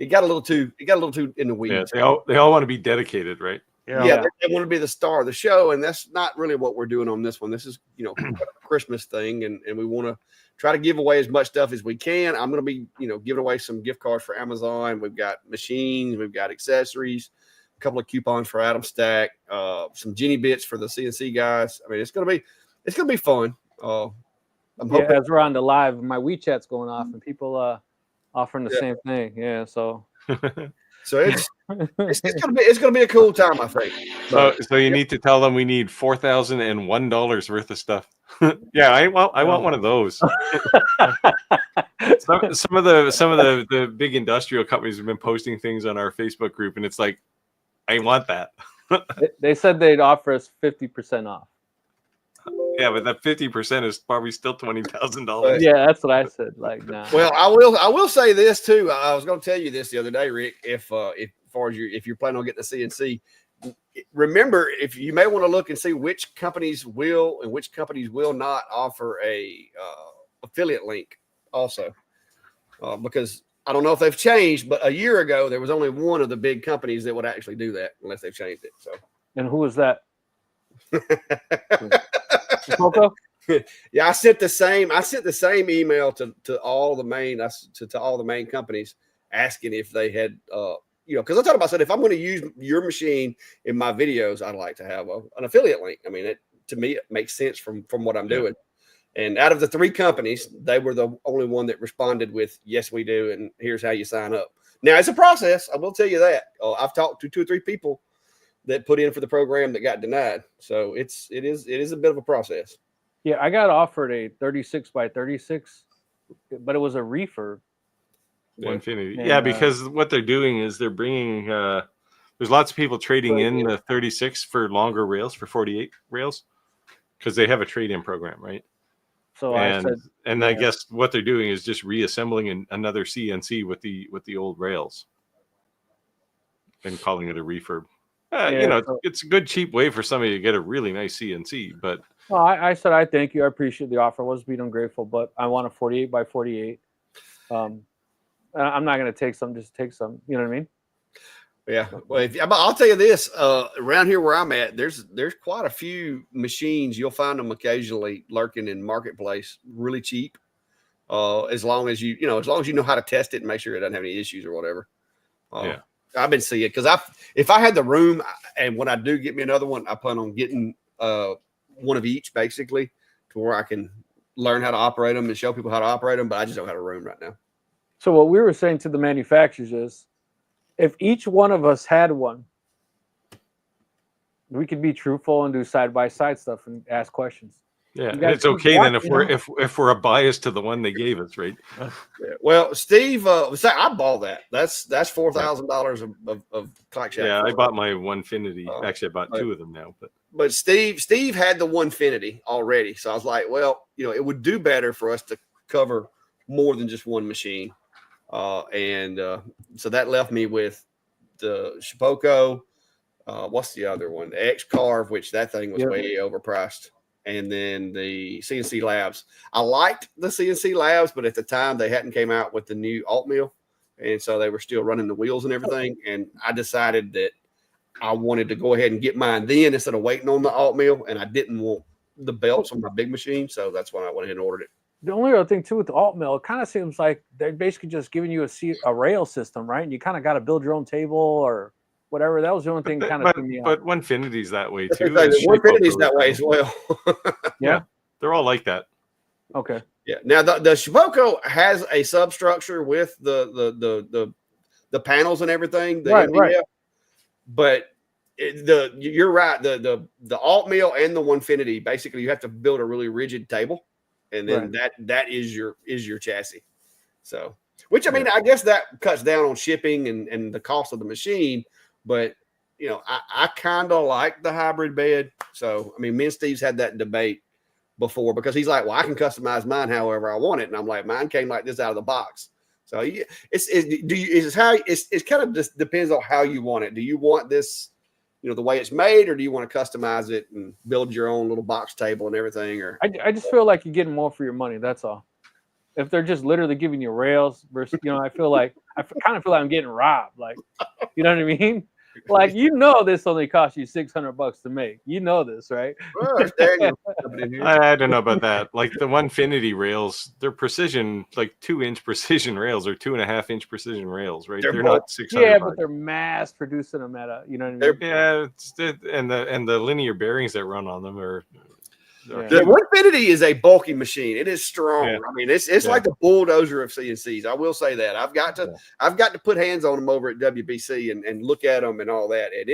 got a little too in the weeds. Yeah, they all want to be dedicated, right? Yeah. They want to be the star of the show, and that's not really what we're doing on this one. This is a Christmas thing, and we want to try to give away as much stuff as we can. I'm going to be giving away some gift cards for Amazon. We've got machines, we've got accessories, a couple of coupons for Adam Stack, some Jenny bits for the CNC guys. I mean, it's going to be fun. I'm hoping as we're on the live, my WeChat's going off and people offering the same thing. Yeah, so it's gonna be a cool time, I think. So you need to tell them we need $4,001 worth of stuff. Yeah, I want one of those. some of the big industrial companies have been posting things on our Facebook group, and it's like, I want that. They said they'd offer us 50% off. Yeah, but that 50% is probably still $20,000. Yeah, that's what I said. Like, nah. Well, I will say this too. I was going to tell you this the other day, Rick. If you're planning on getting a CNC, remember if you may want to look and see which companies will and which companies will not offer a affiliate link. Also, because I don't know if they've changed, but a year ago there was only one of the big companies that would actually do that, unless they've changed it. So, and who was that? Yeah, I sent the same email to all the main companies asking if they had because I told them, I said, if I'm going to use your machine in my videos, I'd like to have an affiliate link. I mean, to me it makes sense from what I'm doing. And out of the 3 companies, they were the only one that responded with, yes, we do, and here's how you sign up. Now it's a process, I will tell you that. I've talked to 2 or 3 people that put in for the program that got denied. So it is a bit of a process. Yeah, I got offered a 36 by 36, but it was a refurb. Onefinity. Yeah, because what they're doing is they're bringing there's lots of people trading in the 36 for longer rails, for 48 rails, because they have a trade-in program, right? So I guess what they're doing is just reassembling another CNC with the old rails and calling it a refurb. It's a good cheap way for somebody to get a really nice CNC. But I said I thank you. I appreciate the offer. I was being ungrateful, but I want a 48 by 48. I'm not going to take some. Just take some. You know what I mean? Yeah. Well, I'll tell you this, around here where I'm at, there's quite a few machines. You'll find them occasionally lurking in marketplace, really cheap. As long as you know how to test it and make sure it doesn't have any issues or whatever. Yeah. I've been seeing it because if I had the room, and when I do get me another one, I plan on getting one of each basically to where I can learn how to operate them and show people how to operate them. But I just don't have a room right now. So what we were saying to the manufacturers is, if each one of us had one, we could be truthful and do side-by-side stuff and ask questions. Yeah, and it's okay then if we're a bias to the one they gave us, right? Yeah. Well, Steve, I bought that. That's $4,000 of clock shack. Yeah, I bought my Onefinity. Actually, I bought two of them now, but Steve had the Onefinity already, so I was like, well, it would do better for us to cover more than just one machine. So that left me with the Shapeoko. What's the other one? The X-Carve, which that thing was way overpriced. And then the CNC Labs. I liked the CNC Labs, but at the time they hadn't came out with the new alt mill. And so they were still running the wheels and everything. And I decided that I wanted to go ahead and get mine then instead of waiting on the alt mill. And I didn't want the belts on my big machine. So that's why I went ahead and ordered it. The only other thing too with the alt mill, it kind of seems like they're basically just giving you a rail system, right? And you kind of got to build your own table or whatever. That was the only thing kind of threw me but Onefinity's that way too. Onefinity's that way as well. Yeah, they're all like that. Okay. Yeah. Now the Shapeoko has a substructure with the panels and everything. Right. But you're right. The alt mill and the Onefinity, basically, you have to build a really rigid table, and then that is your chassis. So, which I mean, I guess that cuts down on shipping and the cost of the machine. But I kind of like the hybrid bed. So, I mean, me and Steve's had that debate before because he's like, well, I can customize mine however I want it. And I'm like, mine came like this out of the box. So it kind of just depends on how you want it. Do you want this, the way it's made, or do you want to customize it and build your own little box table and everything? Or I just feel like you're getting more for your money. That's all. If they're just literally giving you rails versus, I kind of feel like I'm getting robbed. Like, you know what I mean? Like, this only cost you $600 to make. This, right? I don't know about that. Like the Onefinity rails, they're precision, like 2-inch precision rails or 2.5-inch precision rails, right? They're not $600. Yeah, but they're mass producing them at you know what I mean? Yeah, and the linear bearings that run on them are. The Woodfinity is a bulky machine. It is strong. Yeah. I mean, it's like the bulldozer of CNCs. I will say that. I've got to put hands on them over at WBC and look at them and all that. And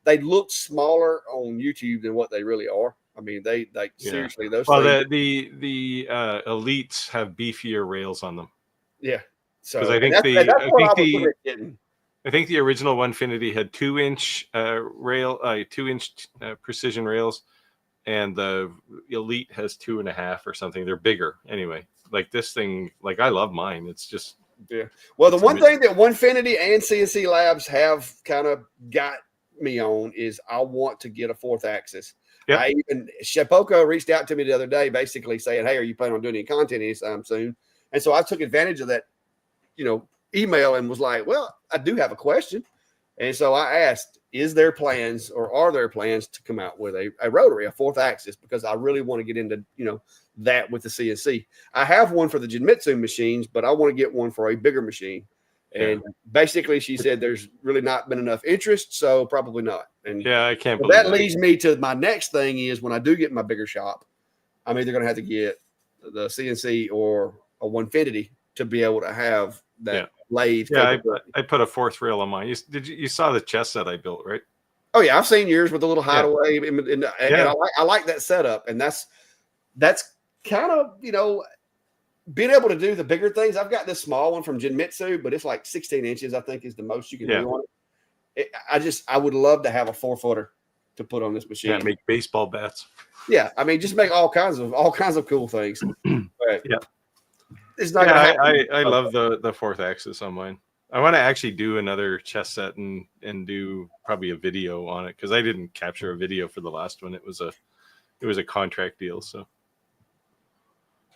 they look smaller on YouTube than what they really are. I mean, they seriously those. Well, the elites have beefier rails on them. Yeah. So I think the original Onefinity had 2-inch rail, 2-inch precision rails. And the Elite has 2.5 or something. They're bigger anyway. Like this thing, like I love mine. It's just Well, the one thing that Onefinity and CNC Labs have kind of got me on is I want to get a 4th axis. Yep. Shapeoko reached out to me the other day, basically saying, "Hey, are you planning on doing any content anytime soon?" And so I took advantage of that, email and was like, "Well, I do have a question." And so I asked, are there plans to come out with a rotary, a 4th axis? Because I really want to get into, that with the CNC. I have one for the Jinmitsu machines, but I want to get one for a bigger machine. And basically she said there's really not been enough interest, so probably not. And I can't believe that leads me to my next thing is when I do get my bigger shop, I'm either going to have to get the CNC or a Onefinity to be able to have that lathe. Yeah, I put a 4th rail on mine. You saw the chest set I built, right? Oh yeah, I've seen yours with the little hideaway. And I like that setup, and that's kind of being able to do the bigger things. I've got this small one from Jinmitsu, but it's like 16 inches. I think is the most you can do on it. I would love to have a 4-footer to put on this machine. Yeah, make baseball bats. Yeah, I mean, just make all kinds of cool things. But it's not gonna happen. I love the 4th axis on mine. I want to actually do another chess set and do probably a video on it because I didn't capture a video for the last one. It was a contract deal. So,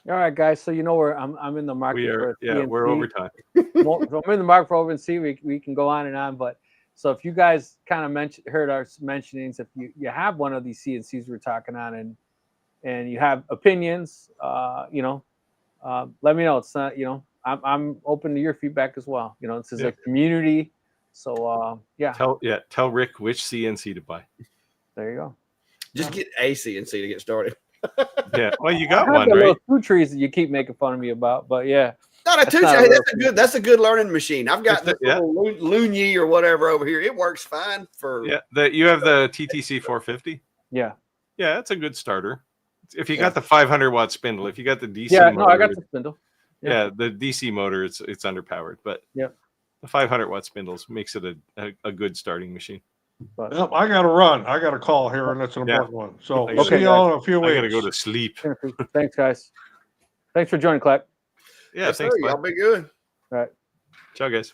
all right, guys. So where I'm in the market. We're over time. So I'm in the market for OpenC. We can go on and on, but So if you guys kind of heard our mentionings, if you have one of these CNCs we're talking on, and you have opinions, let me know. It's not, I'm open to your feedback as well. This is a community. So Tell Rick which CNC to buy. There you go. Just get a CNC to get started. Yeah. Well, you got I have one, the right? little 2 trees that you keep making fun of me about, but yeah. Not a 2 tree. That's a good learning machine. I've got the little Lunyi or whatever over here. It works fine for. Yeah. You have the TTC 450. Yeah. Yeah, that's a good starter. If you got the 500-watt spindle, if you got the DC motor, I got the spindle. Yeah, the DC motor, it's underpowered, but the 500-watt spindles makes it a good starting machine. But I got to run. I got a call here, and it's an important one. So we'll see y'all in a few weeks. I got to go to sleep. Thanks, guys. Thanks for joining, Clark. Yeah, yes, thanks. Y'all be good. All right. Ciao, guys.